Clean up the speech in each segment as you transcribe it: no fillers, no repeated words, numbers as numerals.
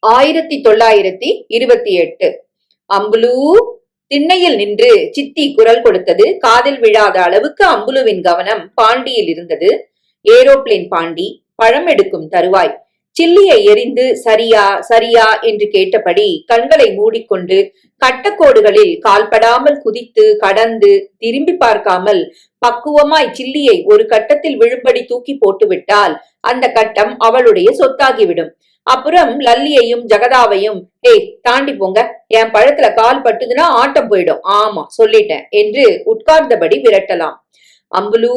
1928 அம்புலு. திண்ணையில் நின்று சித்தி குரல் கொடுத்தது காதில் விழாத அளவுக்கு அம்புலுவின் கவனம் பாண்டியில் இருந்தது. ஏரோப்ளேன் பாண்டி பழம் எடுக்கும் தருவாய். சில்லியை எரிந்து சரியா சரியா என்று கேட்டபடி கண்களை மூடிக்கொண்டு கட்டக்கோடுகளில் கால்படாமல் குதித்து கடந்து திரும்பி பார்க்காமல் பக்குவமாய் சில்லியை ஒரு கட்டத்தில் விழும்படி தூக்கி போட்டுவிட்டால் அந்த கட்டம் அவளுடைய சொத்தாகிவிடும். அப்புறம் லல்லியையும் ஜெகதாவையும் தாண்டி போங்க, என் பழத்துல கால் பட்டுதுன்னா ஆட்டம் போயிடும், ஆமா சொல்லிட்டேன் என்று உட்கார்ந்தபடி விரட்டலாம். அம்புலு.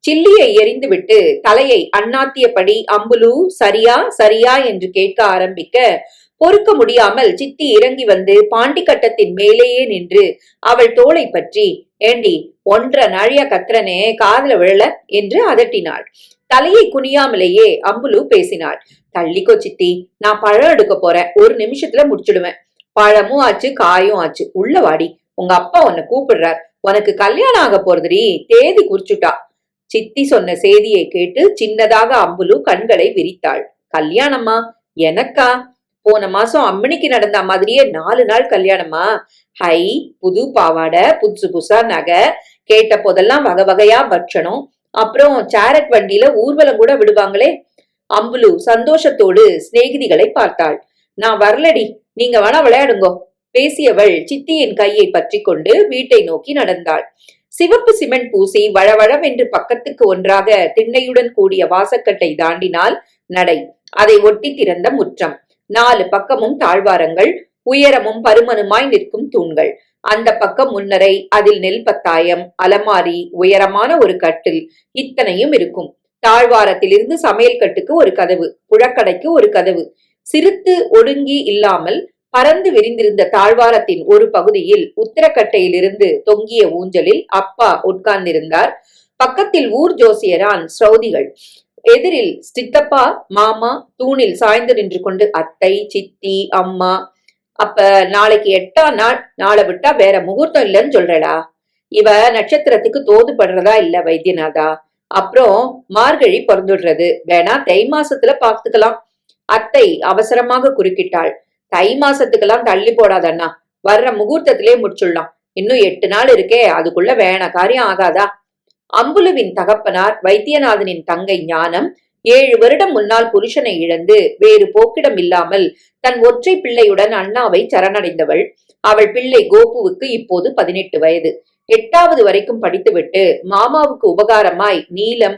சில்லியை எரிந்துவிட்டு தலையை அண்ணாத்தியபடி அம்புலு சரியா சரியா என்று கேட்க ஆரம்பிக்க பொறுக்க முடியாமல் சித்தி இறங்கி வந்து பாண்டி கட்டத்தின் மேலேயே நின்று அவள் தோளை பற்றி, ஏண்டி 1.5 நாழியா கத்துறனே காதுல விழல என்று அதட்டினாள். தலையை குனியாமலேயே அம்புலு பேசினாள். தள்ளிக்கோ சித்தி, நான் பழம் எடுக்க போறேன், 1 நிமிஷத்துல முடிச்சிடுவேன். பழமும் ஆச்சு காயும் ஆச்சு, உள்ள வாடி, உங்க அப்பா உன்னை கூப்பிடுறார், உனக்கு கல்யாணம் ஆக போறதுடி, தேதி குறிச்சுட்டா. சித்தி சொன்ன செய்தியை கேட்டு சின்னதாக அம்புலு கண்களை விரித்தாள். கல்யாணமா? எனக்கா? போன மாசம் அம்மணிக்கு நடந்த மாதிரியே 4 நாள் கல்யாணமா? ஹை, புது பாவாடை, புதுசு புதுசா நகை, கேட்ட போதெல்லாம் வகை வகையா பட்சணம், அப்புறம் சேரட் வண்டியில ஊர்வலம் கூட விடுவாங்களே. அம்புலு சந்தோஷத்தோடு சிநேகிதிகளை பார்த்தாள். நான் வரலடி, நீங்க வேணா விளையாடுங்கோ. பேசியவள் சித்தியின் கையை பற்றி கொண்டு வீட்டை நோக்கி நடந்தாள். சிவப்பு சிமெண்ட் பூசி வழவழவென்று பக்கத்துக்கு ஒன்றாக திண்ணையுடன் கூடிய வாசக்கட்டை தாண்டினால் நடை. அதை ஒட்டி திறந்த முற்றம். 4 பக்கமும் தாழ்வாரங்கள், உயரமும் பருமனுமாய் நிற்கும் தூண்கள். அந்த பக்கம் முன்னரை, அதில் நெல் பத்தாயம், அலமாரி, உயரமான ஒரு கட்டில், இத்தனையும் இருக்கும். தாழ்வாரத்திலிருந்து சமையல் கட்டுக்கு ஒரு கதவு, புழக்கடைக்கு ஒரு கதவு. சிறுத்து ஒடுங்கி இல்லாமல் பறந்து விரிந்திருந்த தாழ்வாரத்தின் ஒரு பகுதியில் உத்தரக்கட்டையிலிருந்து தொங்கிய ஊஞ்சலில் அப்பா உட்கார்ந்திருந்தார். பக்கத்தில் ஊர் ஜோசியரான் ஸ்ரௌதிகள். எதிரில் சித்தப்பா மாமா தூணில் சாய்ந்து நின்று கொண்டு அத்தை சித்தி அம்மா. அப்ப நாளைக்கு 8ஆம் நாள், நாளை விட்டா வேற முகூர்த்தம் இல்லைன்னு சொல்றடா. இவ நட்சத்திரத்துக்கு தோது படுறதா இல்ல வைத்தியநாதா. அப்புறம் மார்கழி பிறந்துடுறது, வேணா தை மாசத்துல பாத்துக்கலாம். அத்தை அவசரமாக குறுக்கிட்டாள். தை மாசத்துக்கெல்லாம் தள்ளி போடாதண்ணா, வர்ற முகூர்த்தத்திலே முடிச்சுடலாம். இன்னும் 8 நாள் இருக்கே, அதுக்குள்ள வேண காரியம் ஆகாதா? அம்புலுவின் தகப்பனார் வைத்தியநாதனின் தங்கை ஞானம் 7 வருடம் முன்னால் புருஷனை இழந்து வேறு போக்கிடம் இல்லாமல் தன் ஒற்றை பிள்ளையுடன் அண்ணாவை சரணடைந்தவள். அவள் பிள்ளை கோபுவுக்கு இப்போது 18 வயது. 8வது வரைக்கும் படித்துவிட்டு மாமாவுக்கு உபகாரமாய் நிலம்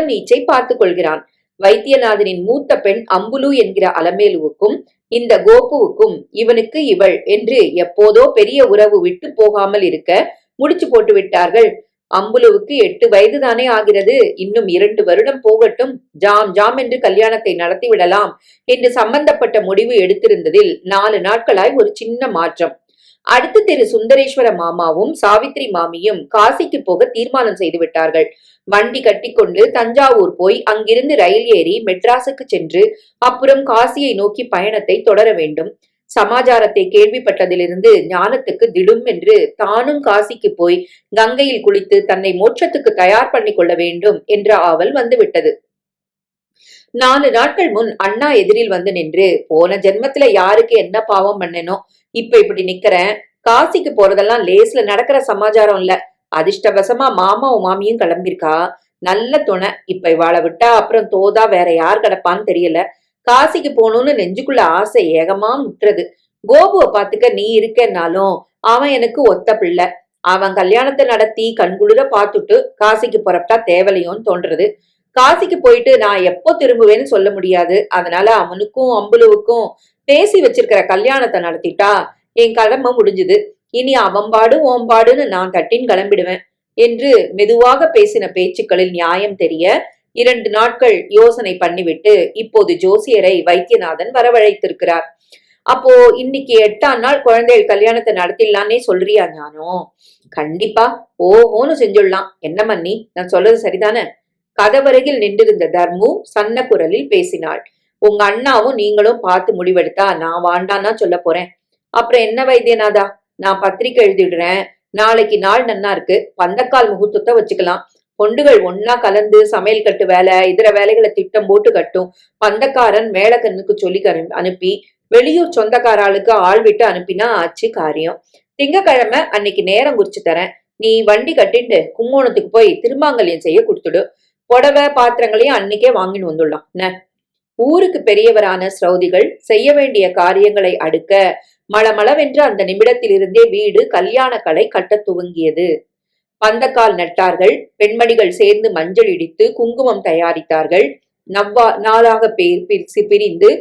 நீச்சை பார்த்து கொள்கிறான். வைத்தியநாதனின் மூத்த பெண் அம்புலு என்கிற அலமேலுவுக்கும் இந்த கோபுவுக்கும் இவனுக்கு இவள் என்று எப்போதோ பெரிய உறவு விட்டு போகாமல் இருக்க முடிச்சு போட்டு விட்டார்கள். அம்புலுவுக்கு 8 வயதுதானே ஆகிறது. இன்னும் 2 வருடம் போகட்டும், ஜாம் என்று கல்யாணத்தை நடத்தி விடலாம் என்று சம்பந்தப்பட்ட முடிவு எடுத்திருந்ததில் 4 நாட்களாய் ஒரு சின்ன மாற்றம். அடுத்து திரு சுந்தரேஸ்வர மாமாவும் சாவித்திரி மாமியும் காசிக்கு போக தீர்மானம் செய்து விட்டார்கள். வண்டி கட்டிக்கொண்டு தஞ்சாவூர் போய் அங்கிருந்து ரயில் ஏறி மெட்ராஸுக்கு சென்று அப்புறம் காசியை நோக்கி பயணத்தை தொடர வேண்டும். சமாச்சாரத்தை கேள்விப்பட்டதிலிருந்து ஞானத்துக்கு திடும் என்று தானும் காசிக்கு போய் கங்கையில் குளித்து தன்னை மோட்சத்துக்கு தயார் பண்ணி கொள்ள வேண்டும் என்ற ஆவல் வந்துவிட்டது. 4 நாட்கள் முன் அண்ணா எதிரில் வந்து நின்று, போன ஜென்மத்துல யாருக்கு என்ன பாவம் பண்ணனோ இப்ப இப்படி நிக்கிறேன், காசிக்கு போறதெல்லாம் லேஸ்ல நடக்கிற சமாச்சாரம் இல்ல, அதிர்ஷ்டவசமா மாமாவும் மாமியும் கிளம்பிருக்கா, நல்ல துணை, இப்ப இவாளை விட்டா அப்புறம் தோதா வேற யார் கிடப்பான்னு தெரியல, காசிக்கு போகணும்னு நெஞ்சுக்குள்ள ஆசை ஏகமா முட்டுறது. கோபுவை பாத்துக்க நீ இருக்கேன்னாலும் அவன் எனக்கு ஒத்த பிள்ளை, அவன் கல்யாணத்தை நடத்தி கண்குளிர பாத்துட்டு காசிக்கு புறப்பட்டா தேவலையோன்னு தோன்றது. காசிக்கு போயிட்டு நான் எப்போ திரும்புவேன்னு சொல்ல முடியாது. அதனால அவனுக்கும் அம்புலுவுக்கும் பேசி வச்சிருக்கிற கல்யாணத்தை நடத்திட்டா என் கடமை முடிஞ்சுது. இனி அவன்பாடு ஓம்பாடுன்னு நான் தட்டின் கிளம்பிடுவேன் என்று மெதுவாக பேசின பேச்சுக்களில் நியாயம் தெரிய 2 நாட்கள் யோசனை பண்ணிவிட்டு இப்போது ஜோசியரை வைத்தியநாதன் வரவழைத்திருக்கிறார். அப்போ இன்னைக்கு 8ஆம் நாள் குழந்தைகள் கல்யாணத்தை நடத்திடலான்னே சொல்றியா ஞானம்? கண்டிப்பா ஓஹோன்னு செஞ்சுடலாம். என்ன மன்னி, நான் சொல்றது சரிதானே? கதவருகில் நின்றிருந்த தர்மு சன்ன குரலில் பேசினாள். உங்க அண்ணாவும் நீங்களும் பார்த்து முடிவெடுத்தா நான் வாண்டான்னா சொல்ல போறேன். அப்புறம் என்ன வைத்தியநாதா, நான் பத்திரிக்கை எழுதிடுறேன். நாளைக்கு நாள் நன்னா இருக்கு, பந்தக்கால் முகூர்த்தத்தை வச்சுக்கலாம். கொண்டுகள் ஒன்னா கலந்து சமையல் கட்டு வேலை இதர வேலைகளை திட்டம் போட்டு கட்டும். பந்தக்காரன் மேலக்கண்ணுக்கு சொல்லி அனுப்பி வெளியூர் சொந்தக்காராளுக்கு ஆள் விட்டு அனுப்பினா ஆச்சு காரியம். திங்கக்கிழமை அன்னைக்கு நேரம் குறிச்சு தரேன். நீ வண்டி கட்டிட்டு கும்போணத்துக்கு போய் திருமாங்கல்யம் செய்ய கொடுத்துடு. புடவை பாத்திரங்களையும் அன்னைக்கே வாங்கின்னு வந்துடலாம். ஊருக்கு பெரியவரான ஸ்ரௌதிகள் செய்ய வேண்டிய காரியங்களை அடுக்க மளமளவென்று அந்த நிமிடத்திலிருந்தே வீடு கல்யாண கலை கட்ட துவங்கியது. பந்தக்கால் நட்டார்கள். பெண்மணிகள் சேர்ந்து மஞ்சள் இடித்து குங்குமம் தயாரித்தார்கள். நாளாக பிரிந்து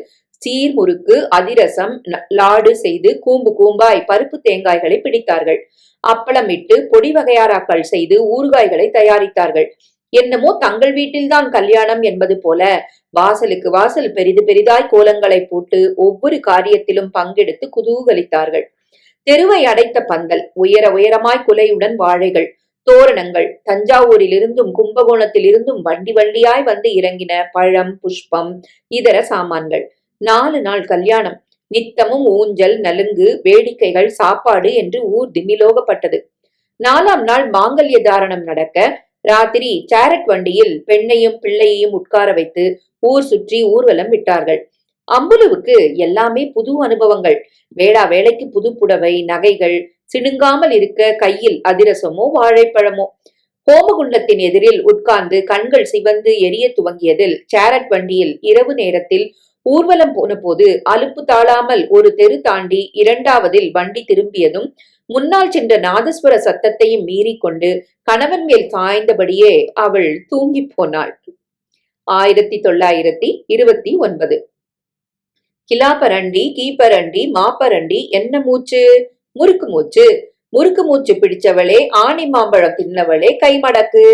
சீர்முறுக்கு அதிரசம் லாடு செய்து கூம்பு கூம்பாய் பருப்பு தேங்காய்களை பிடித்தார்கள். அப்பளமிட்டு பொடி வகையாராக்கள் செய்து ஊறுகாய்களை தயாரித்தார்கள். என்னமோ தங்கள் வீட்டில்தான் கல்யாணம் என்பது போல வாசலுக்கு வாசல் பெரிது பெரிதாய் கோலங்களை போட்டு ஒவ்வொரு காரியத்திலும் பங்கெடுத்து குதூகலித்தார்கள். தெருவை அடைத்த பந்தல், உயர உயரமாய் குலையுடன் வாழைகள், தோரணங்கள், தஞ்சாவூரிலிருந்தும் கும்பகோணத்திலிருந்தும் வண்டி வண்டியாய் வந்து இறங்கின பழம் புஷ்பம் இதர சாமான்கள். 4 நாள் கல்யாணம். நித்தமும் ஊஞ்சல் நலுங்கு வேடிக்கைகள் சாப்பாடு என்று ஊர் திமிலோகப்பட்டது. 4ஆம் நாள் மாங்கல்ய தாரணம் நடக்க ராத்திரி சேரட் வண்டியில் பெண்ணையும் பிள்ளையையும் உட்கார வைத்து ஊர் சுற்றி ஊர்வலம் விட்டார்கள். அம்புலுவுக்கு எல்லாமே புது அனுபவங்கள். வேளா வேலைக்கு புது புடவை நகைகள், சிணுங்காமல் இருக்க கையில் அதிரசமோ வாழைப்பழமோ. ஹோமகுண்டத்தின் எதிரில் உட்கார்ந்து கண்கள் சிவந்து எரிய துவங்கியதில் சேரட் வண்டியில் இரவு நேரத்தில் ஊர்வலம் போன போது அலுப்பு தாழாமல் ஒரு தெரு தாண்டி 2ஆவதில் வண்டி திரும்பியதும் முன்னால் சென்ற நாதஸ்வர சத்தத்தையும் மீறிக்கொண்டு கணவன் மேல் சாய்ந்தபடியே அவள் தூங்கி போனாள். 1929. கிலாப்பரண்டி கீப்பரண்டி மாப்பரண்டி என்ன மூச்சு? முறுக்கு மூச்சு. முறுக்கு மூச்சு பிடிச்சவளே ஆணி மாம்பழம் தின்னவளே கை மடக்கு.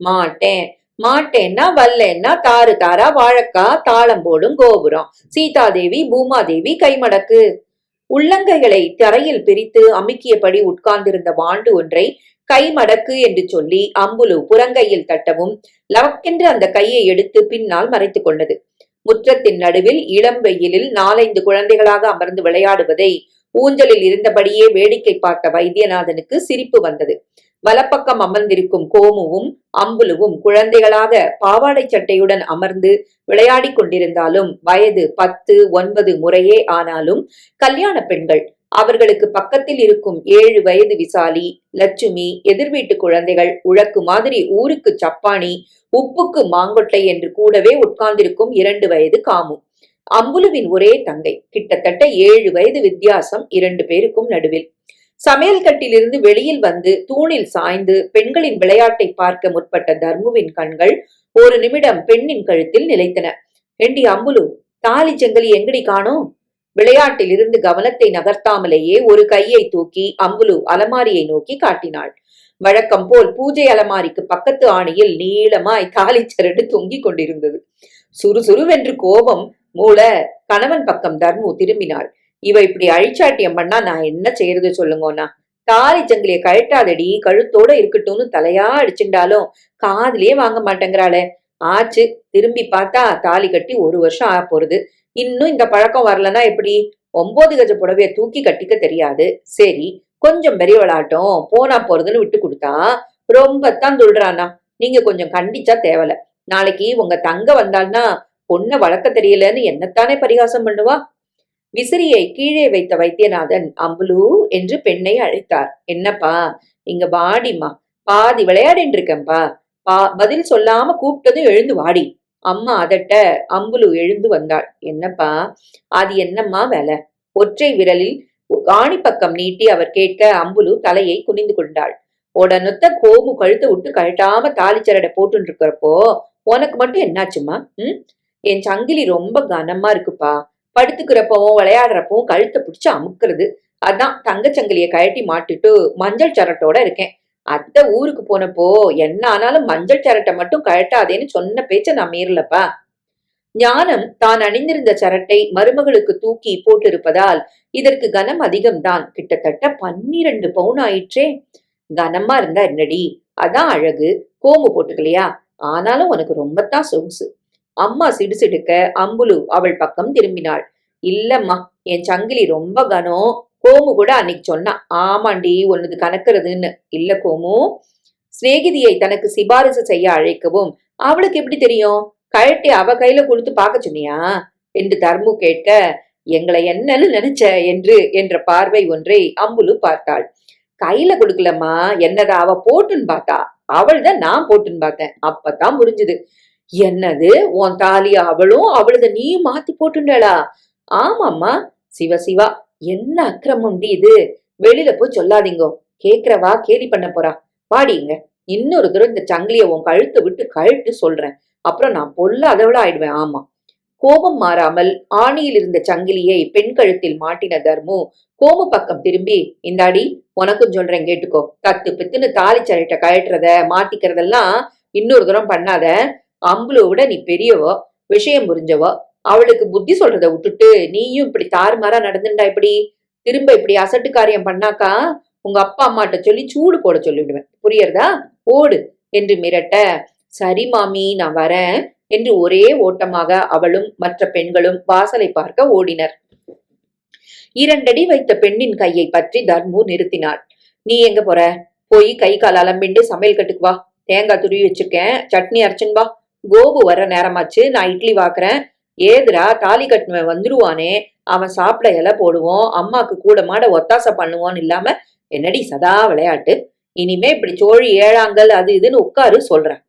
மாட்டேன் மாட்டேன்னா வல்லேன்னா தாறு தாரா வாழக்கா தாளம் போடும் கோபுரம். சீதாதேவி பூமாதேவி கைமடக்கு. உள்ளங்கைகளை தரையில் பிரித்து அமுக்கியபடி உட்கார்ந்திருந்த வாண்டு ஒன்றை கைமடக்கு என்று சொல்லி அம்புலு புறங்கையில் தட்டவும் லவக்கென்று அந்த கையை எடுத்து பின்னால் மறைத்து கொண்டது. முற்றத்தின் நடுவில் இளம் வெயிலில் 4-5 குழந்தைகளாக அமர்ந்து விளையாடுவதை ஊஞ்சலில் இருந்தபடியே வேடிக்கை பார்த்த வைத்தியநாதனுக்கு சிரிப்பு வந்தது. வலப்பக்கம் அமர்ந்திருக்கும் கோமுவும் அம்புலுவும் குழந்தைகளாக பாவாடை சட்டையுடன் அமர்ந்து விளையாடி கொண்டிருந்தாலும் வயது 10, 9 முறையே ஆனாலும் கல்யாண பெண்கள். அவர்களுக்கு பக்கத்தில் இருக்கும் 7 வயது விசாலி லட்சுமி, எதிர் வீட்டு குழந்தைகள், உழக்கு மாதிரி ஊருக்கு சப்பானி, உப்புக்கு மாங்கொட்டை என்று கூடவே உட்கார்ந்திருக்கும் 2 வயது காமு. அம்புலுவின் ஒரே தங்கை. கிட்டத்தட்ட 7 வயது வித்தியாசம் 2 பேருக்கும் நடுவில். சமையல் கட்டிலிருந்து வெளியில் வந்து தூணில் சாய்ந்து பெண்களின் விளையாட்டை பார்க்க முற்பட்ட தர்முவின் கண்கள் ஒரு நிமிடம் பெண்ணின் கழுத்தில் நிலைத்தன. ஏண்டி அம்புலு, தாலி செங்கலி எங்கடி காணோம்? விளையாட்டில் இருந்து கவனத்தை நகர்த்தாமலேயே ஒரு கையை தூக்கி அம்புலு அலமாரியை நோக்கி காட்டினாள். வழக்கம் போல் பூஜை அலமாரிக்கு பக்கத்து ஆணியில் நீளமாய் தாலி சரடு தொங்கிக் கொண்டிருந்தது. சுறுசுறுவென்று கோபம் மூல கணவன் பக்கம் தர்மு திரும்பினாள். இவ இப்படி அழிச்சாட்டியம் பண்ணா நான் என்ன செய்யறது சொல்லுங்கண்ணா? தாலி சங்கிலிய கழட்டாதடி, கழுத்தோட இருக்கட்டும்னு தலையா அடிச்சுட்டாலும் காதுலயே வாங்க மாட்டேங்கிறாளே. ஆச்சு, திரும்பி பார்த்தா தாலி கட்டி 1 வருஷம் ஆக போறது. இன்னும் இந்த பழக்கம் வரலன்னா எப்படி? 9 கஜ புடவைய தூக்கி கட்டிக்க தெரியாது. சரி, கொஞ்சம் பெரியவளாட்டம் போனா போறதுன்னு விட்டு கொடுத்தா ரொம்பத்தான் துள்றானா. நீங்க கொஞ்சம் கண்டிச்சா தேவல. நாளைக்கு உங்க தங்க வந்தாள்னா பொண்ண வளர்க்க தெரியலன்னு என்னத்தானே பரிகாசம் பண்ணுவா? விசிறியை கீழே வைத்த வைத்தியநாதன் அம்புலு என்று பெண்ணை அழைத்தார். என்னப்பா, இங்க வாடிமா, பாதி விளையாடின்னு இருக்கேன்பா. பதில் சொல்லாம கூப்பிட்டதும் எழுந்து வாடி. அம்மா அதட்ட அம்புலு எழுந்து வந்தாள். என்னப்பா, அது என்னம்மா வேலை? ஒற்றை விரலில் ஆணி பக்கம் நீட்டி அவர் கேட்க அம்புலு தலையை குனிந்து கொண்டாள். உடனொத்த கோமு கழுத்தை விட்டு கழட்டாம தாலிச்சரடை போட்டு இருக்கிறப்போ உனக்கு மட்டும் என்னாச்சுமா? என் சங்கிலி ரொம்ப கனமா இருக்குப்பா. படுத்துக்கிறப்பவும் விளையாடுறப்பவும் கழுத்தை பிடிச்சு அமுக்குறது. அதான் தங்கச்சங்கிலிய கழட்டி மாட்டிட்டு மஞ்சள் சரட்டோட இருக்கேன். அத்தை ஊருக்கு போனப்போ என்ன ஆனாலும் மஞ்சள் சரட்டை மட்டும் கழட்டாதேன்னு சொன்ன பேச்ச நான் மீறலப்பா. ஞானம் தான் அணிந்திருந்த சரட்டை மருமகளுக்கு தூக்கி போட்டிருப்பதால் இதற்கு கனம் அதிகம்தான். கிட்டத்தட்ட 12 பவுன் ஆயிற்றே. கனமா இருந்தா என்னடி, அதான் அழகு. கோமு போட்டுக்கலையா? ஆனாலும் உனக்கு ரொம்பத்தான் சொகுசு. அம்மா சிடுசிடுக்க அம்புலு அவள் பக்கம் திரும்பினாள். இல்லம்மா, என் சங்கிலி ரொம்ப கனம். கோமு கூட அன்னைக்கு சொன்னா. ஆமாண்டி, ஒன்னுது கணக்குறதுன்னு. இல்ல கோமு, சிநேகிதியை தனக்கு சிபாரிசு செய்ய அழைக்கவும் அவளுக்கு எப்படி தெரியும்? கழட்டி அவ கையில கொடுத்து பார்க்க சொன்னியா என்று தர்மு கேட்க, எங்களை என்னன்னு நினைச்ச என்று என்ற பார்வை ஒன்றை அம்புலு பார்த்தாள். கையில கொடுக்கலம்மா, என்னதான் அவ போட்டுன்னு பார்த்தா. அவள் தான் நான் போட்டுன்னு பார்த்தேன். அப்பதான் புரிஞ்சுது. என்னது, உன் தாலி அவளும் அவளத நீயும் மாத்தி போட்டுண்டாளா? ஆமாம்மா. சிவ சிவா, என்ன அக்கிரமம் இது! வெளியில போய் சொல்லாதீங்கோ, கேக்குறவா கேலி பண்ண போறா. பாடிங்க, இன்னொரு தூரம் இந்த சங்கிலிய உன் கழுத்தை விட்டு கழட்டு சொல்றேன். அப்புறம் நான் பொல்லாதவளா ஆயிடுவேன். ஆமா. கோபம் மாறாமல் ஆணியில் இருந்த சங்கிலியை பெண் கழுத்தில் மாட்டின தர்மு கோமு பக்கம் திரும்பி, இந்தாடி உனக்கும் சொல்றேன் கேட்டுக்கோ. தத்து பித்துன்னு தாலி சரட்டை கழட்டுறத மாத்திக்கிறதெல்லாம் இன்னொரு தூரம் பண்ணாத. அம்புல விட நீ பெரியவோ, விஷயம் புரிஞ்சவோ. அவளுக்கு புத்தி சொல்றத விட்டுட்டு நீயும் இப்படி தாறுமாறா நடந்துட்டா இப்படி திரும்ப இப்படி அசட்டு காரியம் பண்ணாக்கா உங்க அப்பா அம்மாட்ட சொல்லி சூடு போட சொல்லிவிடுவேன். புரியறதா? ஓடு என்று மிரட்ட, சரி மாமி நான் வரேன் என்று ஒரே ஓட்டமாக அவளும் மற்ற பெண்களும் வாசலை பார்க்க ஓடினர். 2 அடி வைத்த பெண்ணின் கையை பற்றி தர்மு நிறுத்தினாள். நீ எங்க போற? போய் கை கால் அலம்பிண்டு சமையல் கட்டுக்கு வா. தேங்காய் துருவி வச்சிருக்கேன், சட்னி அரைச்சுன்னு வா. கோபு வர நேரமாச்சு, நான் இட்லி வாக்குறேன். ஏதுரா, தாலி கட்டுவன் வந்துருவானே, அவன் சாப்பிட இலை போடுவோம், அம்மாக்கு கூட மாட ஒத்தாசை பண்ணுவோன்னு இல்லாம என்னடி சதா விளையாட்டு. இனிமே இப்படி சோழி ஏழாங்கல் அது இதுன்னு உட்காரு சொல்றேன்.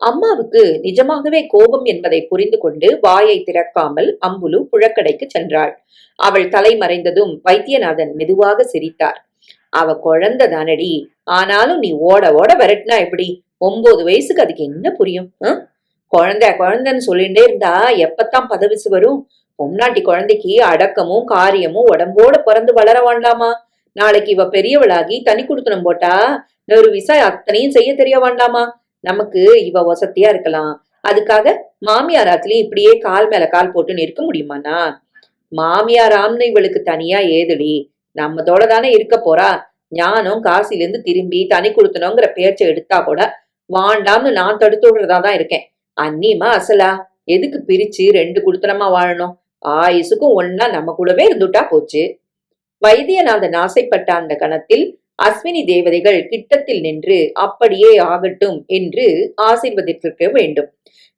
அம்மாவுக்கு நிஜமாகவே கோபம் என்பதை புரிந்து கொண்டு வாயை திறக்காமல் அம்புலு புழக்கடைக்கு சென்றாள். அவள் தலை மறைந்ததும் வைத்தியநாதன் மெதுவாக சிரித்தார். அவ குழந்தை தானடி, ஆனாலும் நீ ஓட ஓட விரட்டினா எப்படி? 9 வயசுக்கு அதுக்கு என்ன புரியும்? குழந்தை குழந்தைன்னு சொல்லிட்டே இருந்தா எப்பத்தான் பதவிசு வரும்? பொம்னாட்டி குழந்தைக்கு அடக்கமும் காரியமும் உடம்போட பிறந்து வளர வேண்டாமா? நாளைக்கு இவ பெரியவளாகி தனி குடுத்தனம் போட்டா ஒரு விசா அத்தனையும் செய்ய தெரிய வேண்டாமா? நமக்கு இவ வசதியா இருக்கலாம், அதுக்காக மாமியார் ஆத்துலயும் இப்படியே கால் மேல கால் போட்டு நிற்க முடியுமாண்ணா? மாமியார் ஆம்னு இவளுக்கு தனியா ஏதுடி, நம்மதோட தானே இருக்க போறா. ஞானம் காசிலிருந்து திரும்பி தனி கொடுத்தனோங்கிற பேச்சை எடுத்தா கூட வாண்டாம்னு நான் தடுத்து விடுறதாதான் இருக்கேன். அன்னியமா அசலா எதுக்கு பிரிச்சு 2 குடுத்தனமா வாழணும்? ஆயுசுக்கும் ஒன்னா நம்ம கூடவே இருந்துட்டா போச்சு. வைத்தியநாதன் ஆசைப்பட்ட அந்த கணத்தில் அஸ்வினி தேவதைகள் கிட்டத்தில் நின்று அப்படியே ஆகட்டும் என்று ஆசீர்வதித்திருக்க வேண்டும்.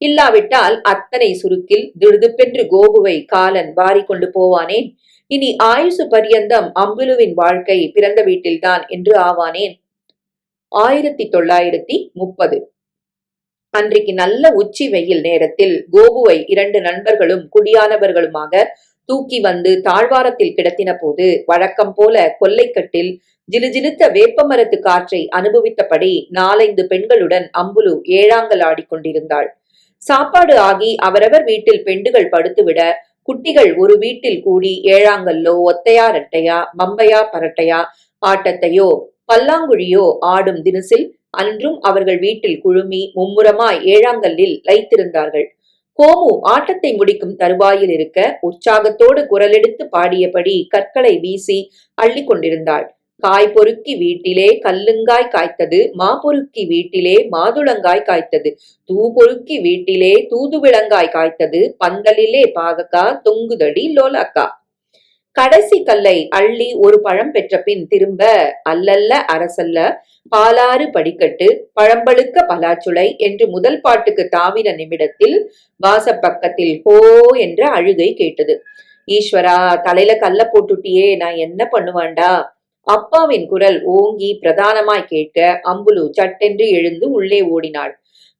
இல்லாவிட்டால் அத்தனை சுருக்கில் திடுதுப்பென்று கோபுவை காலன் வாரி கொண்டு போவானேன். இனி ஆயுசு பரியந்தம் அம்புலுவின் வாழ்க்கை பிறந்த வீட்டில்தான் என்று ஆவானேன். 1930 அன்றைக்கு நல்ல உச்சி வெயில் நேரத்தில் கோபுவை 2 நண்பர்களும் குடியானவர்களுமாக தூக்கி வந்து தாழ்வாரத்தில் கிடத்தின போது வழக்கம் போல கொல்லைக்கட்டில் ஜிலுஜிலுத்த வேப்பமரத்து காற்றை அனுபவித்தபடி 4-5 பெண்களுடன் அம்புலு ஏழாங்கல் ஆடிக்கொண்டிருந்தாள். சாப்பாடு ஆகி அவரவர் வீட்டில் பெண்டுகள் படுத்துவிட குட்டிகள் ஒரு வீட்டில் கூடி ஏழாங்கல்லோ ஒத்தையா ரெட்டையா பம்பையா பரட்டையா ஆட்டத்தையோ பல்லாங்குழியோ ஆடும் தினசில் அன்றும் அவர்கள் வீட்டில் குழுமி மும்முரமாய் ஏழாங்கல்லில் லைத்திருந்தார்கள். கோமு ஆட்டத்தை முடிக்கும் தருவாயில் இருக்க உற்சாகத்தோடு குரலெடுத்து பாடியபடி கற்களை வீசி அள்ளி கொண்டிருந்தாள். காய் பொறுக்கி வீட்டிலே கல்லுங்காய் காய்த்தது, மா பொறுக்கி வீட்டிலே மாதுளங்காய் காய்த்தது, தூ பொறுக்கி வீட்டிலே தூதுவிளங்காய் காய்த்தது, பந்தலிலே பாகக்கா தொங்குதடி லோலாக்கா. கடைசி கல்லை அள்ளி ஒரு பழம் பெற்ற பின் திரும்ப அல்லல்ல அரசல்ல பாலாறு படிக்கட்டு பழம்பழுக்க பலாச்சுளை என்று முதல் பாட்டுக்கு தாவின நிமிடத்தில் வாசப்பக்கத்தில் ஹோ என்ற அழுகை கேட்டது. ஈஸ்வரா, தலையில கல்ல போட்டுட்டியே, நான் என்ன பண்ணுவாண்டா? அப்பாவின் குரல் ஓங்கி பிரதானமாய் கேட்க அம்புலு சட்டென்று எழுந்து உள்ளே ஓடினாள்.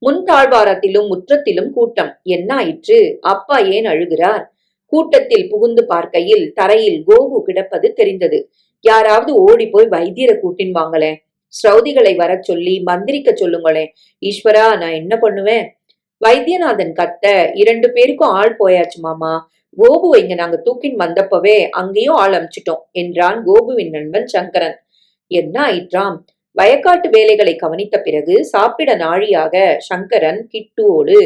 முன் தாழ்வாரத்திலும் முற்றத்திலும் கூட்டம். என்ன ஆயிற்று? அப்பா ஏன் அழுகிறார்? கூட்டத்தில் புகுந்து பார்க்கையில் தரையில் கோபு கிடப்பது தெரிந்தது. யாராவது ஓடி போய் வைத்தியரை கூட்டின் வாங்களேன், ஸ்ரௌதிகளை வர சொல்லி மந்திரிக்க சொல்லுங்களேன். ஈஸ்வரா, நான் என்ன பண்ணுவேன்? வைத்தியநாதன் கத்த, 2 பேருக்கும் ஆள் போயாச்சு மாமா. கோபுவை இங்க நாங்க தூக்கின் வந்தப்பவே அங்கேயும் ஆள் அமிச்சிட்டோம் என்றான் கோபுவின் நண்பன் சங்கரன். என்ன ஆயிற்றாம்? வயக்காட்டு வேலைகளை கவனித்த பிறகு சாப்பிட நாழியாக சங்கரன் கிட்டுவோடு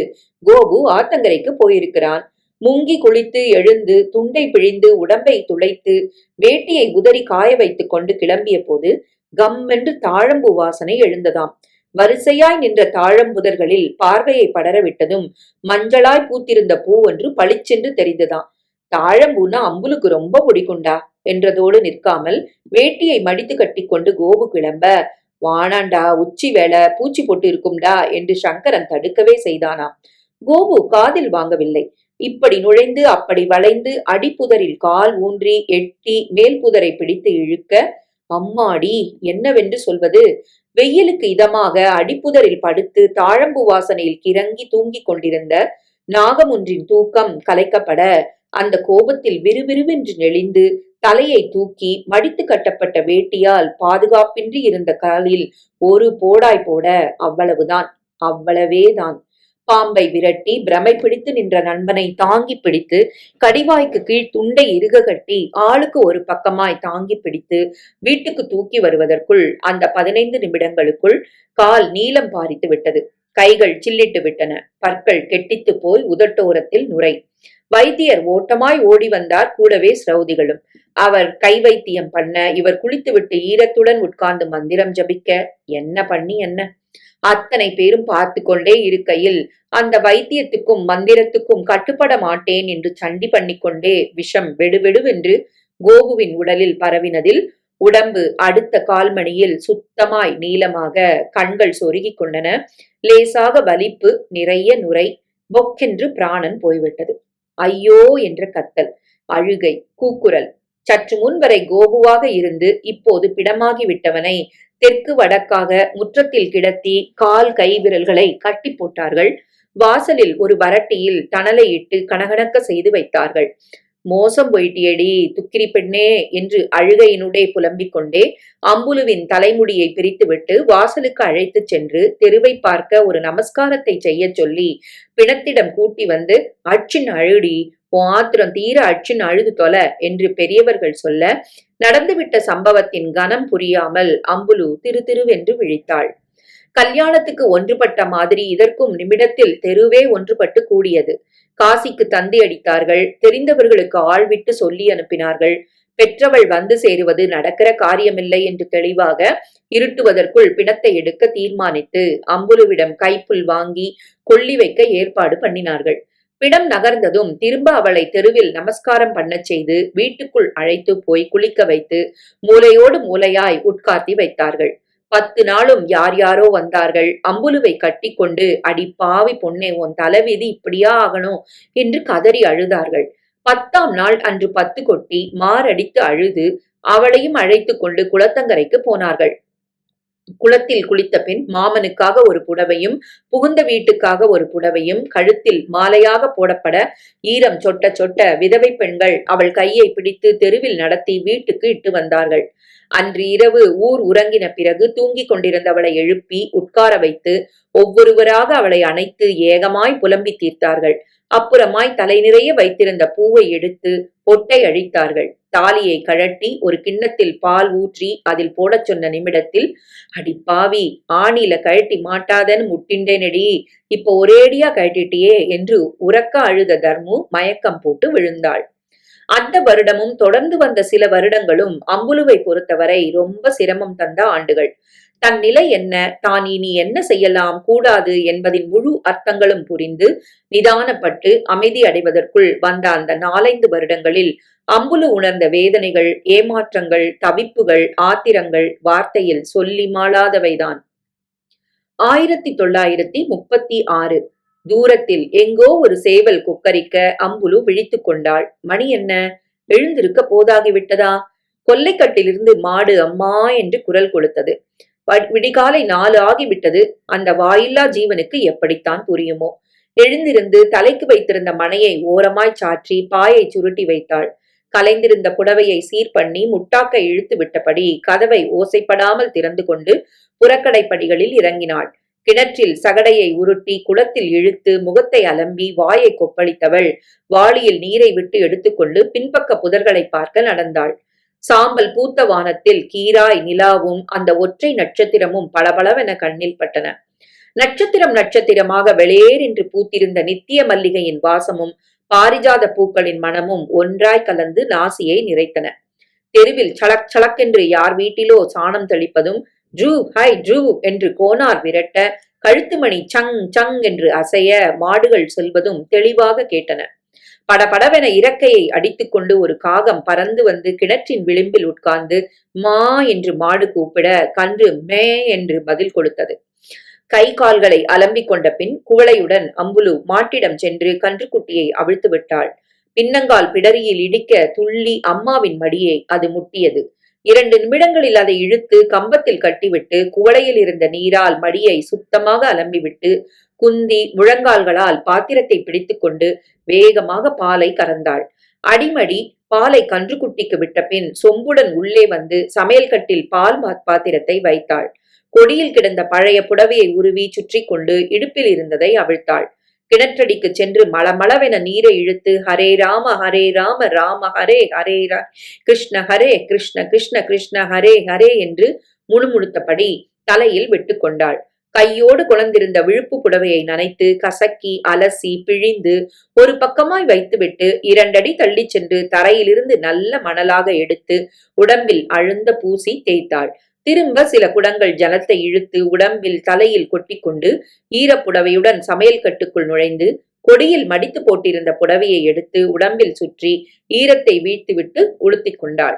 கோபு ஆத்தங்கரைக்கு போயிருக்கிறான். முங்கி குளித்து எழுந்து துண்டை பிழிந்து உடம்பை துளைத்து வேட்டியை உதறி காய வைத்துக் கொண்டு கிளம்பிய போது கம்மென்று தாழம்பூ வாசனை எழுந்ததாம். வரிசையாய் நின்ற தாழம்புதர்களில் பார்வையை படர விட்டதும் மஞ்சளாய் பூத்திருந்த பூ ஒன்று பளிச்சென்று தெரிந்ததாம். தாழம்பூனா அம்புலுக்கு ரொம்ப பிடிக்குண்டா என்றதோடு நிற்காமல் வேட்டியை மடித்து கட்டி கொண்டு கோபு கிளம்ப, வானாண்டா, உச்சி வேலை, பூச்சி பொட்டு இருக்கும்டா என்று சங்கரன் தடுக்கவே செய்தானாம். கோபு காதில் வாங்கவில்லை. இப்படி நுழைந்து அப்படி வளைந்து அடிப்புதரில் கால் ஊன்றி எட்டி மேல் புதரை பிடித்து இழுக்க, அம்மாடி, என்னவென்று சொல்வது? வெயிலுக்கு இதமாக அடிப்புதரில் படுத்து தாழம்பு வாசனையில் கிறங்கி தூங்கிக் கொண்டிருந்த நாகமொன்றின் தூக்கம் கலைக்கப்பட, அந்த கோபத்தில் விறுவிறுவென்று நெளிந்து தலையை தூக்கி மடித்து கட்டப்பட்ட வேட்டியால் பாதுகாப்பின்றி இருந்த காலில் ஒரு போடாய் போட, அவ்வளவுதான், அவ்வளவேதான். பாம்பை விரட்டி பிரமை பிடித்து நின்ற நண்பனை தாங்கி பிடித்து கடிவாய்க்கு கீழ் துண்டை இறுக கட்டி ஆளுக்கு ஒரு பக்கமாய் தாங்கி பிடித்து வீட்டுக்கு தூக்கி வருவதற்குள் அந்த 15 நிமிடங்களுக்குள் கால் நீளம் பாரித்து விட்டது. கைகள் சில்லிட்டு விட்டன. பற்கள் கெட்டித்து போய் உதட்டோரத்தில் நுரை. வைத்தியர் ஓட்டமாய் ஓடி வந்தார், கூடவே ஸ்ரௌதிகளும். அவர் கை வைத்தியம் பண்ண, இவர் குளித்துவிட்டு ஈரத்துடன் உட்கார்ந்து மந்திரம் ஜபிக்க, என்ன பண்ணி என்ன? அத்தனை பேரும் பார்த்து கொண்டே இருக்கையில் அந்த வைத்தியத்துக்கும் மந்திரத்துக்கும் கட்டுப்பட மாட்டேன் என்று சண்டி பண்ணிக்கொண்டே விஷம் வெடுவெடுவென்று கோபுவின் உடலில் பரவினதில் உடம்பு அடுத்த கால்மணியில் சுத்தமாய் நீளமாக, கண்கள் சொருகிக் கொண்டன. லேசாக வலிப்பு, நிறைய நுரை. பொக்கென்று பிராணன் போய்விட்டது. ஐயோ என்ற கத்தல், அழுகை, கூக்குரல். சற்று முன் வரை கோபுவாக இருந்து இப்போது பிடமாகி விட்டவனை தெற்கு வடக்காக முற்றத்தில் கிடத்தி கால் கை விரல்களை கட்டி போட்டார்கள். வாசலில் ஒரு வரட்டியில் தணலை இட்டு கனகனக்க செய்து வைத்தார்கள். மோசம் போயிட்டியடி துக்கிரி பெண்ணே என்று அழுகையினுடே புலம்பிக் கொண்டே அம்புலுவின் தலைமுடியை பிரித்துவிட்டு வாசலுக்கு அழைத்துச் சென்று தெருவை பார்க்க ஒரு நமஸ்காரத்தை செய்ய சொல்லி பிணத்திடம் கூட்டி வந்து, அச்சின் அழுடி, உன் ஆத்திரம் தீர அச்சின் அழுது தொல என்று பெரியவர்கள் சொல்ல, நடந்துவிட்ட சம்பவத்தின் கனம் புரியாமல் அம்புலு திரு திருவென்று விழித்தாள். கல்யாணத்துக்கு ஒன்றுபட்ட மாதிரி இதற்கும் நிமிடத்தில் தெருவே ஒன்றுபட்டு கூடியது. காசிக்கு தந்தி அடித்தார்கள். தெரிந்தவர்களுக்கு ஆள் விட்டு சொல்லி அனுப்பினார்கள். பெற்றவள் வந்து சேருவது நடக்கிற காரியமில்லை என்று தெளிவாக இருட்டுவதற்குள் பிணத்தை எடுக்க தீர்மானித்து அம்புலுவிடம் கைப்புல் வாங்கி கொள்ளி வைக்க ஏற்பாடு பண்ணினார்கள். பிடம் நகர்ந்ததும் திரும்ப அவளை தெருவில் நமஸ்காரம் பண்ணச் செய்து வீட்டுக்குள் அழைத்து போய் குளிக்க வைத்து மூலையோடு மூலையாய் உட்கார்த்தி வைத்தார்கள். 10 நாளும் யார் யாரோ வந்தார்கள். அம்புலுவை கட்டி கொண்டு, அடி பாவி பொண்ணே, உன் தலைவிதி இப்படியா ஆகணும் என்று கதறி அழுதார்கள். 10ஆம் நாள் அன்று 10 கொட்டி மாரடித்து அழுது அவளையும் அழைத்து கொண்டு குளத்தங்கரைக்கு போனார்கள். குளத்தில் குளித்த பின் மாமனுக்காக ஒரு புடவையும் புகுந்த வீட்டுக்காக ஒரு புடவையும் கழுத்தில் மாலையாக போடப்பட ஈரம் சொட்ட சொட்ட விதவை பெண்கள் அவள் கையை பிடித்து தெருவில் நடத்தி வீட்டுக்கு இட்டு வந்தார்கள். அன்று இரவு ஊர் உறங்கின பிறகு தூங்கிக் கொண்டிருந்தவளை எழுப்பி உட்கார வைத்து ஒவ்வொருவராக அவளை அணைத்து ஏகமாய் புலம்பி தீர்த்தார்கள். அப்புறமாய் தலை நிறைய வைத்திருந்த பூவை எடுத்து பொட்டை அழித்தார்கள். தாலியை கழட்டி ஒரு கிண்ணத்தில் பால் ஊற்றி அதில் போடச் சொன்ன நிமிடத்தில், அடிப்பாவி, ஆணில கழட்டி மாட்டாதன்னு முட்டின்றேனடி, இப்போ ஒரேடியா கழட்டிட்டியே என்று உறக்க அழுத தர்மு மயக்கம் போட்டு விழுந்தாள். அந்த வருடமும் தொடர்ந்து வந்த சில வருடங்களும் அம்புலுவை பொறுத்தவரை ரொம்ப சிரமம் தந்த ஆண்டுகள். தன் நிலை என்ன, தான் இனி என்ன செய்யலாம் கூடாது என்பதின் முழு அர்த்தங்களும் புரிந்து நிதானப்பட்டு அமைதி அடைவதற்குள் வந்த அந்த 4-5 வருடங்களில் அம்புலு உணர்ந்த வேதனைகள், ஏமாற்றங்கள், தவிப்புகள், ஆத்திரங்கள் வார்த்தையில் சொல்லி மாளாதவைதான். 1936 தூரத்தில் எங்கோ ஒரு சேவல் கொக்கரிக்க அம்புலு விழித்துக் கொண்டாள். மணி என்ன? எழுந்திருக்க போதாகிவிட்டதா? கொல்லைக்கட்டிலிருந்து மாடு அம்மா என்று குரல் கொடுத்தது. விடிகாலை 4 ஆகிவிட்டது. அந்த வாயில்லா ஜீவனுக்கு எப்படித்தான் புரியுமோ? எழுந்திருந்து தலைக்கு வைத்திருந்த மணையை ஓரமாய் சாற்றி பாயை சுருட்டி வைத்தாள். கலைந்திருந்த புடவையை சீர் பண்ணி முட்டாக்கை இழுத்து விட்டபடி கதவை ஓசைப்படாமல் திறந்து கொண்டு புறக்கடைப்படிகளில் இறங்கினாள். கிணற்றில் சகடையை உருட்டி குளத்தில் இழுத்து முகத்தை அலம்பி வாயை கொப்பளித்தவள் வாளியில் நீரை விட்டு எடுத்துக்கொண்டு பின்பக்க புதர்களை பார்க்க நடந்தாள். சாம்பல் பூத்த வானத்தில் கீராய் நிலாவும் அந்த ஒற்றை நட்சத்திரமும் பளபளவென கண்ணில் பட்டன. நட்சத்திரம் நட்சத்திரமாக வெளியேர் என்று பூத்திருந்த நித்திய மல்லிகையின் வாசமும் பாரிஜாத பூக்களின் மனமும் ஒன்றாய் கலந்து நாசியை நிறைத்தன. தெருவில் சளக் சளக்கென்று யார் வீட்டிலோ சாணம் தெளிப்பதும், ஜூ ஹை ஜூ என்று கோனார் விரட்ட, கழுத்துமணி சங் சங் என்று அசைய மாடுகள் செல்வதும் தெளிவாக கேட்டன. படபடவென இறக்கையை அடித்துக்கொண்டு ஒரு காகம் பறந்து வந்து கிணற்றின் விளிம்பில் உட்கார்ந்து மா என்று மாடு கூப்பிட கன்று மே என்று பதில் கொடுத்தது. கை கால்களை அலம்பிக் கொண்ட பின் குவளையுடன் அம்புலு மாட்டிடம் சென்று கன்றுக்குட்டியை அவிழ்த்து விட்டாள். பின்னங்கால் பிடரியில் இடிக்க துள்ளி அம்மாவின் மடியை அது முட்டியது. 2 நிமிடங்களில் அதை இழுத்து கம்பத்தில் கட்டிவிட்டு குவளையில் இருந்த நீரால் மடியை சுத்தமாக அலம்பிவிட்டு குந்தி முழங்கால்களால் பாத்திரத்தை பிடித்துக்கொண்டு வேகமாக பாலை கறந்தாள். அடிமடி பாலை கன்றுக்குட்டிக்கு விட்ட பின் சொம்புடன் உள்ளே வந்து சமையல் கட்டில் பால் பாத்திரத்தை வைத்தாள். கொடியில் கிடந்த பழைய புடவையை உருவி சுற்றி கொண்டு இடுப்பில் இருந்ததை அவிழ்த்தாள். கிணற்றடிக்கு சென்று மளமளவென நீரை இழுத்து ஹரே ராம ராம ஹரே ஹரே கிருஷ்ண ஹரே கிருஷ்ண கிருஷ்ண கிருஷ்ண ஹரே ஹரே என்று முணுமுணுத்தபடி தலையில் விட்டு கொண்டாள். கையோடு குழந்திருந்த விழுப்பு புடவையை நனைத்து கசக்கி அலசி பிழிந்து ஒரு பக்கமாய் வைத்துவிட்டு 2 அடி தள்ளி சென்று தரையிலிருந்து நல்ல மணலாக எடுத்து உடம்பில் அழுந்த பூசி தேய்த்தாள். திரும்ப சில குடங்கள் ஜலத்தை இழுத்து உடம்பில் தலையில் கொட்டிக்கொண்டு ஈரப்புடவையுடன் சமையல் கட்டுக்குள் நுழைந்து கொடியில் மடித்து போட்டிருந்த புடவையை எடுத்து உடம்பில் சுற்றி ஈரத்தை வீழ்த்திவிட்டு உடுத்திக் கொண்டாள்.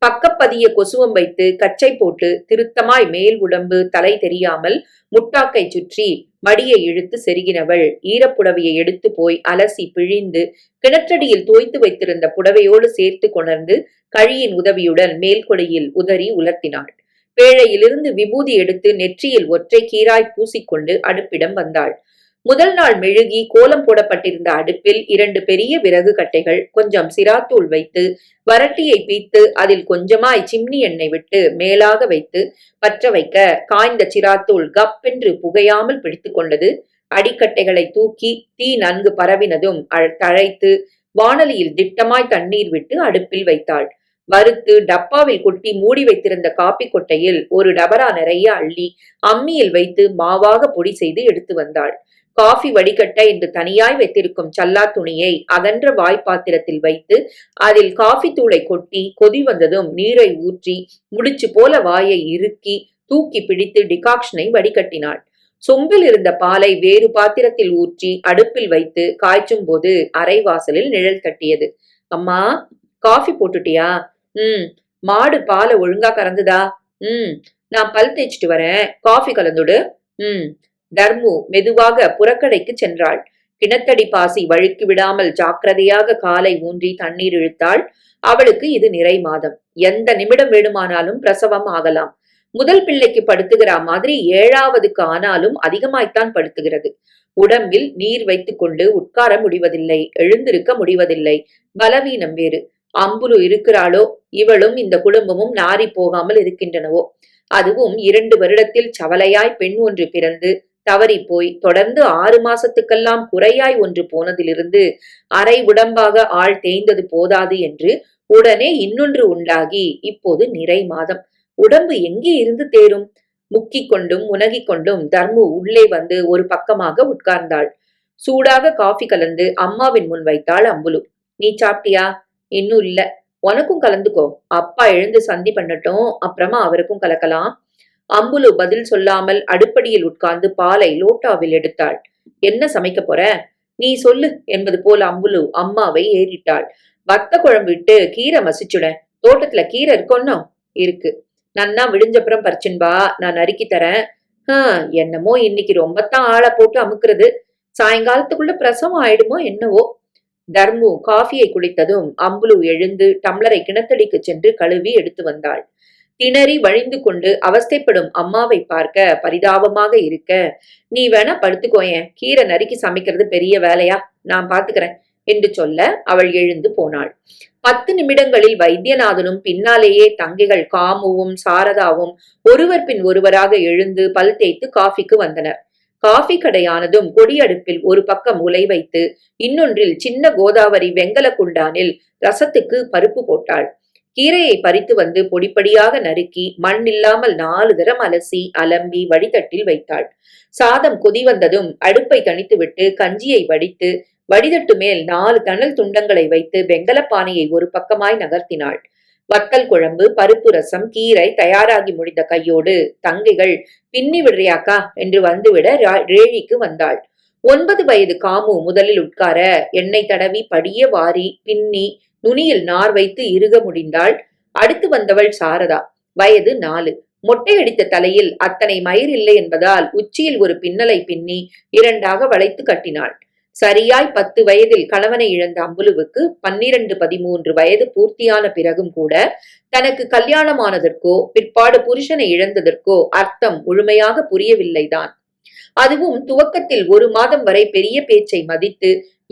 பக்கப்பதிய கொசுவம் வைத்து கச்சை போட்டு திருத்தமாய் மேல் உடம்பு தலை தெரியாமல் முட்டாக்கை சுற்றி மடியை இழுத்து செருகினவள் ஈரப்புடவையை எடுத்து போய் அலசி பிழிந்து கிணற்றடியில் தோய்த்து வைத்திருந்த புடவையோடு சேர்த்து கொணர்ந்து கழியின் உதவியுடன் மேல்கொடியில் உதறி உலர்த்தினாள். பேழையிலிருந்து விபூதி எடுத்து நெற்றியில் ஒற்றை கீராய் பூசிக்கொண்டு அடுப்பிடம் வந்தாள். முதல் நாள் மெழுகி கோலம் போடப்பட்டிருந்த அடுப்பில் 2 பெரிய விறகு கட்டைகள் கொஞ்சம் சிராத்தூள் வைத்து வரட்டியை பீத்து அதில் கொஞ்சமாய் சிம்னி எண்ணெய் விட்டு மேலாக வைத்து பற்ற வைக்க காய்ந்த சிராத்தூள் கப்பென்று புகையாமல் பிடித்து கொண்டது. அடிக்கட்டைகளை தூக்கி தீ நன்கு பரவினதும் தழைத்து வாணலியில் திட்டமாய் தண்ணீர் விட்டு அடுப்பில் வைத்தாள். வறுத்து டப்பாவில் கொட்டி மூடி வைத்திருந்த காப்பி கொட்டையில் ஒரு டபரா நிறைய அள்ளி அம்மியில் வைத்து மாவாக பொடி செய்து எடுத்து வந்தாள். காஃபி வடிகட்ட என்று தனியாய் வைத்திருக்கும் சல்லா துணியை அகன்ற வாய்ப்பாத்திரத்தில் வைத்து அதில் காஃபி தூளை கொட்டி கொதி வந்ததும் நீரை ஊற்றி முடிச்சு போல வாயை இறுக்கி தூக்கி பிடித்து டிகாக்ஷனை வடிகட்டினாள். சொம்பில் இருந்த பாலை வேறு பாத்திரத்தில் ஊற்றி அடுப்பில் வைத்து காய்ச்சும் போது அரைவாசலில் நிழல் தட்டியது. அம்மா, காஃபி போட்டுட்டியா? மாடு பாலை ஒழுங்கா கறந்துதா? நான் பல் தேய்ச்சிட்டு வரேன், காஃபி கலந்துடு. தர்மு மெதுவாக புறக்கடைக்கு சென்றாள். கிணத்தடி பாசி வழுக்கி விடாமல் ஜாக்கிரதையாக காலை ஊன்றி தண்ணீர் இழுத்தாள். அவளுக்கு இது நிறை மாதம். எந்த நிமிடம் வேணுமானாலும் பிரசவம் ஆகலாம். முதல் பிள்ளைக்கு படுத்துகிற மாதிரி 7ஆவதுக்கு ஆனாலும் அதிகமாய்த்தான் படுத்துகிறது. உடம்பில் நீர் வைத்துக் கொண்டு உட்கார முடிவதில்லை, எழுந்திருக்க முடிவதில்லை. பலவீனம் வேறு. அம்புலு இருக்கிறாளோ, இவளும் இந்த குடும்பமும் நாரி போகாமல் இருக்கின்றனவோ. அதுவும் 2 வருடத்தில் சவலையாய் பெண் ஒன்று பிறந்து தவறி போய் தொடர்ந்து 6 மாசத்துக்கெல்லாம் குறையாய் ஒன்று போனதிலிருந்து அரை உடம்பாக ஆள் தேய்ந்தது போதாது என்று உடனே இன்னொன்று உண்டாகி இப்போது நிறை மாதம். உடம்பு எங்கே இருந்து தேரும்? முக்கிக் கொண்டும் முனகிக் கொண்டும் தர்மு உள்ளே வந்து ஒரு பக்கமாக உட்கார்ந்தாள். சூடாக காஃபி கலந்து அம்மாவின் முன் வைத்தாள் அம்புலு. நீ சாப்பிட்டியா? இன்னும் இல்ல. உனக்கும் கலந்துக்கோ. அப்பா எழுந்து சந்தி பண்ணட்டும், அப்புறமா அவருக்கும் கலக்கலாம். அம்புலு பதில் சொல்லாமல் அடுப்படியில் உட்கார்ந்து பாலை லோட்டாவில் எடுத்தாள். என்ன சமைக்க போற? நீ சொல்லு என்பது போல் அம்புலு அம்மாவை ஏறிட்டாள். வத்த குழம்பு விட்டு கீரை மசிச்சுட. தோட்டத்துல கீரை இருக்கொன்னோ? இருக்கு. நன்னா விடிஞ்சப்புறம் பறிச்சுன்பா, நான் நறுக்கி தரேன். என்னமோ இன்னைக்கு ரொம்பத்தான் ஆளை போட்டு அமுக்குறது. சாயங்காலத்துக்குள்ள பிரசவம் ஆயிடுமோ என்னவோ. தர்மு காஃபியை குடித்ததும் அம்புலு எழுந்து டம்ளரை கிணத்தடிக்கு சென்று கழுவி எடுத்து வந்தாள். திணறி வழிந்து கொண்டு அவஸ்தைப்படும் அம்மாவை பார்க்க பரிதாபமாக இருக்க, நீ வேணா படுத்துக்கோயேன், கீரை நறுக்கி சமைக்கிறது பெரிய வேலையா, நான் பாத்துக்கிறேன் என்று சொல்ல அவள் எழுந்து போனாள். 10 நிமிடங்களில் வைத்தியநாதனும் பின்னாலேயே தங்கைகள் காமுவும் சாரதாவும் ஒருவர் பின் ஒருவராக எழுந்து பல் தேய்த்து காஃபிக்கு வந்தனர். காஃபி கடையானதும் கொடியடுப்பில் ஒரு பக்கம் உலை வைத்து இன்னொன்றில் சின்ன கோதாவரி வெங்கல குண்டானில் ரசத்துக்கு பருப்பு போட்டாள். கீரையை பறித்து வந்து பொடிப்படியாக நறுக்கி மண் இல்லாமல் 4 தரம் அலசி அலம்பி வடிதட்டில் வைத்தாள். சாதம் கொதி வந்ததும் அடுப்பை தணித்துவிட்டு கஞ்சியை வடித்து வடிதட்டு மேல் 4 தணல் துண்டங்களை வைத்து வெங்கலப்பானையை ஒரு பக்கமாய் நகர்த்தினாள். வத்தல் குழம்பு, பருப்பு ரசம், கீரை தயாராகி முடிந்த கையோடு தங்கைகள் பின்னி விடுறியாக்கா என்று வந்துவிட ரேழிக்கு வந்தாள். 9 வயது காமு முதலில் உட்கார எண்ணெய் தடவி படிய வாரி பின்னி நுனியில் நார் வைத்து இறுக முடிந்தாள். அடுத்து வந்தவள் சாரதா, வயது 4. மொட்டையடித்த தலையில் அத்தனை மயிர் இல்லை என்பதால் உச்சியில் ஒரு பின்னலை பின்னி 2ஆக வளைத்து கட்டினாள். சரியாய் 10 வயதில் கணவனை இழந்த அம்புலுவுக்கு 12, 13 வயது பூர்த்தியான பிறகும் கூட தனக்கு கல்யாணமானதற்கோ பிற்பாடு புருஷனை இழந்ததற்கோ அர்த்தம் முழுமையாக புரியவில்லைதான். அதுவும் துவக்கத்தில் 1 மாதம் வரை பெரிய பேச்சை மதித்து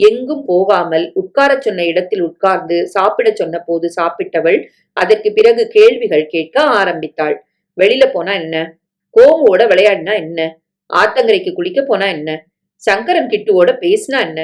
எங்கும் போகாமல் உட்காரச் சொன்ன இடத்தில் உட்கார்ந்து சாப்பிடச் சொன்ன போது சாப்பிட்டவள் அதற்கு பிறகு கேள்விகள் கேட்க ஆரம்பித்தாள். வெளியில போனா என்ன, கோமுவோட விளையாடினா என்ன, ஆத்தங்கரைக்கு குளிக்க போனா என்ன, சங்கரன் கிட்டுவோட பேசினா என்ன,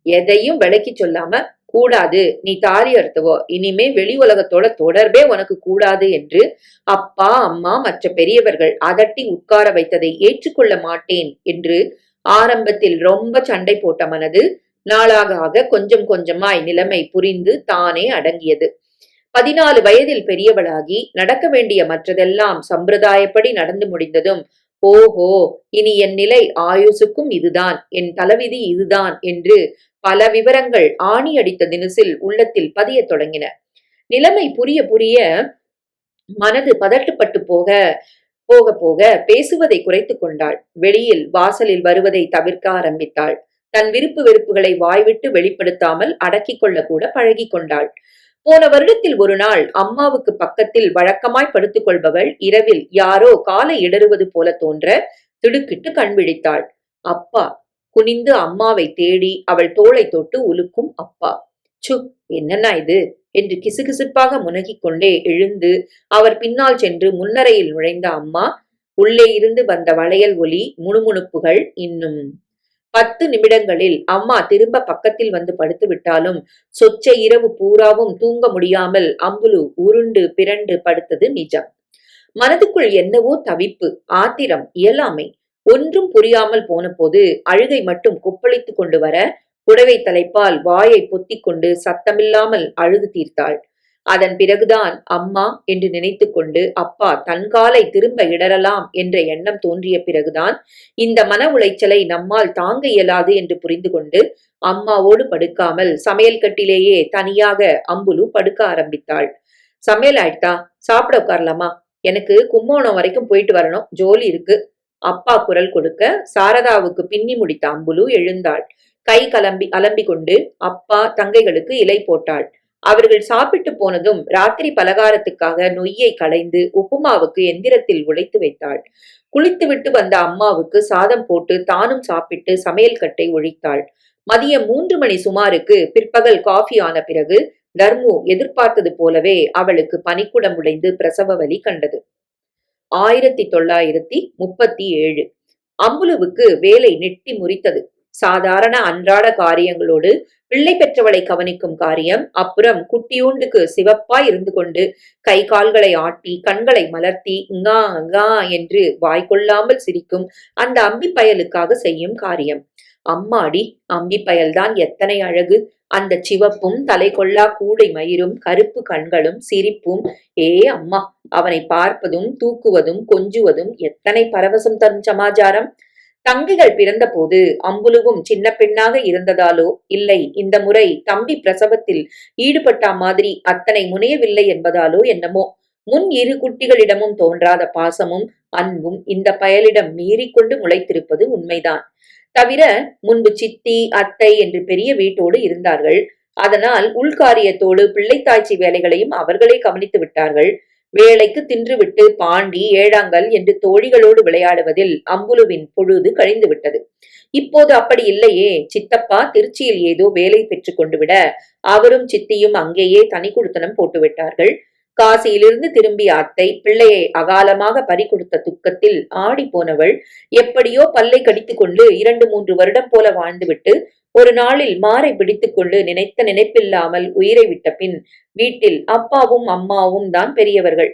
எதையும் விளக்கி சொல்லாம கூடாது, நீ தாலி அறுத்தவோ, இனிமே வெளி உலகத்தோட தொடர்பே உனக்கு கூடாது என்று அப்பா அம்மா மற்ற பெரியவர்கள் அதட்டி உட்கார வைத்ததை ஏற்றுக்கொள்ள மாட்டேன் என்று ஆரம்பத்தில் ரொம்ப சண்டை போட்ட மனது நாளாக ஆக கொஞ்சம் கொஞ்சமாய் நிலைமை புரிந்து தானே அடங்கியது. 14 வயதில் பெரியவளாகி நடக்க வேண்டிய மற்றதெல்லாம் சம்பிரதாயப்படி நடந்து முடிந்ததும், ஓஹோ, இனி என் நிலை ஆயுசுக்கும் இதுதான், என் தலைவிதி இதுதான் என்று பல விவரங்கள் ஆணி அடித்த தினசில் உள்ளத்தில் பதியத் தொடங்கின. நிலைமை புரிய புரிய மனது பதட்டுப்பட்டு போக போக போக பேசுவதை குறைத்துக் கொண்டாள். வெளியில் வாசலில் வருவதை தவிர்க்க ஆரம்பித்தாள். தன் விருப்பு வெறுப்புகளை வாய்விட்டு வெளிப்படுத்தாமல் அடக்கிக் கொள்ள கூட பழகி கொண்டாள். போன வருடத்தில் ஒரு நாள் அம்மாவுக்கு பக்கத்தில் வழக்கமாய் படுத்துக் கொள்பவள் இரவில் யாரோ காலை இடறுவது போல தோன்ற திடுக்கிட்டு கண் விழித்தாள். அப்பா! குனிந்து அம்மாவை தேடி அவள் தோளை தொட்டு உலுக்கும் அப்பா. சு, என்னன்னா இது என்று கிசுகிசுப்பாக முனகிக் கொண்டே எழுந்து அவர் பின்னால் சென்று முன்னரையில் நுழைந்த அம்மா, உள்ளே இருந்து வந்த வளையல் ஒலி முணுமுணுப்புகள் இன்னும் 10 நிமிடங்களில் அம்மா திரும்ப பக்கத்தில் வந்து படுத்து விட்டாலும் சொச்ச இரவு பூராவும் தூங்க முடியாமல் அம்புலு உருண்டு பிறண்டு படுத்தது நிஜம். மனதுக்குள் என்னவோ தவிப்பு, ஆத்திரம், இயலாமை ஒன்றும் புரியாமல் போன போது அழுகை மட்டும் கொப்பளித்துக் கொண்டு வர புடவை தலைப்பால் வாயை பொத்திக் கொண்டு சத்தமில்லாமல் அழுது தீர்த்தாள். அதன் பிறகுதான் அம்மா என்று நினைத்து கொண்டு அப்பா தன் காலை திரும்ப இடரலாம் என்ற எண்ணம் தோன்றிய பிறகுதான் இந்த மன உளைச்சலை நம்மால் தாங்க இயலாது என்று புரிந்து கொண்டு அம்மாவோடு படுக்காமல் சமையல் கட்டிலேயே தனியாக அம்புலு படுக்க ஆரம்பித்தாள். சமையல் ஆயிட்டா, சாப்பிட உட்காரலாமா, எனக்கு கும்போணம் வரைக்கும் போயிட்டு வரணும், ஜோலி இருக்கு. அப்பா குரல் கொடுக்க சாரதாவுக்கு பின்னி முடித்த அம்புலு எழுந்தாள். கை அலம்பி கொண்டு அப்பா தங்கைகளுக்கு இலை போட்டாள். அவர்கள் சாப்பிட்டு போனதும் ராத்திரி பலகாரத்துக்காக நொய்யை களைந்து உப்புமாவுக்கு எந்திரத்தில் உடைத்து வைத்தாள். குளித்துவிட்டு வந்த அம்மாவுக்கு சாதம் போட்டு தானும் சாப்பிட்டு சமையல் கட்டை ஒழித்தாள். மதியம் 3 மணி சுமாருக்கு பிற்பகல் காஃபி ஆன பிறகு தர்மு எதிர்பார்த்தது போலவே அவளுக்கு பனிக்குடம் உடைந்து பிரசவ வலி கண்டது. 1937 அம்புலுவுக்கு வேலை நெட்டி முறித்தது. சாதாரண அன்றாட காரியங்களோடு பிள்ளை பெற்றவளை கவனிக்கும் காரியம், அப்புறம் குட்டியூண்டுக்கு சிவப்பாய் இருந்து கொண்டு கை கால்களை ஆட்டி கண்களை மலர்த்தி ngா ngா என்று வாய்க்கொள்ளாமல் சிரிக்கும் அந்த அம்பி பயலுக்காக செய்யும் காரியம். அம்மாடி, அம்பி பயல்தான் எத்தனை அழகு! அந்த சிவப்பும் தலை கொள்ளா கூடை மயிரும் கருப்பு கண்களும் சிரிப்பும், ஏ அம்மா, அவனை பார்ப்பதும் தூக்குவதும் கொஞ்சுவதும் எத்தனை பரவசம் தரும் சமாச்சாரம்! தங்கைகள் பிறந்த போது அம்புலுவும் சின்ன பெண்ணாக இருந்ததாலோ இல்லை இந்த முறை தம்பி பிரசவத்தில் ஈடுபட்டா மாதிரி அத்தனை முனையவில்லை என்பதாலோ என்னமோ முன் 2 குட்டிகளிடமும் தோன்றாத பாசமும் அன்பும் இந்த பயலிடம் மீறிக்கொண்டு முளைத்திருப்பது உண்மைதான். தவிர முன்பு சித்தி அத்தை என்று பெரிய வீட்டோடு இருந்தார்கள். அதனால் உள்காரியத்தோடு பிள்ளைத்தாய்ச்சி வேலைகளையும் அவர்களே கவனித்து விட்டார்கள். வேலைக்கு தின்றுவிட்டு பாண்டி ஏழாங்கல் என்று தோழிகளோடு விளையாடுவதில் அம்புலுவின் பொழுது கழிந்து விட்டது. இப்போது அப்படி இல்லையே. சித்தப்பா திருச்சியில் ஏதோ வேலை பெற்றுக் கொண்டு விட அவரும் சித்தியும் அங்கேயே தனி குடித்தனம் போட்டுவிட்டார்கள். காசியிலிருந்து திரும்பிய அத்தை பிள்ளையை அகாலமாக பறி கொடுத்த துக்கத்தில் ஆடி போனவள் எப்படியோ பல்லை கடித்துக் கொண்டு 2-3 வருடம் போல வாழ்ந்துவிட்டு ஒரு நாளில் மாரை பிடித்துக் கொண்டு நினைத்த நினைப்பில்லாமல் உயிரை விட்ட பின் வீட்டில் அப்பாவும் அம்மாவும் தான் பெரியவர்கள்.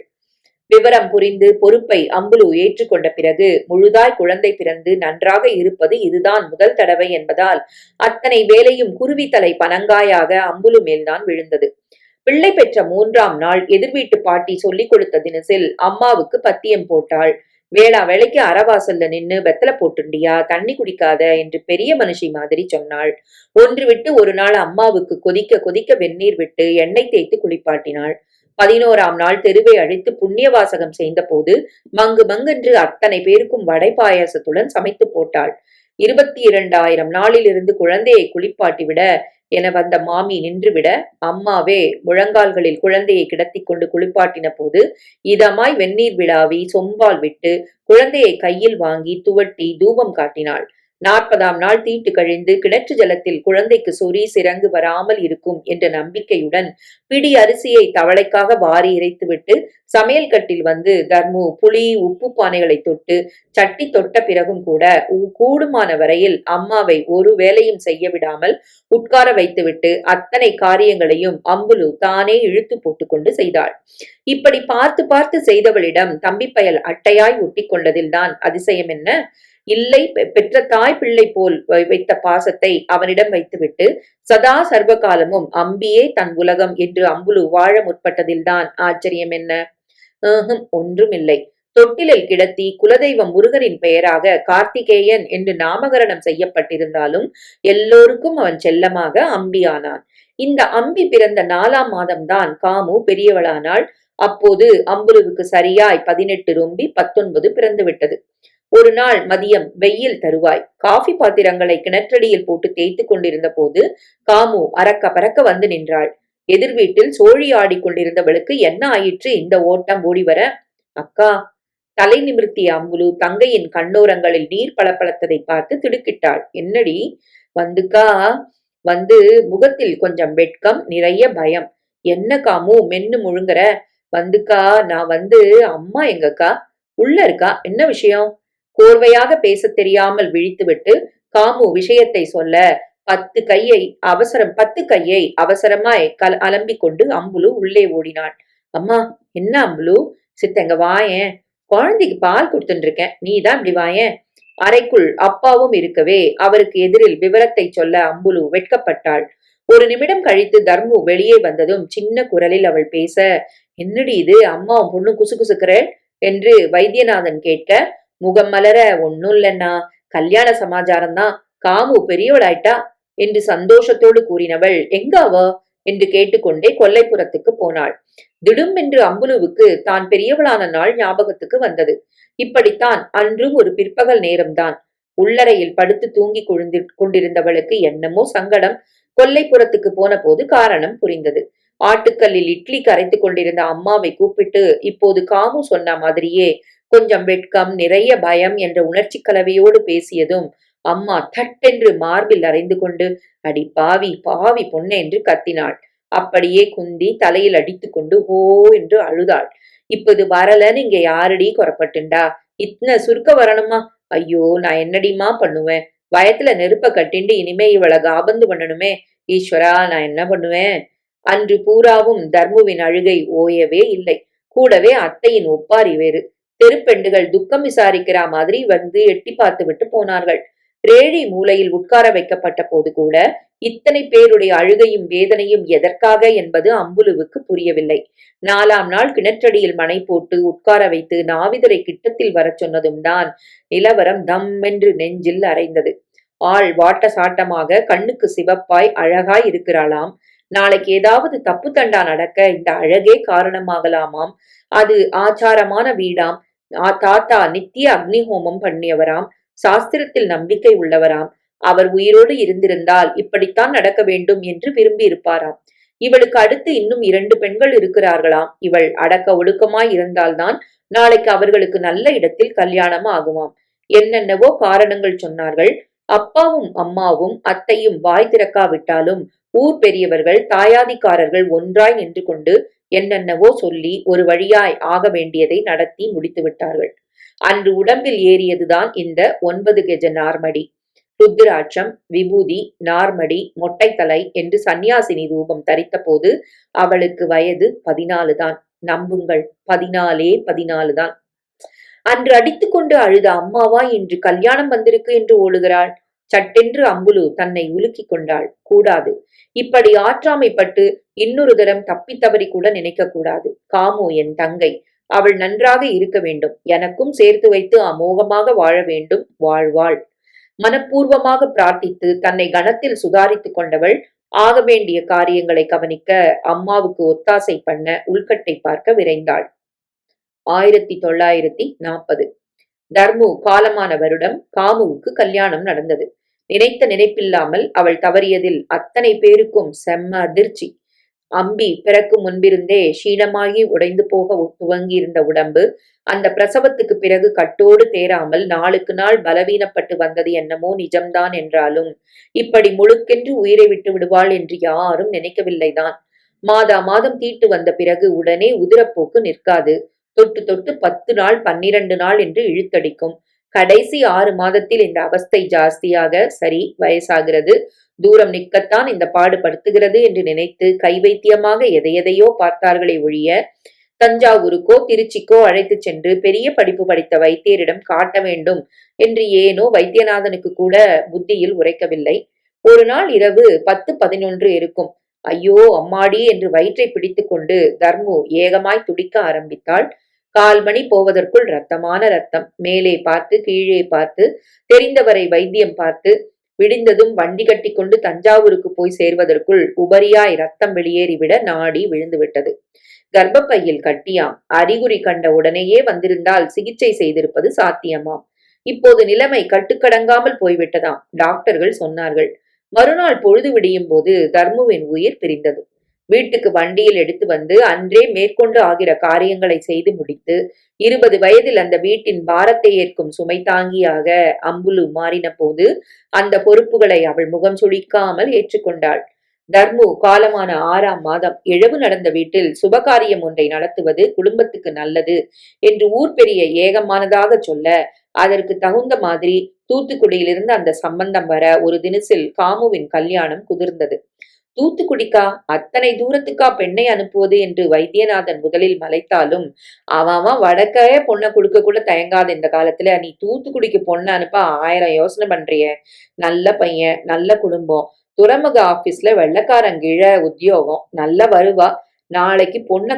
விவரம் புரிந்து பொறுப்பை அம்புலு ஏற்றுக்கொண்ட பிறகு முழுதாய் குழந்தை பிறந்து நன்றாக இருப்பது இதுதான் முதல் தடவை என்பதால் அத்தனை வேலையும் குருவித்தலை பனங்காயாக அம்புலு மேல்தான் விழுந்தது. பிள்ளை பெற்ற 3ஆம் நாள் எதிர்வீட்டு பாட்டி சொல்லிக் கொடுத்த தினசில் அம்மாவுக்கு பத்தியம் போட்டாள். வேளா வேளைக்கு அறவாசல்ல நின்னு வெத்தலை போட்டுண்டியா, தண்ணி குடிக்காத என்று பெரிய மனுஷி மாதிரி சொன்னாள். ஒன்று விட்டு ஒரு நாள் அம்மாவுக்கு கொதிக்க கொதிக்க வெந்நீர் விட்டு எண்ணெய் தேய்த்து குளிப்பாட்டினாள். 11ஆம் நாள் தெருவை அழித்து புண்ணிய வாசகம் செய்தபோது மங்கு மங்கென்று அத்தனை பேருக்கும் வடை பாயாசத்துடன் சமைத்து போட்டாள். 22,000 நாளிலிருந்து குழந்தையை குளிப்பாட்டிவிட என வந்த மாமி நின்றுவிட, அம்மாவே முழங்கால்களில் குழந்தையை கிடத்திக் கொண்டு குளிப்பாட்டின போது இதமாய் வெந்நீர் விழாவி சொம்பால் விட்டு குழந்தையை கையில் வாங்கி துவட்டி தூபம் காட்டினாள். 40ஆம் நாள் தீட்டு கழிந்து கிணற்று ஜலத்தில் குழந்தைக்கு சொறி சிரங்கு வராமல் இருக்கும் என்ற நம்பிக்கையுடன் பிடி அரிசியை தவளைக்காக வாரி இறைத்துவிட்டு சமையல் கட்டில் வந்து தர்மு புளி உப்பு பானைகளை தொட்டு சட்டி தொட்ட பிறகும் கூட கூடுமான வரையில் அம்மாவை ஒரு வேலையும் செய்ய விடாமல் உட்கார வைத்துவிட்டு அத்தனை காரியங்களையும் அம்புலு தானே இழுத்து போட்டுக்கொண்டு செய்தாள். இப்படி பார்த்து பார்த்து செய்தவளிடம் தம்பி பயல் அட்டையாய் ஒட்டி கொண்டதில்தான் அதிசயம் என்ன? இல்லை, பெற்ற தாய் பிள்ளை போல் வைத்த பாசத்தை அவனிடம் வைத்துவிட்டு சதா சர்வ காலமும் அம்பியே தன் உலகம் என்று அம்புலு வாழ முற்பட்டதில்தான் ஆச்சரியம் என்ன? ஒன்றுமில்லை. தொட்டிலில் கிடத்தி குலதெய்வம் முருகனின் பெயராக கார்த்திகேயன் என்று நாமகரணம் செய்யப்பட்டிருந்தாலும் எல்லோருக்கும் அவன் செல்லமாக அம்பியானான். இந்த அம்பி பிறந்த 4ஆம் மாதம்தான் காமு பெரியவளானாள். அப்போது அம்புலுவுக்கு சரியாய் 18 ரொம்பி 19 பிறந்து விட்டது. ஒரு நாள் மதியம் வெயில் தருவாய் காஃபி பாத்திரங்களை கிணற்றடியில் போட்டு தேய்த்து கொண்டிருந்த போது காமு அரக்க பறக்க வந்து நின்றாள். எதிர் வீட்டில் சோழி ஆடிக்கொண்டிருந்தவளுக்கு என்ன ஆயிற்று இந்த ஓட்டம் ஓடி வர? அக்கா! தலை நிமிர்த்திய அம்புலு தங்கையின் கண்ணோரங்களில் நீர் பளபளத்ததை பார்த்து திடுக்கிட்டாள். என்னடி? வந்துக்கா. வந்து முகத்தில் கொஞ்சம் வெட்கம், நிறைய பயம். என்ன காமு மென்னு முழுங்குற? வந்துக்கா, நான் அம்மா எங்கக்கா? உள்ள இருக்கா? என்ன விஷயம்? கோர்வையாக பேசத் தெரியாமல் விழித்துவிட்டு காமு விஷயத்தை சொல்ல 10 கையை அவசரமாய் அலம்பிக் கொண்டு அம்புலு உள்ளே ஓடினாள். அம்மா! என்ன அம்புலு? சித்தங்க வாயேன். குழந்தைக்கு பால் கொடுத்துட்டு இருக்கேன், நீதான் இப்படி வாயேன். அறைக்குள் அப்பாவும் இருக்கவே அவருக்கு எதிரில் விவரத்தை சொல்ல அம்புலு வெட்கப்பட்டாள். ஒரு நிமிடம் கழித்து தர்மு வெளியே வந்ததும் சின்ன குரலில் அவள் பேச, என்னடி இது அம்மாவும் பொண்ணு குசுகுசுக்கிறேன் என்று வைத்தியநாதன் கேட்க, முகம் மலர, ஒன்னும் இல்லைன்னா கல்யாண சமாச்சாரம் தான், காமு பெரியவளாயிட்டா என்று சந்தோஷத்தோடு கூறினவள் எங்க அவ என்று கேட்டுக்கொண்டே கொல்லைப்புறத்துக்கு போனாள். திடும் என்று அம்புலுவுக்கு தான் பெரியவளான நாள் ஞாபகத்துக்கு வந்தது. இப்படித்தான் அன்றும் ஒரு பிற்பகல் நேரம்தான். உள்ளறையில் படுத்து தூங்கி கொண்டிருந்தவளுக்கு என்னமோ சங்கடம். கொல்லைப்புறத்துக்கு போன போது காரணம் புரிந்தது. ஆட்டுக்கல்லில் இட்லி கரைத்து கொண்டிருந்த அம்மாவை கூப்பிட்டு இப்போது காமு சொன்ன மாதிரியே கொஞ்சம் வெட்கம், நிறைய பயம் என்ற உணர்ச்சி கலவையோடு பேசியதும் அம்மா தட்டென்று மார்பில் அறைந்து கொண்டு, அடி பாவி பாவி பொண்ணு என்று கத்தினாள். அப்படியே குந்தி தலையில் அடித்து கொண்டு ஓ என்று அழுதாள். இப்ப இது வரலன்னு இங்க யாரடி குறப்பட்டுண்டா? இத்தனை சுருக்க வரணுமா? ஐயோ, நான் என்னடிமா பண்ணுவேன்? வயத்துல நெருப்ப கட்டிண்டு இனிமே இவளை காபந்து பண்ணணுமே. ஈஸ்வரா, நான் என்ன பண்ணுவேன்? அன்று பூராவும் தர்முவின் அழுகை ஓயவே இல்லை. கூடவே அத்தையின் ஒப்பாரி வேறு. தெருப்பெண்டுகள் துக்கம் விசாரிக்கிற மாதிரி வந்து எட்டி பார்த்து விட்டு போனார்கள். ரேழி மூலையில் உட்கார வைக்கப்பட்ட போது கூட இத்தனை பேருடைய அழுகையும் வேதனையும் எதற்காக என்பது அம்புலுவுக்கு புரியவில்லை. 4ஆம் நாள் கிணற்றடியில் மனை போட்டு உட்கார வைத்து நாவிதரை கிட்டத்தில் வரச் சொன்னதும் தான் நிலவரம் தம் என்று நெஞ்சில் அரைந்தது. ஆள் வாட்ட சாட்டமாக கண்ணுக்கு சிவப்பாய் அழகாய் இருக்கிறாளாம். நாளைக்கு ஏதாவது தப்பு தண்டா நடக்க இந்த அழகே காரணமாகலாமாம். அது ஆச்சாரமான வீடாம். தாத்தா நித்திய அக்னி ஹோமம் பண்ணியவராம். சாஸ்திரத்தில் நம்பிக்கை உள்ளவராம். அவர் உயிரோடு இருந்திருந்தால் இப்படித்தான் நடக்க வேண்டும் என்று விரும்பி இருப்பாராம். இவளுக்கு அடுத்து இன்னும் 2 பெண்கள் இருக்கிறார்களாம். இவள் அடக்க ஒடுக்கமாய் இருந்தால்தான் நாளைக்கு அவர்களுக்கு நல்ல இடத்தில் கல்யாணம் ஆகுமாம். என்னென்னவோ காரணங்கள் சொன்னார்கள். அப்பாவும் அம்மாவும் அத்தையும் வாய் திறக்காவிட்டாலும் ஊர் பெரியவர்கள் தாயாதிக்காரர்கள் ஒன்றாய் நின்று கொண்டு என்னென்னவோ சொல்லி ஒரு வழியாய் ஆக வேண்டியதை நடத்தி முடித்து விட்டார்கள். அன்று உடம்பில் ஏறியதுதான் இந்த 9 கெஜ நார்மடி. ருத்ராட்சம், விபூதி, நார்மடி, மொட்டைத்தலை என்று சந்நியாசினி ரூபம் தரித்த போது அவளுக்கு வயது 14 தான். நம்புங்கள், 14 தான். அன்று அடித்துக்கொண்டு அழுத அம்மாவா இன்று கல்யாணம் வந்திருக்கு என்று ஓடுகிறாள்? சட்டென்று அம்புலு தன்னை உலுக்கிக் கொண்டாள். கூடாது. இப்படி ஆற்றாமைப்பட்டு இன்னொரு தரம் தப்பி தவறி கூட நினைக்க கூடாது. காமு என் தங்கை. அவள் நன்றாக இருக்க வேண்டும், எனக்கும் சேர்த்து வைத்து அமோகமாக வாழ வேண்டும், வாழ்வாள். மனப்பூர்வமாக பிரார்த்தித்து தன்னை கணத்தில் சுதாரித்துக் கொண்டவள் ஆக வேண்டிய காரியங்களை கவனிக்க, அம்மாவுக்கு ஒத்தாசை பண்ண உள்கட்டை பார்க்க விரைந்தாள். 1940. தர்மு காலமான வருடம் காமுவுக்கு கல்யாணம் நடந்தது. நினைத்த நினைப்பில்லாமல் அவள் தவறியதில் அத்தனை பேருக்கும் செம்ம அதிர்ச்சி. அம்பி பிறக்கும் முன்பிருந்தே க்ஷீணமாகி உடைந்து போக துவங்கியிருந்த உடம்பு அந்த பிரசவத்துக்கு பிறகு கட்டோடு தேராமல் நாளுக்கு நாள் பலவீனப்பட்டு வந்தது என்னமோ நிஜம்தான் என்றாலும் இப்படி முழுக்கென்று உயிரை விட்டு விடுவாள் என்று யாரும் நினைக்கவில்லைதான். மாதா மாதம் தீட்டு வந்த பிறகு உடனே உதிரப்போக்கு நிற்காது. தொட்டு தொட்டு 10 நாள் 12 நாள் என்று இழுத்தடிக்கும். கடைசி 6 மாதத்தில் இந்த அவஸ்தை ஜாஸ்தியாக, சரி வயசாகிறது, தூரம் நிற்கத்தான் இந்த பாடுபடுத்துகிறது என்று நினைத்து கைவைத்தியமாக எதையெதையோ பார்த்தார்களே ஒழிய, தஞ்சாவூருக்கோ திருச்சிக்கோ அழைத்துச் சென்று பெரிய படிப்பு படித்த வைத்தியரிடம் காட்ட வேண்டும் என்று ஏனோ வைத்தியநாதனுக்கு கூட புத்தியில் உரைக்கவில்லை. ஒரு நாள் இரவு 10-11 இருக்கும். ஐயோ அம்மாடி என்று வயிற்றை பிடித்துக் கொண்டு தர்மு ஏகமாய் துடிக்க ஆரம்பித்தாள். 1/4 மணி போவதற்குள் ரத்தமான ரத்தம். மேலே பார்த்து கீழே பார்த்து தெரிந்தவரை வைத்தியம் பார்த்து விடிந்ததும் வண்டி கட்டி கொண்டு தஞ்சாவூருக்கு போய் சேர்வதற்குள் உபரியாய் ரத்தம் வெளியேறிவிட நாடி விழுந்துவிட்டது. கர்ப்பப்பையில் கட்டியாம். அறிகுறி கண்ட உடனேயே வந்திருந்தால் சிகிச்சை செய்திருப்பது சாத்தியமாம். இப்போது நிலைமை கட்டுக்கடங்காமல் போய்விட்டதாம். டாக்டர்கள் சொன்னார்கள். மறுநாள் பொழுது விடியும் போது தர்முவின் உயிர் பிரிந்தது. வீட்டுக்கு வண்டியில் எடுத்து வந்து அன்றே மேற்கொண்டு ஆகிற காரியங்களை செய்து முடித்து 20 வயதில் அந்த வீட்டின் பாரத்தை ஏற்கும் சுமை தாங்கியாக அம்புலு மாறின போது அந்த பொறுப்புகளை அவள் முகம் சுளிக்காமல் ஏற்றுக்கொண்டாள். தர்மு காலமான 6ஆம் மாதம் இழவு நடந்த வீட்டில் சுபகாரியம் ஒன்றை நடத்துவது குடும்பத்துக்கு நல்லது என்று ஊர் பெரிய ஏகமானதாக சொல்ல, அதற்கு தகுந்த மாதிரி தூத்துக்குடியிலிருந்து அந்த சம்பந்தம் வர ஒரு தினசில் காமுவின் கல்யாணம் குதிர்ந்தது. தூத்துக்குடிக்கா? அத்தனை தூரத்துக்கா பெண்ணை அனுப்புவது என்று வைத்தியநாதன் முதலில் மலைத்தாலும், அவன் வடக்கைய பொண்ணை கொடுக்க கூட தயங்காத இந்த காலத்துல நீ தூத்துக்குடிக்கு பொண்ணை அனுப்ப 1000 யோசனை பண்றிய. நல்ல பையன், நல்ல குடும்பம், துறைமுக ஆபீஸ்ல வெள்ளக்காரங்கீழ உத்தியோகம், நல்ல வருவா, நாளைக்கு பொண்ணை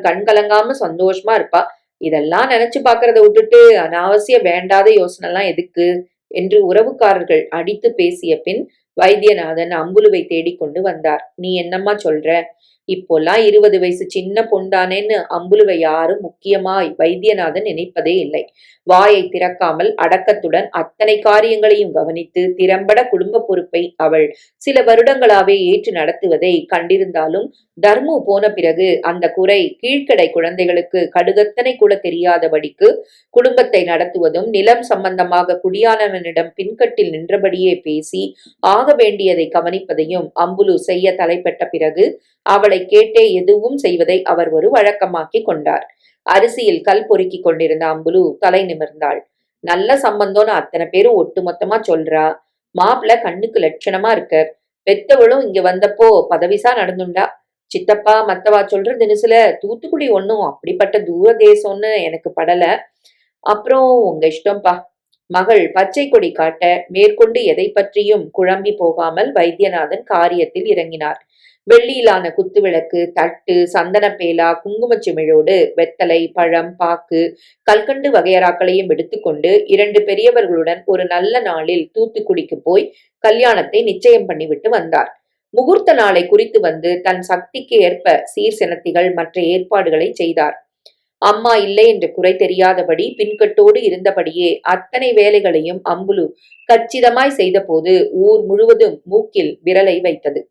கண் கலங்காம சந்தோஷமா இருப்பா. இதெல்லாம் நினைச்சு பாக்குறத விட்டுட்டு அனாவசிய வேண்டாத யோசனை எல்லாம் எதுக்கு என்று உறவுக்காரர்கள் அடித்து பேசிய பின் வைத்தியநாதன் அம்புலுவை தேடிக்கொண்டு வந்தார். நீ என்னம்மா சொல்ற? இப்போல்லாம் 20 வயசு சின்ன பொண்டானேன்னு அம்புலுவை யாரும் முக்கியமாய் வைத்தியநாதன் நினைப்பதே இல்லை. வாயை திறக்காமல் அடக்கத்துடன் அத்தனை காரியங்களையும் கவனித்து திறம்பட குடும்ப பொறுப்பை அவள் சில வருடங்களாவே ஏற்று நடத்துவதை கண்டிருந்தாலும், தர்மு போன பிறகு அந்த குறை கீழ்க்கடை குழந்தைகளுக்கு கடுகத்தனை கூட தெரியாதபடிக்கு குடும்பத்தை நடத்துவதும், நிலம் சம்பந்தமாக குடியானவனிடம் பின்கட்டில் நின்றபடியே பேசி ஆக வேண்டியதை கவனிப்பதையும் அம்புலு செய்ய தலைப்பட்ட பிறகு அவளை கேட்டே எதுவும் செய்வதை அவர் ஒரு வழக்கமாக்கி கொண்டார். அரிசியில் கல் பொறுக்கி கொண்டிருந்த அம்புலு தலை நிமிர்ந்தாள். நல்ல சம்பந்தம்னு அத்தனை பேரும் ஒட்டு மொத்தமா சொல்றா. மாப்பிள்ள கண்ணுக்கு லட்சணமா இருக்க. பெத்தவளும் இங்க வந்தப்போ பதவிசா நடந்துண்டா. சித்தப்பா மத்தவா சொல்ற தினசுல தூத்துக்குடி ஒன்னும் அப்படிப்பட்ட தூர தேசம்னு எனக்கு படல. அப்புறம் உங்க இஷ்டம்பா. மகள் பச்சை கொடி காட்ட மேற்கொண்டு எதை பற்றியும் குழம்பி போகாமல் வைத்தியநாதன் காரியத்தில் இறங்கினார். வெள்ளியிலான குத்துவிளக்கு, தட்டு, சந்தனப்பேலா, குங்குமச்சிமிழோடு வெத்தலை, பழம், பாக்கு, கல்கண்டு வகையறாக்களையும் எடுத்துக்கொண்டு 2 பெரியவர்களுடன் ஒரு நல்ல நாளில் தூத்துக்குடிக்கு போய் கல்யாணத்தை நிச்சயம் பண்ணிவிட்டு வந்தார். முகூர்த்த நாளை குறித்து வந்து தன் சக்திக்கு ஏற்ப சீர் செனத்திகள் மற்ற ஏற்பாடுகளை செய்தார். அம்மா இல்லை என்று குறை தெரியாதபடி பின்கட்டோடு இருந்தபடியே அத்தனை வேலைகளையும் அம்புலு கச்சிதமாய் செய்தபோது ஊர் முழுவதும் மூக்கில் விரலை வைத்தது.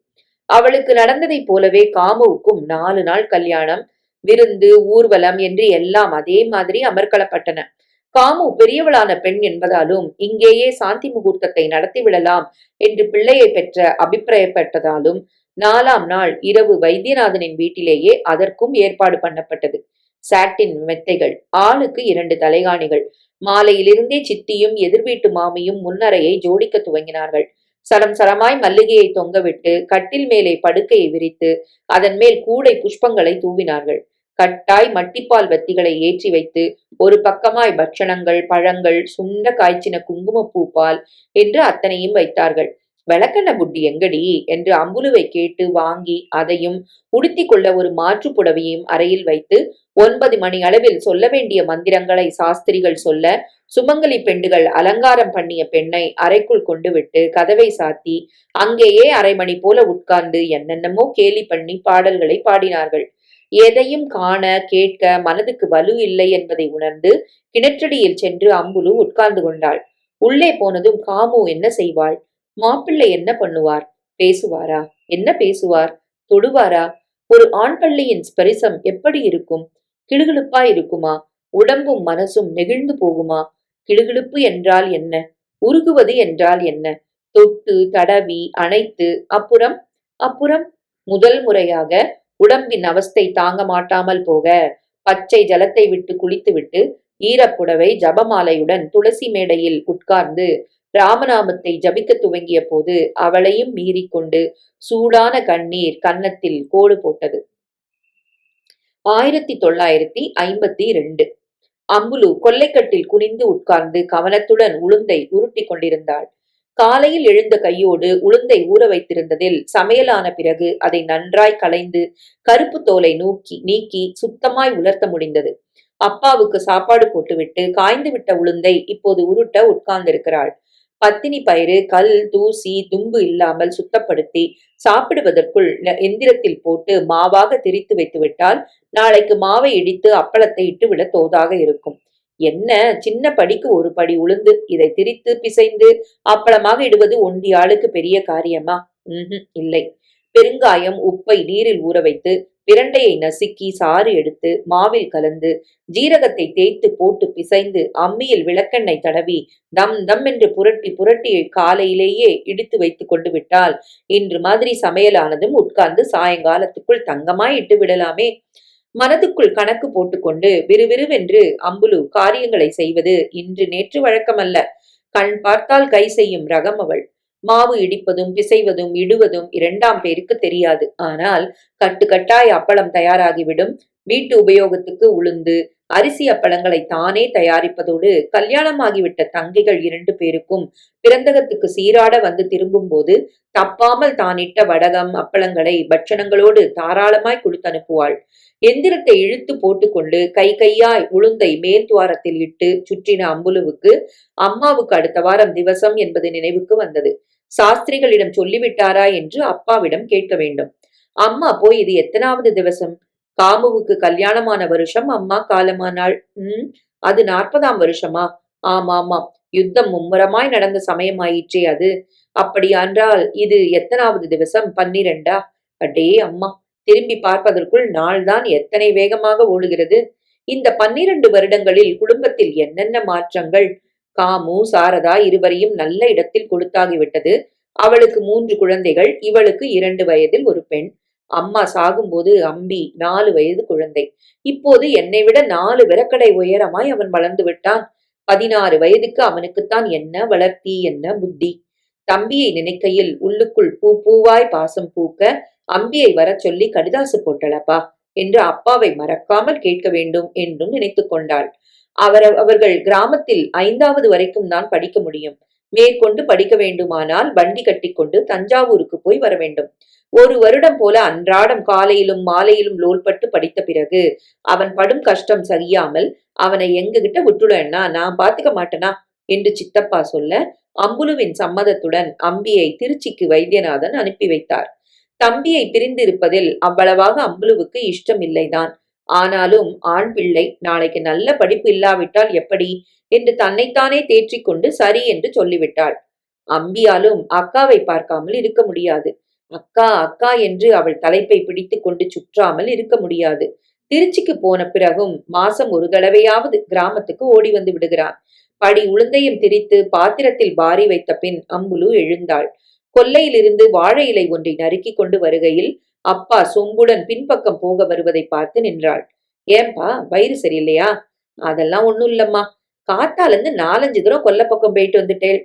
அவளுக்கு நடந்ததைப் போலவே காமுவுக்கும் 4 நாள் கல்யாணம், விருந்து, ஊர்வலம் என்று எல்லாம் அதே மாதிரி அமர்க்களப்பட்டன. காமு பெரியவளான பெண் என்பதாலும் இங்கேயே சாந்தி முகூர்த்தத்தை நடத்திவிடலாம் என்று பிள்ளையை பெற்ற அபிப்பிராயப்பட்டதாலும் 4ஆம் நாள் இரவு வைத்தியநாதனின் வீட்டிலேயே அதற்கும் ஏற்பாடு பண்ணப்பட்டது. சாட்டின் மெத்தைகள், ஆளுக்கு 2 தலைகாணிகள். மாலையிலிருந்தே சித்தியும் எதிர்வீட்டு மாமியும் முன்னரையை ஜோடிக்க துவங்கினார்கள். சரம் சரமாய் மல்லிகையை தொங்கவிட்டு கட்டில் மேலே படுக்கையை விரித்து அதன் மேல் கூடை புஷ்பங்களை தூவினார்கள். கட்டாய் மட்டிப்பால் வத்திகளை ஏற்றி வைத்து ஒரு பக்கமாய் பட்சணங்கள், பழங்கள், சுண்ட காய்ச்சின குங்குமப்பூ பால் என்று அத்தனையும் வைத்தார்கள். விளக்கெண்ண புட்டி எங்கடி என்று அம்புலுவை கேட்டு வாங்கி அதையும் உடுத்தி கொள்ள ஒரு மாற்று புடவையும் அறையில் வைத்து 9 மணி அளவில் சொல்ல வேண்டிய மந்திரங்களை சாஸ்திரிகள் சொல்ல சுமங்கலி பெண்டுகள் அலங்காரம் பண்ணிய பெண்ணை அறைக்குள் கொண்டு விட்டு கதவை சாத்தி அங்கேயே அரை மணி போல உட்கார்ந்து என்னென்னமோ கேலி பண்ணி பாடல்களை பாடினார்கள். எதையும் காண கேட்க மனதுக்கு வலு இல்லை என்பதை உணர்ந்து கிணற்றடியில் சென்று அம்புலு உட்கார்ந்து கொண்டாள். உள்ளே போனதும் காமு என்ன செய்வாள்? மாப்பிள்ளை என்ன பண்ணுவார்? பேசுவாரா? என்ன பேசுவார்? தொடுவாரா? ஒரு ஆண் பள்ளியின் ஸ்பரிசம் எப்படி இருக்கும்? கிளுகிளுப்பா இருக்குமா? உடம்பும் மனசும் நெகிழ்ந்து போகுமா? கிளுகிளுப்பு என்றால் என்ன? உருகுவது என்றால் என்ன? தொட்டு தடவி அணைத்து அப்புறம் அப்புறம் முதல் முறையாக உடம்பின் அவஸ்தை தாங்க மாட்டாமல் போக பச்சை ஜலத்தை விட்டு குளித்துவிட்டு ஈரப்புடவை ஜபமாலையுடன் துளசி மேடையில் உட்கார்ந்து ராமநாமத்தை ஜபிக்க துவங்கிய போது அவளையும் மீறிக்கொண்டு சூடான கண்ணீர் கன்னத்தில் கோடு போட்டது. 1952 அம்புலு கொல்லைக்கட்டில் குனிந்து உட்கார்ந்து கவனத்துடன் உளுந்தை உருட்டி கொண்டிருந்தாள். காலையில் எழுந்த கையோடு உளுந்தை ஊற வைத்திருந்ததில் சமையலான பிறகு அதை நன்றாய் களைந்து கருப்பு தோலை நீக்கி சுத்தமாய் உலர்த்த முடிந்தது. அப்பாவுக்கு சாப்பாடு போட்டுவிட்டு காய்ந்து விட்ட உளுந்தை இப்போது உருட்ட உட்கார்ந்திருக்கிறாள். பத்தினி பயிறு கல் தூசி தும்பு இல்லாமல் சுத்தப்படுத்தி சாப்பிடுவதற்குள் எந்திரத்தில் போட்டு மாவாக திரித்து வைத்து விட்டால் நாளைக்கு மாவை இடித்து அப்பளத்தை இட்டுவிட தோதாக இருக்கும். என்ன சின்ன படிக்கு ஒரு படி உளுந்து இதை திரித்து பிசைந்து அப்பளமாக இடுவது ஒண்டி ஆளுக்கு பெரிய காரியமா? இல்லை. பெருங்காயம் உப்பை நீரில் ஊற வைத்து பிரண்டையை நசுக்கி சாறு எடுத்து மாவில் கலந்து ஜீரகத்தை தேய்த்து போட்டு பிசைந்து அம்மியில் விளக்கெண்ணெய் தடவி தம் தம் என்று புரட்டி புரட்டி காலையிலேயே இடித்து வைத்து கொண்டு விட்டால் இன்று மாதிரி சமையலானதும் உட்கார்ந்து சாயங்காலத்துக்குள் தங்கமாய் இட்டு விடலாமே. மனதுக்குள் கணக்கு போட்டுக்கொண்டு விறுவிறுவென்று அம்புலு காரியங்களை செய்வது இன்று நேற்று வழக்கமல்ல. கண் பார்த்தால் கை செய்யும் ரகம் அவள். மாவு இடிப்பதும் பிசைவதும் இடுவதும் 2ஆம் பேருக்கு தெரியாது. ஆனால் கட்டுக்கட்டாய் அப்பளம் தயாராகிவிடும். வீட்டு உபயோகத்துக்கு உளுந்து அரிசி அப்பளங்களை தானே தயாரிப்பதோடு கல்யாணமாகிவிட்ட தங்கைகள் 2 பேருக்கும் பிறந்தகத்துக்கு சீராட வந்து திரும்பும் போது தப்பாமல் தானிட்ட வடகம் அப்பளங்களை பட்சணங்களோடு தாராளமாய் கொடுத்து அனுப்புவாள். எந்திரத்தை இழுத்து போட்டுக்கொண்டு கையாய் உளுந்தை மேல் துவாரத்தில் இட்டு சுற்றின அம்புலுவுக்கு அம்மாவுக்கு அடுத்த வாரம் திவசம் என்பது நினைவுக்கு வந்தது. சாஸ்திரிகளிடம் சொல்லிவிட்டாரா என்று அப்பாவிடம் கேட்க வேண்டும். அம்மா போய் இது எத்தனாவது திவசம்? காமுவுக்கு கல்யாணமான வருஷம் அம்மா காலமானாள். அது 40ஆம் வருஷமா? ஆமாமாம், யுத்தம் மும்முரமாய் நடந்த சமயமாயிற்றே அது. அப்படியான்றால் இது எத்தனாவது திவசம்? 12ஆ? அடே அம்மா, திரும்பி பார்ப்பதற்குள் நாள்தான் எத்தனை வேகமாக ஓடுகிறது. இந்த 12 வருடங்களில் குடும்பத்தில் என்னென்ன மாற்றங்கள்! காமு சாரதா இருவரையும் நல்ல இடத்தில் கொடுத்தாகிவிட்டது. அவளுக்கு 3 குழந்தைகள், இவளுக்கு 2 வயதில் ஒரு பெண். அம்மா சாகும்போது அம்பி 4 வயது குழந்தை. இப்போது என்னை விட 4 விரக்கடை உயரமாய் அவன் வளர்ந்து விட்டான். 16 வயதுக்கு அவனுக்குத்தான் என்ன வளர்த்தி, என்ன புத்தி! தம்பியை நினைக்கையில் உள்ளுக்குள் பூவாய் பாசம் பூக்க அம்பியை வர சொல்லி கடிதாசு போட்டளப்பா என்று அப்பாவை மறக்காமல் கேட்க வேண்டும் என்றும் நினைத்து கொண்டாள். அவர்கள் கிராமத்தில் 5வது வரைக்கும் தான் படிக்க முடியும். மேற்கொண்டு படிக்க வேண்டுமானால் வண்டி கட்டிக்கொண்டு தஞ்சாவூருக்கு போய் வர வேண்டும். 1 வருடம் போல அன்றாடம் காலையிலும் மாலையிலும் லோல்பட்டு படித்த பிறகு அவன் படும் கஷ்டம் சகியாமல் அவனை எங்ககிட்ட விட்டுடன்னா நான் பாத்துக்க மாட்டேனா என்று சித்தப்பா சொல்ல அம்புலுவின் சம்மதத்துடன் அம்பியை திருச்சிக்கு வைத்தியநாதன் அனுப்பி வைத்தார். தம்பியை பிரிந்திருப்பதில் அவ்வளவாக அம்புலுவுக்கு இஷ்டம் இல்லைதான். ஆனாலும் ஆண் பிள்ளை நாளைக்கு நல்ல படிப்பு இல்லாவிட்டால் எப்படி என்று தன்னைத்தானே தேற்றிக்கொண்டு சரி என்று சொல்லிவிட்டாள். அம்பியாலும் அக்காவை பார்க்காமல் இருக்க முடியாது. அக்கா அக்கா என்று அவள் தலைப்பை பிடித்து கொண்டு சுற்றாமல் இருக்க முடியாது. திருச்சிக்கு போன பிறகும் மாசம் ஒரு தடவையாவது கிராமத்துக்கு ஓடி வந்து விடுகிறான். படி உளுந்தையும் திரித்து பாத்திரத்தில் வாரி வைத்த பின் அம்புலு எழுந்தாள். கொல்லையிலிருந்து வாழை இலை ஒன்றை நறுக்கி கொண்டு வருகையில் அப்பா சொம்புடன் பின்பக்கம் போக வருவதை பார்த்து நின்றாள். ஏன்பா, வயிறு சரியில்லையா? அதெல்லாம் ஒண்ணும் இல்லம்மா, காத்தாலிருந்து 4-5 தூரம் கொல்லை பக்கம் போயிட்டு வந்துட்டேள்.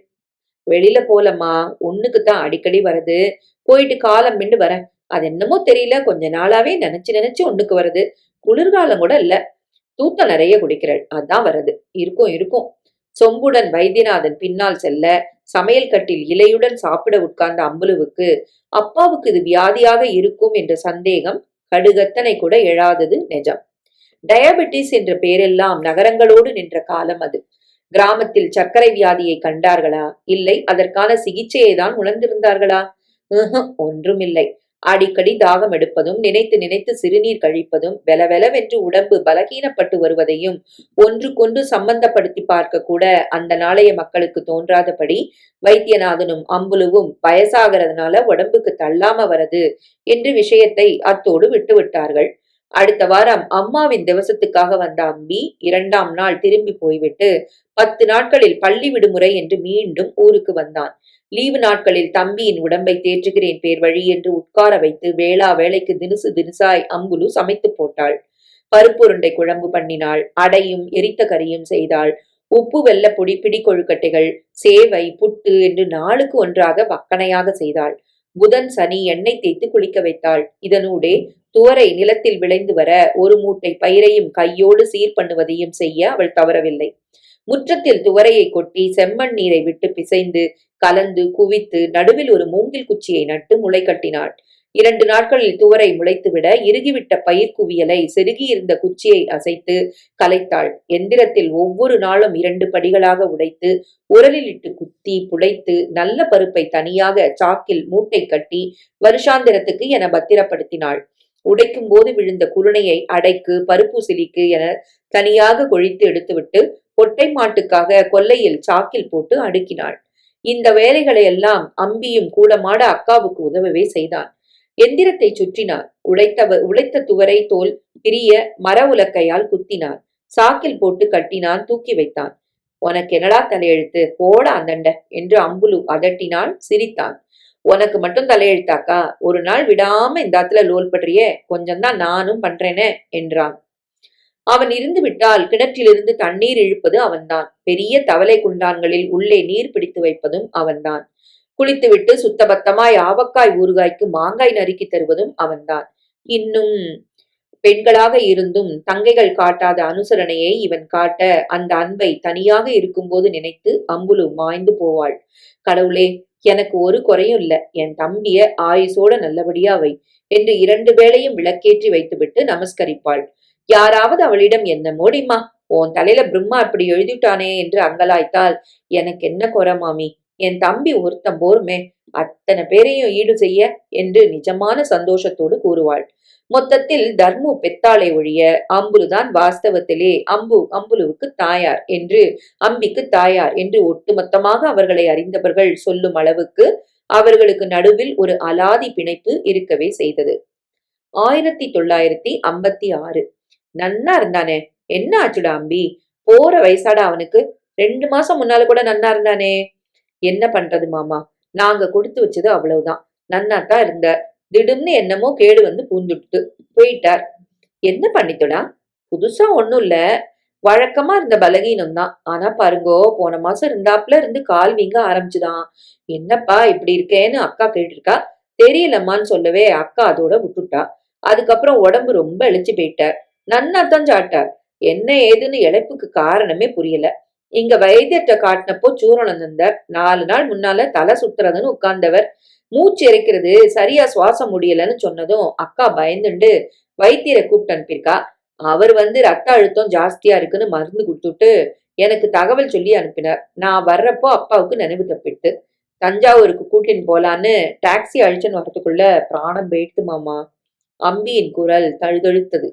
வெளியில போலம்மா, ஒண்ணுக்குத்தான் அடிக்கடி வருது. போயிட்டு காலம் மிண்டு வரேன். அது என்னமோ தெரியல, கொஞ்ச நாளாவே நினைச்சு ஒண்ணுக்கு வருது. குளிர்காலம் கூட இல்ல, தூத்தம் நிறைய குடிக்கிறாள், அதான் வருது. இருக்கும் இருக்கும். சொம்புடன் வைத்தியநாதன் பின்னால் செல்ல சமையல் கட்டில் இலையுடன் சாப்பிட உட்கார்ந்த அம்புலுவுக்கு அப்பாவுக்கு இது வியாதியாக இருக்கும் என்ற சந்தேகம் கடுகத்தனை கூட எழாதது நிஜம். டயபெட்டிஸ் என்ற பெயரெல்லாம் நகரங்களோடு நின்ற காலம் அது. கிராமத்தில் சர்க்கரை வியாதியை கண்டார்களா, இல்லை அதற்கான சிகிச்சையை தான் உணர்ந்திருந்தார்களா? ஒன்றுமில்லை. அடிக்கடி தாகம் எடுப்பதும், நினைத்து நினைத்து சிறுநீர் கழிப்பதும், வெலவெலவென்று உடம்பு பலகீனப்பட்டு வருவதையும் ஒன்றுக்கொன்று சம்பந்தப்படுத்தி பார்க்க கூட அந்த நாளைய மக்களுக்கு தோன்றாதபடி வைத்தியநாதனும் அம்புலுவும் வயசாகிறதுனால உடம்புக்கு தள்ளாம வரது என்று விஷயத்தை அத்தோடு விட்டு விட்டார்கள். அடுத்த வாரம் அம்மாவின் திவசத்துக்காக வந்த அம்பி 2ஆம் நாள் திரும்பி போய்விட்டு 10 நாட்களில் பள்ளி விடுமுறை என்று மீண்டும் ஊருக்கு வந்தான். லீவு நாட்களில் தம்பியின் உடம்பை தேற்றுகிறேன் பேர் வழி என்று உட்கார வைத்து வேளா வேளைக்கு தினுசு தினுசாய் அம்புலு சமைத்து போட்டாள். பருப்புருண்டை குழம்பு பண்ணினாள். அடையும் எரித்த கறியும் செய்தாள். உப்பு வெள்ள பொடி பிடி கொழுக்கட்டைகள், சேவை, புட்டு என்று நாளுக்கு ஒன்றாக வக்கணையாக செய்தாள். புதன் சனி எண்ணெய் தேய்த்து குளிக்க வைத்தாள். இதனூடே துவரை நிலத்தில் விளைந்து வர ஒரு மூட்டை பயிரையும் கையோடு சீர் பண்ணுவதையும் செய்ய அவள் தவறவில்லை. முற்றத்தில் துவரையை கொட்டி செம்மண் நீரை விட்டு பிசைந்து கலந்து குவித்து நடுவில் ஒரு மூங்கில் குச்சியை நட்டு முளை கட்டினாள். 2 நாட்களில் துவரை முளைத்துவிட இறுகிவிட்ட பயிர் குவியலை செருகியிருந்த குச்சியை அசைத்து கலைத்தாள். எந்திரத்தில் ஒவ்வொரு நாளும் 2 படிகளாக உடைத்து உரலில் இட்டு குத்தி புடைத்து நல்ல பருப்பை தனியாக சாக்கில் மூட்டை கட்டி வருஷாந்திரத்துக்கு என பத்திரப்படுத்தினாள். உடைக்கும் போது விழுந்த குருணையை அடைக்கு பருப்பு சிலிக்கு என தனியாக கொழித்து எடுத்துவிட்டு பொட்டை மாட்டுக்காக கொல்லையில் சாக்கில் போட்டு அடுக்கினாள். இந்த வேலைகளை எல்லாம் அம்பியும் கூடமாட அக்காவுக்கு உதவவே செய்தான். எந்திரத்தை சுற்றினார். உழைத்த துவரை தோல் பிரிய மர உலக்கையால் குத்தினார். சாக்கில் போட்டு கட்டினான். தூக்கி வைத்தான். உனக்கு என்னடா தலையெழுத்து, போட அந்தண்ட என்று அம்புலு அதட்டினாள். சிரித்தான். உனக்கு மட்டும் தலையெழுத்தாக்கா, ஒரு நாள் விடாம இந்த ஆத்துல லோல் பண்றியே, கொஞ்சம்தான் நானும் பண்றேனே என்றான். அவன் இருந்து விட்டால் கிணற்றிலிருந்து தண்ணீர் இழுப்பது அவன்தான். பெரிய தவளை குண்டான்களில் உள்ளே நீர் பிடித்து வைப்பதும் அவன்தான். குளித்துவிட்டு சுத்தபத்தமாய் ஆவக்காய் ஊறுகாய்க்கு மாங்காய் நறுக்கி தருவதும் அவன்தான். இன்னும் பெண்களாக இருந்தும் தங்கைகள் காட்டாத அனுசரணையை இவன் காட்ட அந்த அன்பை தனியாக இருக்கும்போது நினைத்து அம்புலு மாய்ந்து போவாள். கடவுளே, எனக்கு ஒரு குறையும் இல்ல, என் தம்பிய ஆயுசோட நல்லபடியா வை என்று 2 வேளையும் விளக்கேற்றி வைத்துவிட்டு நமஸ்கரிப்பாள். யாராவது அவளிடம் என்ன மோடிமா, உன் தலையில பிரம்மா இப்படி எழுதிட்டானே என்று அங்கலாய்த்தால், எனக்கு என்ன குறை மாமி, என் தம்பி ஒருத்தன் போருமே, அத்தனை பேரையும் ஈடு செய்ய என்று நிஜமான சந்தோஷத்தோடு கூறுவாள். மொத்தத்தில் தர்மு பெத்தாளை ஒழிய அம்புலுதான் வாஸ்தவத்திலே அம்புலுவுக்கு தாயார் என்று, அம்பிக்கு தாயார் என்று ஒட்டுமொத்தமாக அவர்களை அறிந்தவர்கள் சொல்லும் அளவுக்கு அவர்களுக்கு நடுவில் ஒரு அலாதி பிணைப்பு இருக்கவே செய்தது. 1956. நன்னா இருந்தானே, என்ன ஆச்சுடா அம்பி, போற வயசாடா அவனுக்கு, 2 மாசம் முன்னால கூட நன்னா இருந்தானே. என்ன பண்றது மாமா, நாங்க கொடுத்து வச்சது அவ்வளவுதான். நன்னாத்தான் இருந்த, திடும்னு என்னமோ கேடு வந்து பூந்துட்டு போயிட்டார். என்ன பண்ணித்தோடா? புதுசா ஒண்ணும் இல்ல, வழக்கமா இருந்த பலகீனம் தான். ஆனா பாருங்கோ, போன மாசம் இருந்தாப்புல இருந்து கால் வீங்க ஆரம்பிச்சுதான். என்னப்பா இப்படி இருக்கேன்னு அக்கா கேட்டிருக்கா. தெரியலம்மான்னு சொல்லவே அக்கா அதோட விட்டுட்டா. அதுக்கப்புறம் உடம்பு ரொம்ப இழைச்சு போயிட்டார். நன்னாத்தான் சாட்டார். என்ன ஏதுன்னு இழைப்புக்கு காரணமே புரியல. இங்க வைத்தியத்தை காட்டினப்போ சூரணம் தந்தார். 4 நாள் முன்னால தலை சுத்துறதுன்னு உட்கார்ந்தவர். மூச்சு இறைக்கிறது, சரியா சுவாசம் முடியலன்னு சொன்னதும் அக்கா பயந்துண்டு வைத்தியரை கூப்பிட்டு அனுப்பியிருக்கா. அவர் வந்து ரத்த அழுத்தம் ஜாஸ்தியா இருக்குன்னு மருந்து கொடுத்துட்டு எனக்கு தகவல் சொல்லி அனுப்பினார். நான் வர்றப்போ அப்பாவுக்கு நினைவு தப்பிட்டு தஞ்சாவூருக்கு கூட்டின்னு போலான்னு டாக்ஸி அழிச்சுன்னு வரத்துக்குள்ள பிராணம் போயிடுத்து மாமா. அம்பியின் குரல் தழுதழுத்தது.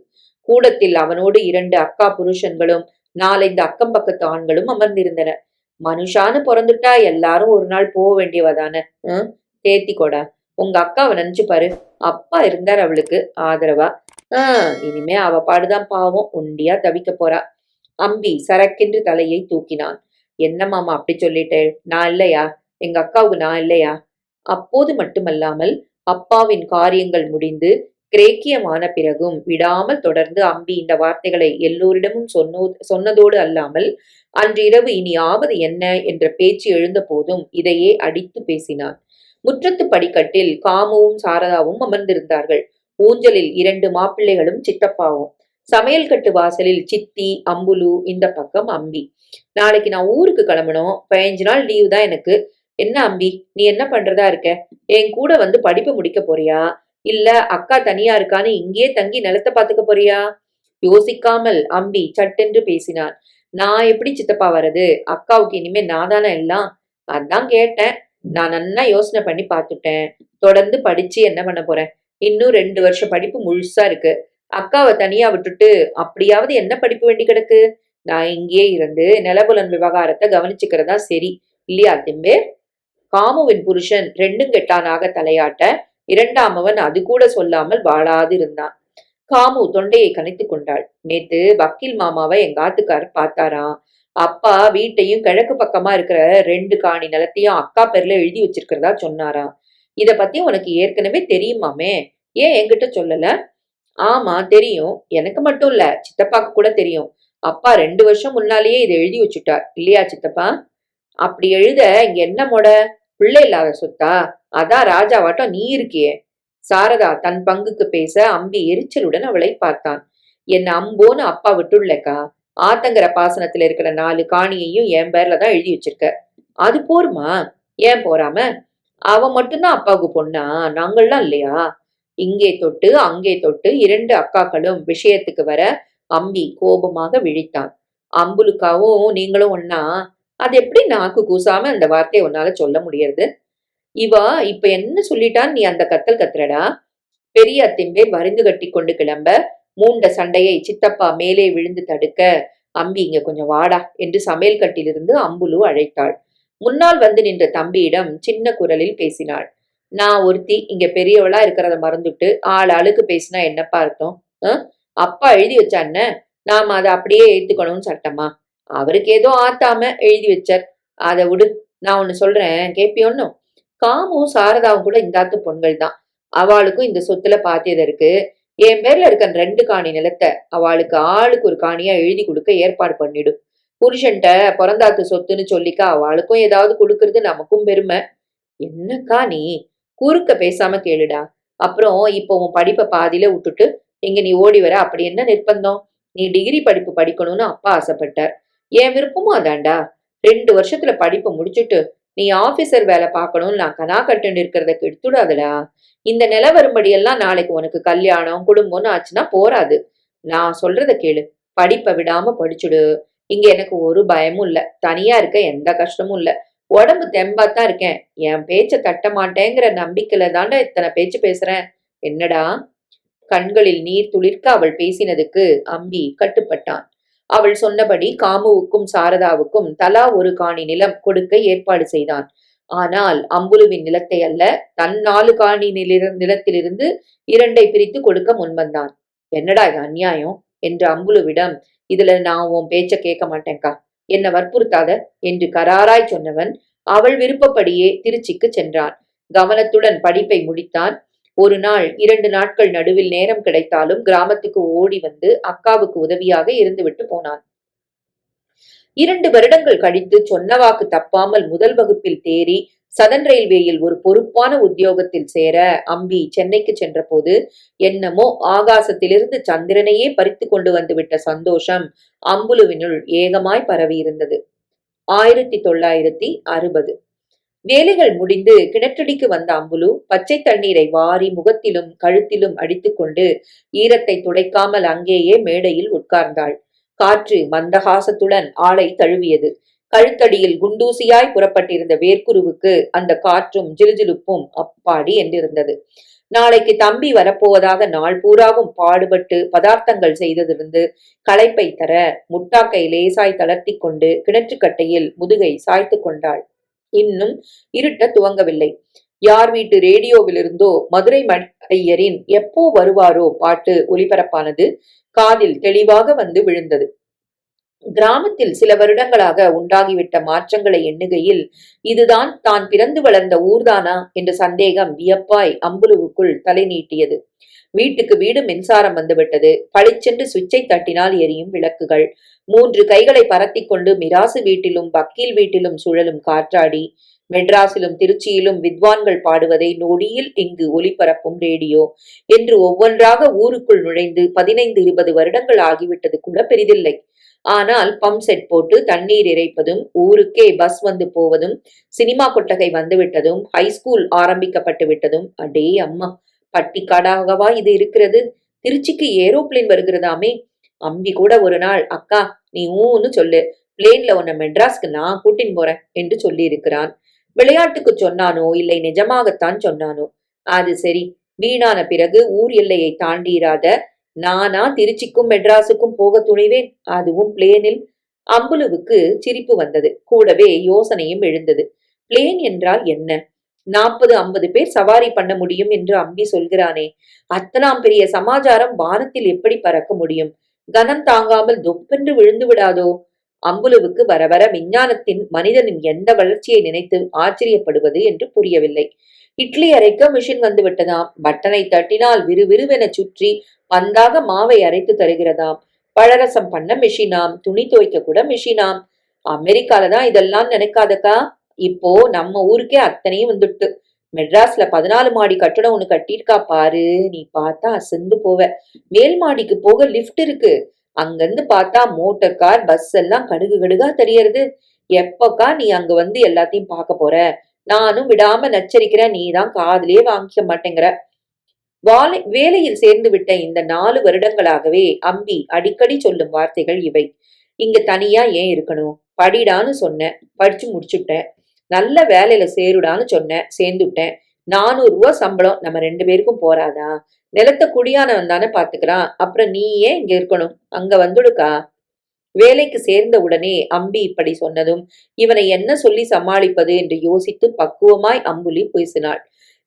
கூடத்தில் அவனோடு 2 அக்கா புருஷன்களும் 4-5 அக்கம் பக்கத்து ஆண்களும் அமர்ந்திருந்தனர். மனுஷான்னு பிறந்துட்டா எல்லாரும் ஒரு நாள் போக வேண்டியவதானே. தேத்திக்கோடா, உங்க அக்காவை நினைச்சு பாரு. அப்பா இருந்தார் அவளுக்கு ஆதரவா. இனிமே அவ பாடுதான் பாவம், உண்டியா தவிக்க போறா. அம்பி சரக்கென்று தலையை தூக்கினான். என்ன மாமா அப்படி சொல்லிட்டேன், நான் இல்லையா, எங்க அக்காவுக்கு நான் இல்லையா? அப்போது மட்டுமல்லாமல் அப்பாவின் காரியங்கள் முடிந்து கிரேக்கியமான பிறகும் விடாமல் தொடர்ந்து அம்பி இந்த வார்த்தைகளை எல்லோரிடமும் சொன்னதோடு அல்லாமல் அன்று இரவு இனி ஆவது என்ன என்ற பேச்சு எழுந்த போதும் இதையே அடித்து பேசினான். முற்றத்து படிக்கட்டில் காமுவும் சாரதாவும் அமர்ந்திருந்தார்கள். ஊஞ்சலில் 2 மாப்பிள்ளைகளும் சித்தப்பாவும். சமையல் கட்டு வாசலில் சித்தி, அம்புலு, இந்த பக்கம் அம்பி. நாளைக்கு நான் ஊருக்கு கிளம்பணும். 15 நாள் லீவு தான் எனக்கு. என்ன அம்பி, நீ என்ன பண்றதா இருக்க? என் கூட வந்து படிப்பு முடிக்க போறியா, இல்ல அக்கா தனியா இருக்கான்னு இங்கேயே தங்கி நிலத்தை பாத்துக்க போறியா? யோசிக்காமல் அம்பி சட்டென்று பேசினான். நான் எப்படி சித்தப்பா வர்றது? அக்காவுக்கு இனிமே நான் தானே எல்லாம். அதான் கேட்டேன். நான் நன்னா யோசனை பண்ணி பார்த்துட்டேன். தொடர்ந்து படிச்சு என்ன பண்ண போறேன்? இன்னும் 2 வருஷம் படிப்பு முழுசா இருக்கு. அக்காவை தனியா விட்டுட்டு அப்படியாவது என்ன படிப்பு வேண்டி கிடக்கு? நான் இங்கேயே இருந்து நிலபுலன் விவகாரத்தை கவனிச்சுக்கிறதா சரி, இல்லையா திம்பே? காமுவின் புருஷன் ரெண்டும் கெட்டானாக தலையாட்ட, இரண்டாமவன் அது கூட சொல்லாமல் வாழாது இருந்தான். காமு தொண்டையை கனைத்துக் கொண்டாள். நேத்து வக்கீல் மாமாவை எங்க ஆத்துக்காரர் பார்த்தாராம். அப்பா வீட்டையும் கிழக்கு பக்கமா இருக்கிற 2 காணி நிலத்தையும் அக்கா பேர்ல எழுதி வச்சிருக்கிறதா சொன்னாராம். இத பத்தி உனக்கு ஏற்கனவே தெரியுமாமே, ஏன் என்கிட்ட சொல்லல? ஆமா தெரியும், எனக்கு மட்டும் இல்ல, சித்தப்பாக்கு கூட தெரியும். அப்பா 2 வருஷம் முன்னாலேயே இதை எழுதி வச்சுட்டார், இல்லையா சித்தப்பா? அப்படி எழுத இங்க என்ன மொட? பிள்ளை இல்லாத சொத்தா? அதான் ராஜாவாட்டம் நீ இருக்கியே. சாரதா தன் பங்குக்கு பேச அம்பி எரிச்சலுடன் அவளை பார்த்தான். என்ன அம்போன்னு அப்பா விட்டுள்ளக்கா. ஆத்தங்கர பாசனத்துல இருக்கிற 4 காணியையும் என் பேர்ல தான் எழுதி வச்சிருக்க. அது போருமா? ஏன் போறாம? அவன் மட்டும்தான் அப்பாவுக்கு பொண்ணா, நாங்கள்லாம் இல்லையா? இங்கே தொட்டு அங்கே தொட்டு 2 அக்காக்களும் விஷயத்துக்கு வர அம்பி கோபமாக விழித்தான். அம்புலுக்காவும் நீங்களும் ஒன்னா? அது எப்படி நாக்கு கூசாம அந்த வார்த்தையை உன்னால சொல்ல முடியறது? இவா இப்ப என்ன சொல்லிட்டான் நீ அந்த கத்தல் கத்துறடா? பெரிய அத்திம்பேர் வரிந்து கட்டி கொண்டு கிளம்ப, மூண்ட சண்டையை சித்தப்பா மேலே விழுந்து தடுக்க, அம்பி இங்க கொஞ்சம் வாடா என்று சமையல் கட்டிலிருந்து அம்புலு அழைத்தாள். முன்னால் வந்து நின்ற தம்பியிடம் சின்ன குரலில் பேசினாள். நான் ஒருத்தி இங்க பெரியவளா இருக்கிறத மறந்துட்டு ஆள் ஆளுக்கு பேசினா என்னப்பா அர்த்தம்? அப்பா எழுதி வச்சான்ன, நாம அதை அப்படியே ஏத்துக்கணும்னு சட்டமா? அவருக்கு ஏதோ ஆத்தாம எழுதி வச்சார், அதை விடு. நான் ஒண்ணு சொல்றேன், கேப்பியோன்னும். காமும் சாரதாவும் கூட இந்தாத்து பொண்கள் தான். அவளுக்கும் இந்த சொத்துல பாத்தியது இருக்கு. என் பேர்ல இருக்க 2 காணி நிலத்தை அவளுக்கு ஆளுக்கு ஒரு காணியா எழுதி கொடுக்க ஏற்பாடு பண்ணிடு. புருஷன்ட்ட பிறந்தாத்து சொத்துன்னு சொல்லிக்க அவளுக்கும் ஏதாவது கொடுக்கறது நமக்கும் பெருமை. என்னக்கா நீ? குறுக்க பேசாம கேளுடா. அப்புறம் இப்போ உன் படிப்பை பாதியில விட்டுட்டு இங்க நீ ஓடி வர அப்படி என்ன நிர்பந்தம்? நீ டிகிரி படிப்பு படிக்கணும்னு அப்பா ஆசைப்பட்டார். என் விருப்பமும் அதான்டா. 2 வருஷத்துல படிப்பை முடிச்சுட்டு நீ ஆபீசர் வேலை பார்க்கணும்னு நான் கனா கட்டுன்னு இருக்கிறத கெடுத்துடாதடா. இந்த நில வரும்படியெல்லாம் நாளைக்கு உனக்கு கல்யாணம் குடும்பம்னு ஆச்சுன்னா போராது. நான் சொல்றத கேளு. படிப்பை விடாம படிச்சுடு. இங்க எனக்கு ஒரு பயமும் இல்ல, தனியா இருக்க எந்த கஷ்டமும் இல்ல. உடம்பு தெம்பாத்தான் இருக்கேன். என் பேச்ச தட்ட மாட்டேங்கிற நம்பிக்கையில தாண்டா இத்தனை பேச்சு பேசுறேன். என்னடா? கண்களில் நீர் துளிர்க்க அவள் பேசினதுக்கு அம்பி கட்டுப்பட்டான். அவள் சொன்னபடி காமுவுக்கும் சாரதாவுக்கும் தலா 1 காணி நிலம் கொடுக்க ஏற்பாடு செய்தான். ஆனால் அம்புலுவின் நிலத்தை அல்ல, தன் 4 காணி நிலத்திலிருந்து 2ஐ பிரித்து கொடுக்க முன்வந்தான். என்னடா இது அநியாயம் என்று அம்புலுவிடம், இதுல நான் உன் பேச்ச கேட்க மாட்டேன்கா, என்ன வற்புறுத்தாத என்று கராராய் சொன்னவன் அவள் விருப்பப்படியே திருச்சிக்கு சென்றான். கவனத்துடன் படிப்பை முடித்தான். ஒரு நாள் 2 நாட்கள் நடுவில் நேரம் கிடைத்தாலும் கிராமத்துக்கு ஓடி வந்து அக்காவுக்கு உதவியாக இருந்துவிட்டு போனான். 2 வருடங்கள் கழித்து சொன்ன வாக்கு தப்பாமல் முதல் வகுப்பில் தேறி சதன் ரயில்வேயில் ஒரு பொறுப்பான உத்தியோகத்தில் சேர அம்பி சென்னைக்கு சென்ற போது என்னமோ ஆகாசத்திலிருந்து சந்திரனையே பறித்து கொண்டு வந்துவிட்ட சந்தோஷம் அம்புலுவினுள் ஏகமாய் பரவி இருந்தது. 1960 வேலைகள் முடிந்து கிணற்றடிக்கு வந்த அம்புலு பச்சை தண்ணீரை வாரி முகத்திலும் கழுத்திலும் அடித்துக்கொண்டு ஈரத்தை துடைக்காமல் அங்கேயே மேடையில் உட்கார்ந்தாள். காற்று மந்தகாசத்துடன் ஆளை தழுவியது. கழுத்தடியில் குண்டூசியாய் புறப்பட்டிருந்த வேர்க்குருவுக்கு அந்த காற்றும் ஜிலுஜிலுப்பும் அப்பாடி என்றிருந்தது. நாளைக்கு தம்பி வரப்போவதாக நாள் பூராவும் பாடுபட்டு பதார்த்தங்கள் செய்ததிருந்து களைப்பை தர முட்டாக்கை லேசாய் தளர்த்தி கொண்டு கிணற்றுக்கட்டையில் முதுகை சாய்த்து கொண்டாள். இன்னும் இருட்ட துவங்கவில்லை. யார் வீட்டு ரேடியோவிலிருந்தோ மதுரை ஐயரின் எப்போ வருவாரோ பாட்டு ஒலிபரப்பானது காதில் தெளிவாக வந்து விழுந்தது. கிராமத்தில் சில வருடங்களாக உண்டாகிவிட்ட மாற்றங்களை எண்ணுகையில் இதுதான் தான் பிறந்து வளர்ந்த ஊர்தானா என்ற சந்தேகம் வியப்பாய் அம்புலுவுக்குள் தலை நீட்டியது. வீட்டுக்கு வீடு மின்சாரம் வந்துவிட்டது. பளிச்சென்று சுவிட்சை தட்டினால் எரியும் விளக்குகள். 3 கைகளை பரத்தி கொண்டு மிராசு வீட்டிலும் வக்கீல் வீட்டிலும் சுழலும் காற்றாடி, மெட்ராஸிலும் திருச்சியிலும் வித்வான்கள் பாடுவதை நொடியில் இங்கு ஒலிபரப்பும் ரேடியோ என்று ஒவ்வொன்றாக ஊருக்குள் நுழைந்து 15-20 வருடங்கள் ஆகிவிட்டது கூட பெரிதில்லை. ஆனால் பம்ப் செட் போட்டு தண்ணீர் இறைப்பதும், ஊருக்கே பஸ் வந்து போவதும், சினிமா கொட்டகை வந்துவிட்டதும், ஹைஸ்கூல் ஆரம்பிக்கப்பட்டு விட்டதும், அடே அம்மா, பட்டிக்காடாகவா இது இருக்கிறது? திருச்சிக்கு ஏரோப்ளேன் வருகிறதாமே. அம்பி கூட ஒரு நாள், அக்கா நீ ஊன்னு சொல்லு, பிளேன்ல உன்னை மெட்ராஸ்க்கு நான் கூட்டின்னு போறேன் என்று சொல்லி இருக்கிறான். விளையாட்டுக்கு சொன்னானோ இல்லை நிஜமாகத்தான் சொன்னானோ? அது சரி, வீணான பிறகு ஊர் எல்லையை தாண்டிராத நானா திருச்சிக்கும் மெட்ராஸுக்கும் போக துணிவேன், அதுவும் பிளேனில்? அம்புலுவுக்கு சிரிப்பு வந்தது, கூடவே யோசனையும் எழுந்தது. பிளேன் என்றால் என்ன? 40-50 பேர் சவாரி பண்ண முடியும் என்று அம்பி சொல்கிறானே, அத்தனாம் பெரிய சமாச்சாரம் வானத்தில் எப்படி பறக்க முடியும்? கனம் தாங்காமல் தொப்பென்று விழுந்து விடாதோ? அம்புலுவுக்கு வர வர விஞ்ஞானத்தின் மனிதனின் எந்த வளர்ச்சியை நினைத்து ஆச்சரியப்படுவது என்று புரியவில்லை. இட்லி அரைக்க மிஷின் வந்து விட்டதாம். பட்டனை தட்டினால் விறுவிறுவென சுற்றி பந்தாக மாவை அரைத்து தருகிறதாம். பழரசம் பண்ண மிஷினாம். துணி துவைக்க கூட மிஷினாம். அமெரிக்கால தான் இதெல்லாம் நினைக்காதக்கா. இப்போ நம்ம ஊருக்கே அத்தனையும் வந்துட்டு. மெட்ராஸ்ல 14 மாடி கட்டடம் ஒண்ணு கட்டியிருக்கா பாரு, நீ பார்த்தா அசந்து போவ. மேல் மாடிக்கு போக லிப்ட் இருக்கு. அங்கிருந்து பார்த்தா மோட்டார் கார் பஸ் எல்லாம் கடுகு கடுகா தெரியறது. எப்பக்கா நீ அங்க வந்து எல்லாத்தையும் பார்க்க போற? நானும் விடாம நச்சரிக்கிறேன், நீதான் காதுலயே வாங்கிக்க மாட்டேங்கிற. வேலையில் சேர்ந்து விட்ட இந்த 4 வருடங்களாகவே அம்பி அடிக்கடி சொல்லும் வார்த்தைகள் இவை. இங்க தனியா ஏன் இருக்கணும்? படிடான்னு சொன்னேன், படிச்சு முடிச்சுட்டேன். நல்ல வேலையில சேருடான்னு சொன்னேன், சேர்ந்துட்டேன். 400 ரூபாய் சம்பளம் நம்ம 2 பேருக்கும் போறாதா? நிலத்தை குடியானவன் தானே பாத்துக்கிறான். அப்புறம் நீ ஏன் இங்க இருக்கணும்? அங்க வந்துடுக்கா. வேலைக்கு சேர்ந்த உடனே அம்பி இப்படி சொன்னதும் இவனை என்ன சொல்லி சமாளிப்பது என்று யோசித்து பக்குவமாய் அம்புலி பேசினாள்.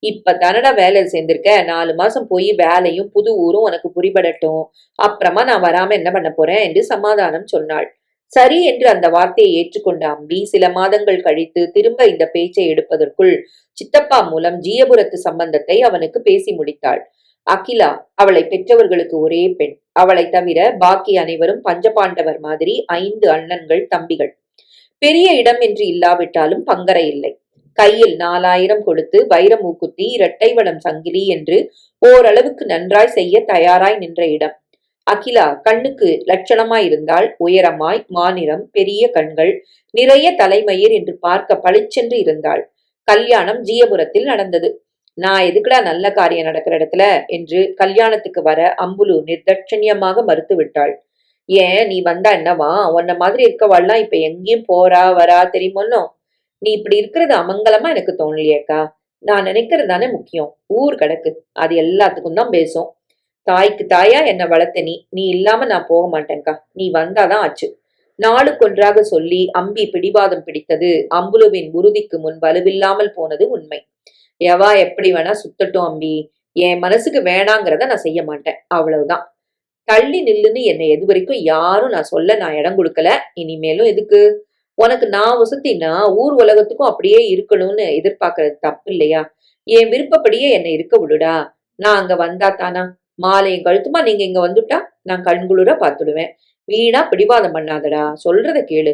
இப்ப தானடா வேலையில் சேர்ந்திருக்க, 4 மாசம் போய் வேலையும் புது ஊரும் உனக்கு புரிபடட்டும், அப்புறமா நான் வராம என்ன பண்ண போறேன் என்று சமாதானம் சொன்னாள். சரி என்று அந்த வார்த்தையை ஏற்றுக்கொண்ட அம்பி சில மாதங்கள் கழித்து திரும்ப இந்த பேச்சை எடுப்பதற்குள் சித்தப்பா மூலம் ஜீயபுரத்து சம்பந்தத்தை அவனுக்கு பேசி முடித்தாள். அகிலா அவளை பெற்றவர்களுக்கு ஒரே பெண். அவளை தவிர பாக்கி அனைவரும் பஞ்சபாண்டவர் மாதிரி 5 அண்ணன்கள் தம்பிகள். பெரிய இடம் என்று இல்லாவிட்டாலும் பங்கரை இல்லை. கையில் 4000 கொடுத்து வைர மூக்குத்தி, இரட்டை வடம் சங்கிலி என்று ஓரளவுக்கு நன்றாய் செய்ய தயாராய் நின்ற இடம். அகிலா கண்ணுக்கு லட்சணமாயிருந்தாள். உயரமாய், மாநிறம், பெரிய கண்கள், நிறைய தலைமயிர் என்று பார்க்க பளிச்சென்று இருந்தாள். கல்யாணம் ஜீயபுரத்தில் நடந்தது. நான் எதுக்குடா நல்ல காரியம் நடக்கிற இடத்துல என்று கல்யாணத்துக்கு வர அம்புலு நிர்தட்சணியமாக மறுத்து விட்டாள். ஏன் நீ வந்தா என்னவா? உன்ன மாதிரி இருக்கவாள்லாம் இப்ப எங்கேயும் போறா வரா தெரியுமோ? நீ இப்படி இருக்கிறது அமங்கலமா எனக்கு தோணலையேக்கா. நான் நினைக்கிறது தானே முக்கியம். ஊர் கிடக்கு, அது எல்லாத்துக்கும் தான் பேசும். தாய்க்கு தாயா என்ன வளர்த்த நீ இல்லாம நான் போக மாட்டேன்க்கா. நீ வந்தாதான் ஆச்சு. நாளுக்கொன்றாக சொல்லி அம்பி பிடிவாதம் பிடித்தது அம்புலுவின் உறுதிக்கு முன் வலுவில்லாமல் போனது உண்மை. எவா எப்படி வேணா சுத்தட்டும் அம்பி, என் மனசுக்கு வேணாங்கிறத நான் செய்ய மாட்டேன், அவ்வளவுதான். தள்ளி நில்லுன்னு என்னை எது வரைக்கும் யாரும் நான் இடம் கொடுக்கல. இனிமேலும் எதுக்கு? உனக்கு நான் வசத்தின்னா ஊர் உலகத்துக்கும் அப்படியே இருக்கணும்னு எதிர்பார்க்கறது தப்பு இல்லையா? என் விருப்பப்படியே என்னை இருக்க விடுடா. நான் அங்க வந்தா தானா? மாலையும் கழுத்துமா நீங்க இங்க வந்துட்டா நான் கண்குளிர பார்த்துடுவேன். வீணா பிடிவாதம் பண்ணாதடா, சொல்றத கேளு.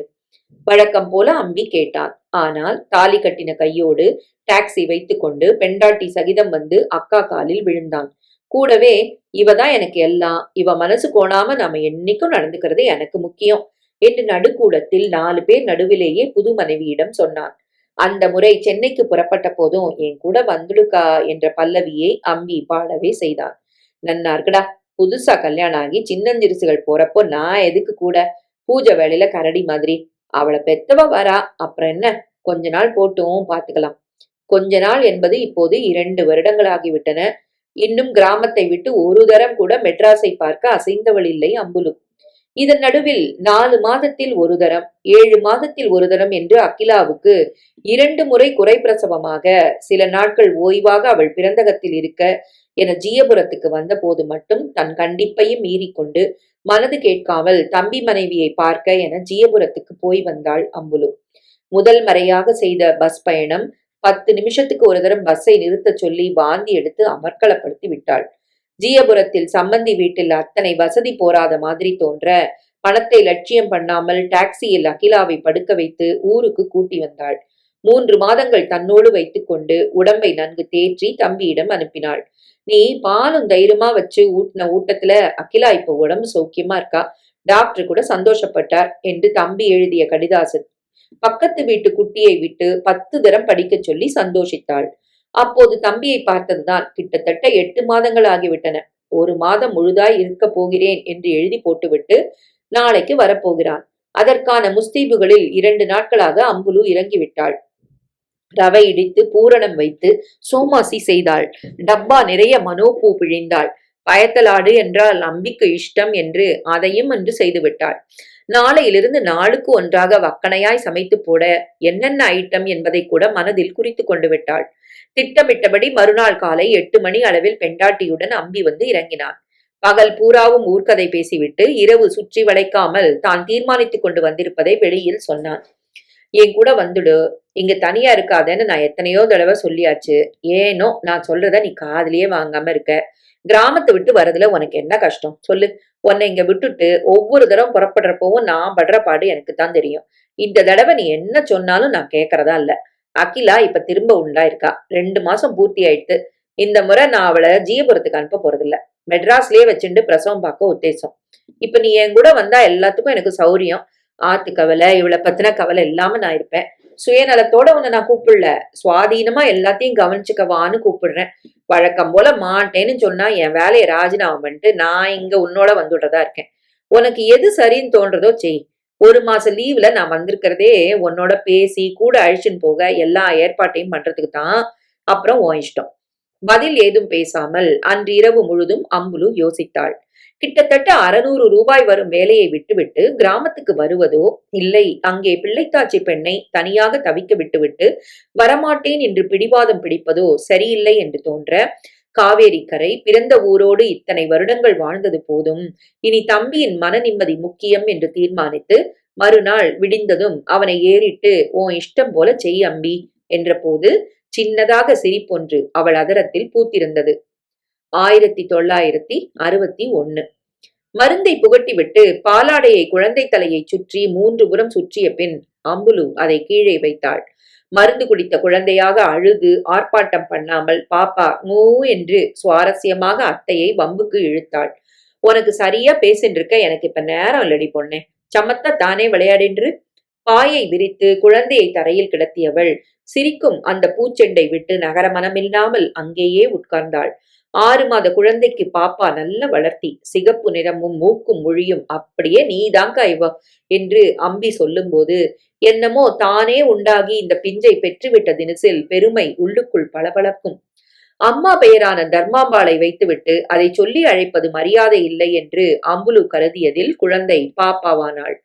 வழக்கம் போல அம்பி கேட்டான். ஆனால் தாலி கட்டின கையோடு டாக்ஸி வைத்துக்கொண்டு பெண்டாட்டி சகிதம் வந்து அக்கா காலில் விழுந்தான். கூடவே இவதான் எனக்கு எல்லாம், இவ மனசு கோணாம நாம என்னைக்கும் நடந்துக்கிறது எனக்கு முக்கியம் என்று நடுக்கூடத்தில் 4 பேர் நடுவிலேயே புது மனைவியிடம் சொன்னான். அந்த முறை சென்னைக்கு புறப்பட்ட போதும் என் கூட வந்துடுக்கா என்ற பல்லவியை அம்பி பாடவே செய்தான். நன்னா இருக்குடா, புதுசா கல்யாணம் ஆகி சின்னஞ்சிறுசுகள் போறப்போ நான் எதுக்கு கூட? பூஜை வேலையில கரடி மாதிரி. அவளை பெத்தவ வரா, அப்புறம் என்ன, கொஞ்ச நாள் போட்டும் பாத்துக்கலாம். கொஞ்ச நாள் என்பது இப்போது 2 வருடங்களாகிவிட்டன. இன்னும் கிராமத்தை விட்டு ஒரு தரம் கூட மெட்ராஸை பார்க்க அசைந்தவள் இல்லை அம்புலு. இதன் நடுவில் 4 மாதத்தில் ஒரு தரம், 7 மாதத்தில் ஒரு தரம் என்று அகிலாவுக்கு 2 முறை குறை பிரசவமாக, சில நாட்கள் ஓய்வாக அவள் பிறந்தகத்தில் இருக்க என ஜீயபுரத்துக்கு வந்த போது மட்டும் தன் கண்டிப்பையும் மீறிக்கொண்டு மனது கேட்காமல் தம்பி மனைவியை பார்க்க என ஜீயபுரத்துக்கு போய் வந்தாள் அம்புலு. முதல் மறையாக செய்த பஸ் பயணம். 10 நிமிஷத்துக்கு ஒரு தரம் பஸ்ஸை நிறுத்த சொல்லி வாந்தி எடுத்து அமர்க்களப்படுத்தி விட்டாள். ஜீயபுரத்தில் சம்பந்தி வீட்டில் அத்தனை வசதி போராத மாதிரி தோன்ற பணத்தை லட்சியம் பண்ணாமல் டாக்ஸியில் அகிலாவை படுக்க வைத்து ஊருக்கு கூட்டி வந்தாள். 3 மாதங்கள் தன்னோடு வைத்துக் கொண்டு உடம்பை நன்கு தேற்றி தம்பியிடம் அனுப்பினாள். நீ பாலும் தைரியமா வச்சு ஊட்டின ஊட்டத்துல அகிலா இப்ப உடம்பு சௌக்கியமா இருக்கா. டாக்டர் கூட சந்தோஷப்பட்டார் என்று தம்பி எழுதிய கடிதாசு. பக்கத்து வீட்டு குட்டியை விட்டு 10 தரம் படிக்க சொல்லி சந்தோஷித்தாள். அப்போது தம்பியை பார்த்ததுதான். கிட்டத்தட்ட 8 மாதங்கள் ஆகிவிட்டன. 1 மாதம் முழுதாய் இருக்க போகிறேன் என்று எழுதி போட்டுவிட்டு நாளைக்கு வரப்போகிறான். அதற்கான முஸ்தீபுகளில் 2 நாட்களாக அம்புலு இறங்கிவிட்டாள். ரவை இடித்து பூரணம் வைத்து சோமாசி செய்தாள். டப்பா நிறைய மனோப்பூ பிழிந்தாள். பயத்தலாடு என்றால் அம்பிக்கு இஷ்டம் என்று அதையும் அன்று செய்துவிட்டாள். நாளையிலிருந்து நாளுக்கு ஒன்றாக வக்கணையாய் சமைத்து போட என்னென்ன ஐட்டம் என்பதை கூட மனதில் குறித்து கொண்டு விட்டாள். திட்டமிட்டபடி மறுநாள் காலை 8 மணி அளவில் பெண்டாட்டியுடன் அம்பி வந்து இறங்கினான். பகல் பூராவும் ஊர்க்கதை பேசிவிட்டு இரவு சுற்றி வளைக்காமல் தான் தீர்மானித்துக் கொண்டு வந்திருப்பதை வெளியில் சொன்னான். என் கூட வந்துடு, இங்க தனியா இருக்காதேன்னு நான் எத்தனையோ தடவை சொல்லியாச்சு. ஏனோ நான் சொல்றத நீ காதுலயே வாங்காம இருக்க. கிராமத்தை விட்டு வரதுல உனக்கு என்ன கஷ்டம் சொல்லு. உன்னை இங்க விட்டுட்டு ஒவ்வொரு தடவை புறப்படுறப்பவும் நான் படுற பாடு எனக்கு தான் தெரியும். இந்த தடவை நீ என்ன சொன்னாலும் நான் கேட்கறதா இல்ல. அகிலா இப்ப திரும்ப உண்டா இருக்கா. 2 மாசம் பூர்த்தி ஆயிடுத்து. இந்த முறை நான் அவளை ஜீயபுரத்துக்கு அனுப்ப போறதில்ல. மெட்ராஸ்லயே வச்சுட்டு பிரசவம் பார்க்க உத்தேசம். இப்ப நீ என் கூட வந்தா எல்லாத்துக்கும் எனக்கு சௌரியம். ஆத்து கவலை, இவளை பத்தின கவலை இல்லாம நான் இருப்பேன். சுயநலத்தோட உன்னை நான் கூப்பிடல, சுவாதீனமா எல்லாத்தையும் கவனிச்சுக்கவான்னு கூப்பிடுறேன். வழக்கம் போல மாட்டேன்னு சொன்னா என் வேலையை ராஜினாமா பண்ணிட்டு நான் இங்க உன்னோட வந்துடுறதா இருக்கேன். உனக்கு எது சரின்னு தோன்றதோ செய். 1 மாசம் லீவ்ல நான் வந்திருக்கிறதே உன்னோட பேசி கூட அழிச்சுன்னு போக எல்லா ஏற்பாட்டையும் பண்றதுக்கு தான். அப்புறம் உன் இஷ்டம். பதில் ஏதும் பேசாமல் அன்று இரவு முழுதும் அம்புலு யோசித்தாள். கிட்டத்தட்ட 600 ரூபாய் வரும் வேலையை விட்டுவிட்டு கிராமத்துக்கு வருவதோ, இல்லை அங்கே பிள்ளைத்தாச்சி பெண்ணை தனியாக தவிக்க விட்டுவிட்டு வரமாட்டேன் என்று பிடிவாதம் பிடிப்பதோ சரியில்லை என்று தோன்ற, காவேரி கரை பிறந்த ஊரோடு இத்தனை வருடங்கள் வாழ்ந்தது போதும், இனி தம்பியின் மன நிம்மதி முக்கியம் என்று தீர்மானித்து மறுநாள் விடிந்ததும் அவனை ஏறிட்டு உன் இஷ்டம் போல செய் அம்பி என்ற போது சின்னதாக சிரிப்பொன்று அவள் அதரத்தில் பூத்திருந்தது. 1961. மருந்தை புகட்டிவிட்டு பாலாடையை குழந்தை தலையை சுற்றி 3 புறம் சுற்றிய பின் அம்புலு அதை கீழே வைத்தாள். மருந்து குடித்த குழந்தையாக அழுது ஆர்ப்பாட்டம் பண்ணாமல் பாப்பா மூ என்று சுவாரஸ்யமாக அத்தையை வம்புக்கு இழுத்தாள். உனக்கு சரியா பேசின்றிருக்க, எனக்கு இப்ப நேரம் இல்லடி பொண்ணே. சமத்தா தானே விளையாடின்று. பாயை விரித்து குழந்தையை தரையில் கிடத்தியவள் சிரிக்கும் அந்த பூச்செண்டை விட்டு நகர மனமில்லாமல் அங்கேயே உட்கார்ந்தாள். 6 மாத குழந்தைக்கு பாப்பா நல்ல வளர்த்தி, சிகப்பு நிறமும் மூக்கும் மொழியும் அப்படியே நீதாங்க இவ என்று அம்பி சொல்லும் போது என்னமோ தானே உண்டாகி இந்த பிஞ்சை பெற்றுவிட்ட தினசில் பெருமை உள்ளுக்குள் பளபளக்கும். அம்மா பெயரான தர்மாம்பாளை வைத்துவிட்டு அதை சொல்லி அழைப்பது மரியாதை இல்லை என்று அம்புலு கருதியதில் குழந்தை பாப்பாவானாள்.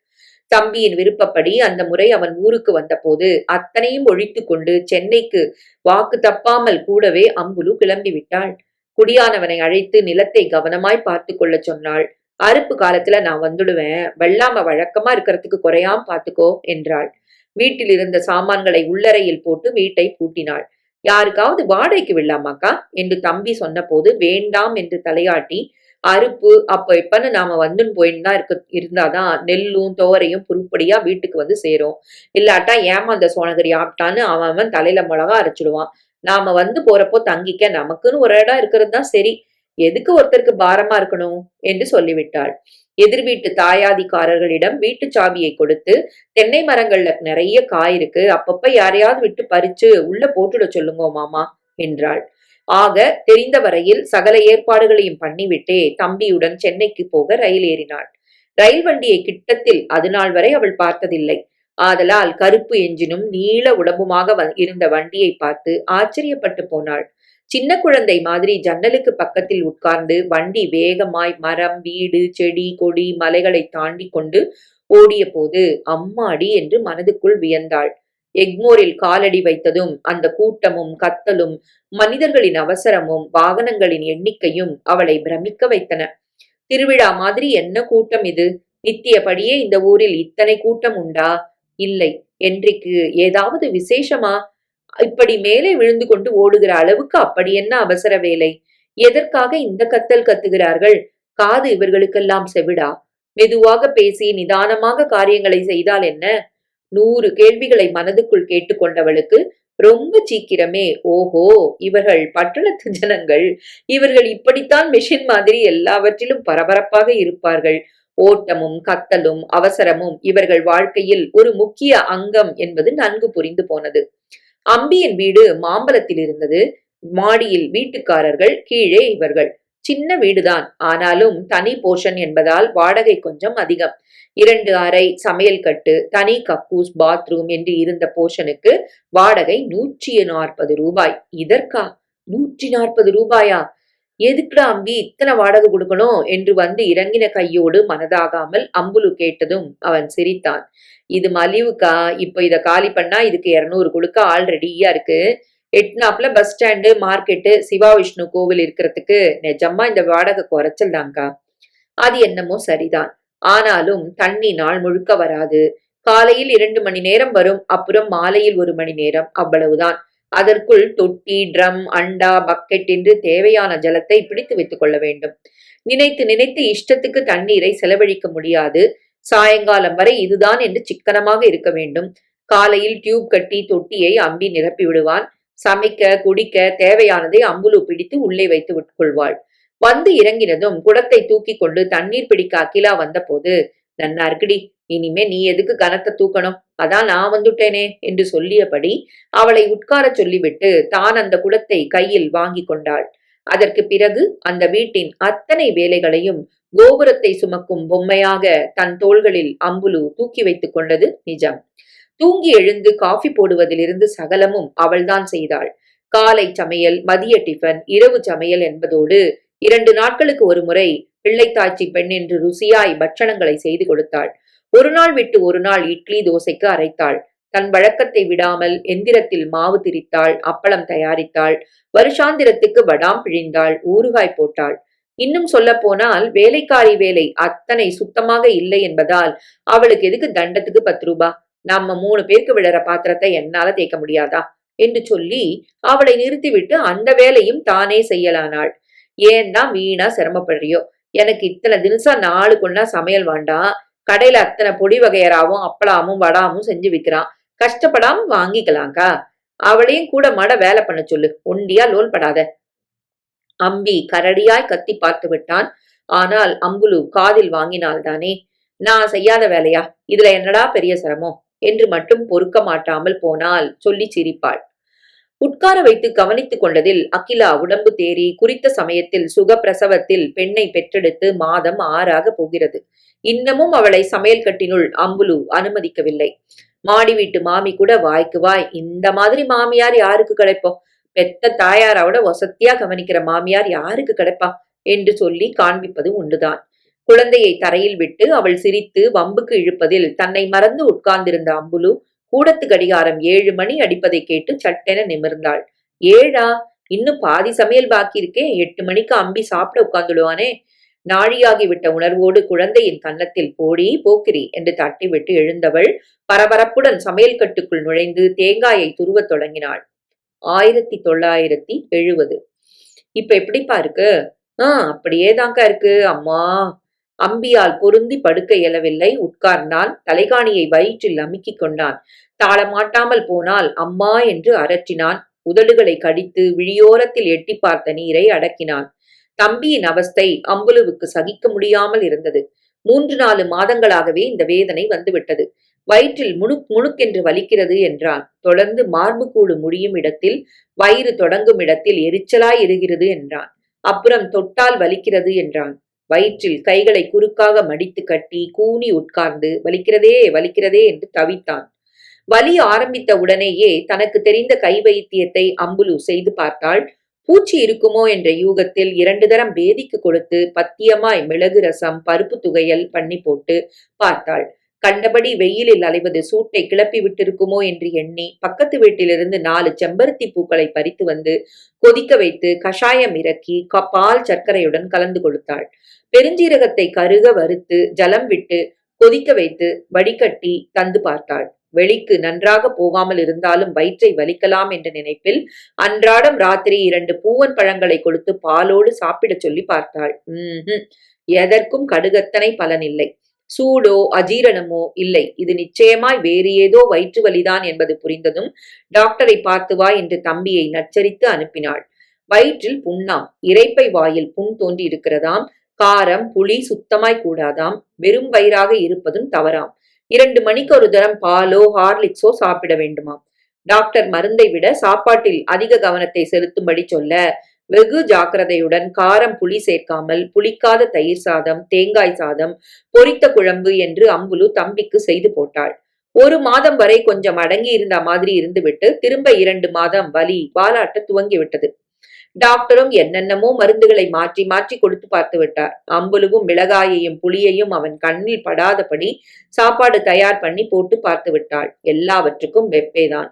தம்பியின் விருப்பப்படி அந்த முறை அவன் ஊருக்கு வந்தபோது அத்தனையும் ஒழித்து கொண்டு சென்னைக்கு வாக்கு தப்பாமல் கூடவே அம்புலு கிளம்பிவிட்டாள். குடியானவனை அழைத்து நிலத்தை கவனமாய் பார்த்து கொள்ள சொன்னாள். அறுப்பு காலத்துல நான் வந்துடுவேன், வெள்ளாம வழக்கமா இருக்கிறதுக்கு குறையாம பாத்துக்கோ என்றாள். வீட்டில் இருந்த சாமான்களை உள்ளறையில் போட்டு வீட்டை பூட்டினாள். யாருக்காவது வாடகைக்கு விடலாமாக்கா என்று தம்பி சொன்ன போது வேண்டாம் என்று தலையாட்டி, அறுப்பு அப்ப எப்பன்னு நாம வந்துன்னு போயின்னு தான் இருந்தாதான் நெல்லும் தோரையும் புருப்படியா வீட்டுக்கு வந்து சேரும். இல்லாட்டா ஏமாந்த சோனகிரி ஆப்டான்னு அவன் தலையில மிளகா அரைச்சிடுவான். நாம வந்து போறப்போ தங்கிக்க நமக்குன்னு ஒரு இடம் இருக்கிறது தான் சரி. எதுக்கு ஒருத்தருக்கு பாரமா இருக்கணும் என்று சொல்லிவிட்டாள். எதிர் வீட்டு தாயாதிக்காரர்களிடம் வீட்டு சாவியை கொடுத்து, தென்னை மரங்கள்ல நிறைய காய் இருக்கு, அப்பப்ப யாரையாவது விட்டு பறிச்சு உள்ள போட்டுட சொல்லுங்க மாமா என்றாள். ஆக தெரிந்த வரையில் சகல ஏற்பாடுகளையும் பண்ணிவிட்டே தம்பியுடன் சென்னைக்கு போக ரயில் ஏறினாள். ரயில் வண்டியை கிட்டத்தில் அது நாள் வரை அவள் பார்த்ததில்லை. ஆதலால் கருப்பு எஞ்சினும் நீள உடம்புமாக இருந்த வண்டியை பார்த்து ஆச்சரியப்பட்டு போனாள். சின்ன குழந்தை மாதிரி ஜன்னலுக்கு பக்கத்தில் உட்கார்ந்து வண்டி வேகமாய் மரம், வீடு, செடி, கொடி, மலைகளை தாண்டி கொண்டு ஓடிய போது அம்மாடி என்று மனதுக்குள் வியந்தாள். எக்மோரில் காலடி வைத்ததும் அந்த கூட்டமும் கத்தலும் மனிதர்களின் அவசரமும் வாகனங்களின் எண்ணிக்கையும் அவளை பிரமிக்க வைத்தன. திருவிழா மாதிரி என்ன கூட்டம் இது! நித்தியபடியே இந்த ஊரில் இத்தனை கூட்டம் உண்டா? இல்லை. என்றைக்கு ஏதாவது விசேஷமா? இப்படி மேலே விழுந்து கொண்டு ஓடுகிற அளவுக்கு அப்படி என்ன அவசர வேலை? எதற்காக இந்த கத்தல் கத்துகிறார்கள்? காது இவர்களுக்கெல்லாம் செவிடா? மெதுவாக பேசி நிதானமாக காரியங்களை செய்தால் என்ன? 100 கேள்விகளை மனதுக்குள் கேட்டுக்கொண்டவளுக்கு ரொம்ப சீக்கிரமே ஓஹோ, இவர்கள் பட்டணத்து ஜனங்கள், இவர்கள் இப்படித்தான் மெஷின் மாதிரி எல்லாவற்றிலும் பரபரப்பாக இருப்பார்கள். ஓட்டமும் கத்தலும் அவசரமும் இவர்கள் வாழ்க்கையில் ஒரு முக்கிய அங்கம் என்பது நன்கு புரிந்து போனது. அம்பியின் வீடு மாம்பலத்தில் இருந்தது. மாடியில் வீட்டுக்காரர்கள், கீழே இவர்கள். சின்ன வீடுதான், ஆனாலும் தனி போர்ஷன் என்பதால் வாடகை கொஞ்சம் அதிகம். 2 அறை, சமையல் கட்டு, தனி கக்கூஸ், பாத்ரூம் என்று இருந்த போர்ஷனுக்கு வாடகை 140 ரூபாய். இதற்கா 140 ரூபாயா? எதுக்குடா அம்பி இத்தனை வாடகை கொடுக்கணும் என்று வந்து இறங்கின கையோடு மனதாகாமல் அம்புலு கேட்டதும் அவன் சிரித்தான். இது மலிவுக்கா, இப்ப இத காலி பண்ணா இதுக்கு 200 கொடுக்க ஆள் ரெடியா இருக்கு. எட்னாப்ல bus stand, market, Shiva Vishnu கோவில் இருக்கிறதுக்கு நிஜமா இந்த வாடகை குறைச்சல் தான்கா. அது என்னமோ சரிதான். ஆனாலும் தண்ணி நாள் முழுக்க வராது. காலையில் 2 மணி நேரம் வரும், அப்புறம் மாலையில் 1 மணி நேரம், அவ்வளவுதான். அதற்குள் தொட்டி, ட்ரம், அண்டா, பக்கெட் என்று தேவையான ஜலத்தை பிடித்து வைத்துக் கொள்ள வேண்டும். நினைத்து நினைத்து இஷ்டத்துக்கு தண்ணீரை செலவழிக்க முடியாது. சாயங்காலம் வரை இதுதான் என்று சிக்கனமாக இருக்க வேண்டும். காலையில் டியூப் கட்டி தொட்டியை அம்பி நிரப்பி விடுவான். சமைக்க குடிக்க தேவையானதை அம்புலு பிடித்து உள்ளே வைத்து கொள்வாள். வந்து இறங்கினதும் குடத்தை தூக்கி கொண்டு தண்ணீர் பிடிக்க அகிலா வந்த போது, நன்னா இருக்குடி, இனிமே நீ எதுக்கு கனத்தை தூக்கணும், அதான் நான் வந்துட்டேனே என்று சொல்லியபடி அவளை உட்கார சொல்லிவிட்டு தான் அந்த குடத்தை கையில் வாங்கி கொண்டாள். அதற்கு பிறகு அந்த வீட்டின் அத்தனை வேலைகளையும் கோபுரத்தை சுமக்கும் பொம்மையாக தன் தோள்களில் அம்புலு தூக்கி வைத்துக் கொண்டது நிஜம். தூங்கி எழுந்து காஃபி போடுவதிலிருந்து சகலமும் அவள்தான் செய்தாள். காலை சமையல், மதிய டிஃபன், இரவு சமையல் என்பதோடு 2 நாட்களுக்கு ஒரு முறை பிள்ளைத்தாச்சி பெண் என்று ருசியாய் பட்சணங்களை செய்து கொடுத்தாள். ஒரு நாள் விட்டு ஒரு நாள் இட்லி தோசைக்கு அரைத்தாள். தன் வழக்கத்தை விடாமல் எந்திரத்தில் மாவு திரித்தாள், அப்பளம் தயாரித்தாள், வருஷாந்திரத்துக்கு வடாம் பிழிந்தாள், ஊறுகாய் போட்டாள். இன்னும் சொல்ல போனால் வேலைக்காரி வேலை அத்தனை சுத்தமாக இல்லை என்பதால் அவளுக்கு எதுக்கு தண்டத்துக்கு 10 ரூபாய், நம்ம 3 பேருக்கு விழற பாத்திரத்தை என்னால தேய்க்க முடியாதா என்று சொல்லி அவளை நிறுத்திவிட்டு அந்த வேலையும் தானே செய்யலானாள். ஏன் தான் வீணா சிரமப்படுறியோ, எனக்கு இத்தனை தினசா 4 கொண்டா சமையல் வேண்டாம், கடையில அத்தனை பொடி வகையராவும் அப்பளாமும் வடாமும் செஞ்சு விற்கிறான், கஷ்டப்படாம வாங்கிக்கலாம்க்கா. அவளையும் கூட மட வேலை பண்ண சொல்லு, ஒண்டியா லோல் படாத. அம்பி கரடியாய் கத்தி பார்த்து விட்டான். ஆனால் அம்புலு காதில் வாங்கினால்தானே. நான் செய்யாத வேலையா, இதுல என்னடா பெரிய சிரமம் என்று மட்டும் பொறுக்க மாட்டாமல் போனால் சொல்லி சிரிப்பாள். உட்கார வைத்து கவனித்துக் கொண்டதில் அகிலா உடம்பு தேறி குறித்த சமயத்தில் சுகப்பிரசவத்தில் பெண்ணை பெற்றெடுத்து மாதம் 6 போகிறது. இன்னமும் அவளை சமையல் கட்டினுள் அம்புலு அனுமதிக்கவில்லை. மாடி வீட்டு மாமி கூட வாய்க்கு வாய், இந்த மாதிரி மாமியார் யாருக்கு கிடைப்போம், பெத்த தாயாரோட வசத்தியா கவனிக்கிற மாமியார் யாருக்கு கிடைப்பா என்று சொல்லி காண்பிப்பது உண்டுதான். குழந்தையை தரையில் விட்டு அவள் சிரித்து வம்புக்கு இழுப்பதில் தன்னை மறந்து உட்கார்ந்திருந்த அம்புலு கூடத்து கடிகாரம் 7 மணி அடிப்பதை கேட்டு சட்டென நிமிர்ந்தாள். 7ஆ? இன்னும் பாதி சமையல் பாக்கி இருக்கே, 8 மணிக்கு அம்பி சாப்பிட உட்கார்ந்துடுவானே. நாழியாகிவிட்ட உணர்வோடு குழந்தையின் கன்னத்தில் போடி போக்கிரி என்று தட்டிவிட்டு எழுந்தவள் பரபரப்புடன் சமையல் கட்டுக்குள் நுழைந்து தேங்காயை துருவத் தொடங்கினாள். 1970. இப்ப எப்படிப்பா இருக்கு? அப்படியே தாக்கா இருக்கு அம்மா. அம்பியால் பொருந்தி படுக்க இயலவில்லை. உட்கார்ந்தான். தலைகாணியை வயிற்றில் அமுக்கிக் கொண்டான். தாளமாட்டாமல் போனால் அம்மா என்று அரற்றினான். உதடுகளை கடித்து விழியோரத்தில் எட்டி பார்த்த நீரை அடக்கினான். தம்பியின் அவஸ்தை அம்புலுவுக்கு சகிக்க முடியாமல் இருந்தது. 3-4 மாதங்களாகவே இந்த வேதனை வந்துவிட்டது. வயிற்றில் முணுக் முணுக்கென்று வலிக்கிறது என்றான். தொடர்ந்து மார்புக்கூடு முடியும் இடத்தில், வயிறு தொடங்கும் இடத்தில் எரிச்சலாய் இருக்கிறது என்றான். அப்புறம் தொட்டால் வலிக்கிறது என்றான். வயிற்றில் கைகளை குறுக்காக மடித்து கட்டி கூனி உட்கார்ந்து வலிக்கிறதே வலிக்கிறதே என்று தவித்தான். வலி ஆரம்பித்த உடனேயே தனக்கு தெரிந்த கை வைத்தியத்தை அம்புலு செய்து பார்த்தாள். பூச்சி இருக்குமோ என்ற யூகத்தில் 2 தரம் பேதிக்கு கொடுத்து பத்தியமாய் மிளகு ரசம், பருப்பு துவையல் பண்ணி போட்டு பார்த்தாள். கண்டபடி வெயிலில் அலைவது சூட்டை கிளப்பி விட்டிருக்குமோ என்று எண்ணி பக்கத்து வீட்டிலிருந்து 4 செம்பருத்தி பூக்களை பறித்து வந்து கொதிக்க வைத்து கஷாயம் இறக்கி பால் சர்க்கரையுடன் கலந்து கொடுத்தாள். பெருஞ்சீரகத்தை கருக வறுத்து ஜலம் விட்டு கொதிக்க வைத்து வடிகட்டி தந்து பார்த்தாள். வெளிக்கு நன்றாக போகாமல் இருந்தாலும் வயிற்றை வலிக்கலாம் என்ற நினைப்பில் அன்றாடம் ராத்திரி 2 பூவன் பழங்களை கொடுத்து பாலோடு சாப்பிடச் சொல்லி பார்த்தாள். எதற்கும் கடுகத்தனை பலனில்லை. சூடோ அஜீரணமோ இல்லை, இது நிச்சயமாய் வேறு ஏதோ வயிற்று வலிதான் என்பது புரிந்ததும் டாக்டரை பார்த்து வா என்று தம்பியை நச்சரித்து அனுப்பினாள். வயிற்றில் புண்ணாம், இரைப்பை வாயில் புண் தோன்றி இருக்கிறதாம். காரம் புளி சுத்தமாய் கூடாதாம். வெறும் வயிறாக இருப்பதும் தவறாம். 2 மணிக்கு ஒரு தரம் பாலோ ஹார்லிக்ஸோ சாப்பிட வேண்டுமாம். டாக்டர் மருந்தை விட சாப்பாட்டில் அதிக கவனத்தை செலுத்தும்படி சொல்ல, வெகு ஜாக்கிரதையுடன் காரம் புளி சேர்க்காமல் புளிக்காத தயிர் சாதம், தேங்காய் சாதம், பொரித்த குழம்பு என்று அம்புலு தம்பிக்கு செய்து போட்டாள். 1 மாதம் வரை கொஞ்சம் அடங்கி இருந்த மாதிரி இருந்துவிட்டு திரும்ப 2 மாதம் வலி வாலாட்ட துவங்கி விட்டது. டாக்டரும் என்னென்னமோ மருந்துகளை மாற்றி மாற்றி கொடுத்து பார்த்து விட்டார். அம்புலுவும் மிளகாயையும் புளியையும் அவன் கண்ணில் படாதபடி சாப்பாடு தயார் பண்ணி போட்டு பார்த்து விட்டாள். எல்லாவற்றுக்கும் வெப்பேதான்.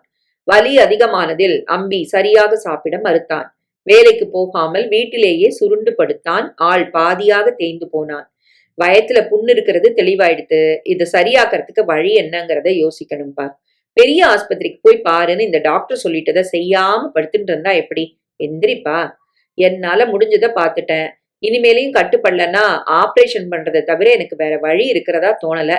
வலி அதிகமானதில் அம்பி சரியாக சாப்பிட மறுத்தான். வேலைக்கு போகாமல் வீட்டிலேயே சுருண்டு படுத்தான். ஆள் பாதியாக தேய்ந்து போனான். வயத்துல புண்ணு இருக்கிறது தெளிவாயிடுத்து. இதை சரியாக்குறதுக்கு வழி என்னங்கிறத யோசிக்கணும்பா. பெரிய ஆஸ்பத்திரிக்கு போய் பாருன்னு இந்த டாக்டர் சொல்லிட்டதை செய்யாம படுத்துட்டு இருந்தா எப்படி? எந்திரிப்பா. என்னால முடிஞ்சதை பார்த்துட்டேன். இனிமேலையும் கட்டுப்படலன்னா ஆபரேஷன் பண்றதை தவிர எனக்கு வேற வழி இருக்கிறதா தோணல.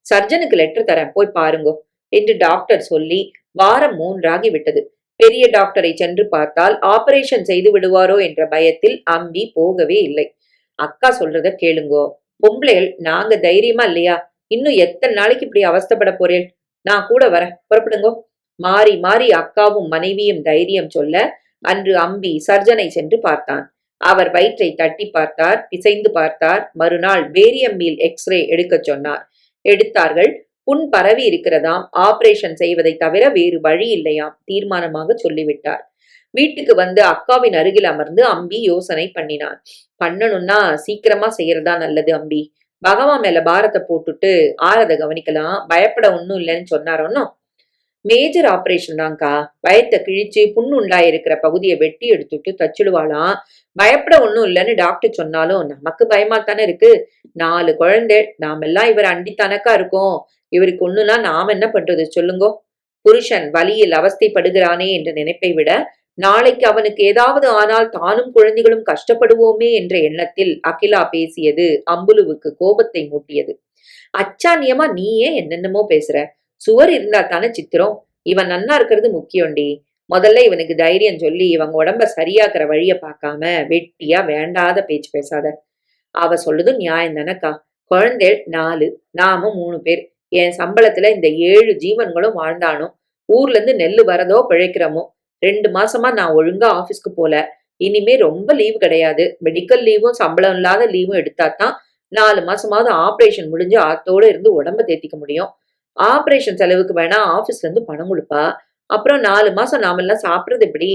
சர்ஜனுக்கு லெட்டர் தரேன், போய் பாருங்கோ என்று டாக்டர் சொல்லி வாரம் 3 ஆகி விட்டது. பெரிய டாக்டரை சென்று பார்த்தால் ஆபரேஷன் செய்து விடுவாரோ என்ற பயத்தில் அம்பி போகவே இல்லை. அக்கா சொல்றத கேளுங்கோ. பொம்பளைகள் நாங்க தைரியமா இல்லையா? இன்னும் எத்தனை நாளைக்கு இப்படி அவஸ்தைப்பட போறேன்? நான் கூட வரேன், புறப்படுங்கோ. மாறி மாறி அக்காவும் மனைவியும் தைரியம் சொல்ல அன்று அம்பி சர்ஜனை சென்று பார்த்தான். அவர் வயிற்றை தட்டி பார்த்தார், பிசைந்து பார்த்தார். மறுநாள் பேரியம் மீல் எக்ஸ்ரே எடுக்கச் சொன்னார். எடுத்தார்கள். புண் பரவி இருக்கிறதாம். ஆபரேஷன் செய்வதை தவிர வேறு வழி இல்லையாம். தீர்மானமாக சொல்லிவிட்டார். வீட்டுக்கு வந்து அக்காவின் அருகில் அமர்ந்து அம்பி யோசனை பண்ணினான். பண்ணணும்னா சீக்கிரமா செய்யறதா நல்லது அம்பி. பகவான் மேல பாரத்தை போட்டுட்டு ஆறத கவனிக்கலாம். பயப்பட ஒன்னும் இல்லைன்னு சொன்னாரோன்னோ. மேஜர் ஆபரேஷன் தான்க்கா. வயத்தை கிழிச்சு புண்ணு உண்டாயிருக்கிற பகுதியை வெட்டி எடுத்துட்டு தச்சுடுவாளாம். பயப்பட ஒன்னும் இல்லைன்னு டாக்டர் சொன்னாலும் நமக்கு பயமா தானே இருக்கு. 4 குழந்தை, நாமெல்லாம் இவர் அண்டித்தானக்கா இருக்கோம். இவருக்கு ஒண்ணுனா நாம் என்ன பண்றது சொல்லுங்கோ? புருஷன் வலியில் அவஸ்தைப்படுகிறானே என்ற நினைப்பை விட நாளைக்கு அவனுக்கு ஏதாவது ஆனால் தானும் குழந்தைகளும் கஷ்டப்படுவோமே என்ற எண்ணத்தில் அகிலா பேசியது அம்புலுவுக்கு கோபத்தை மூட்டியது. அச்சானியமா நீயே என்னென்னமோ பேசுற. சுவர் இருந்தா தானே சித்திரம். இவன் நன்னா இருக்கிறது முக்கியம்டி. முதல்ல இவனுக்கு தைரியம் சொல்லி இவங்க உடம்ப சரியாக்குற வழிய பார்க்காம வெட்டியா வேண்டாத பேச்சு பேசாத. அவ சொல்றது நியாயம் தானக்கா. குழந்தைகள் 4, நாமும் 3 பேர். என் சம்பளத்துல இந்த 7 ஜீவன்களும் வாழ்ந்தானோ. ஊர்ல இருந்து நெல்லு வரதோ பிழைக்கிறோமோ. 2 மாசமா நான் ஒழுங்கா ஆபீஸ்க்கு போல. இனிமே ரொம்ப லீவு கிடையாது. மெடிக்கல் லீவும் சம்பளம் இல்லாத லீவும் எடுத்தாதான் 4 மாசமாவது ஆபரேஷன் முடிஞ்சு ஆத்தோட இருந்து உடம்ப தேத்திக்க முடியும். ஆபரேஷன் செலவுக்கு வேணா ஆபீஸ்ல இருந்து பணம் கொடுப்பா. அப்புறம் 4 மாசம் நாமெல்லாம் சாப்பிடுறது எப்படி?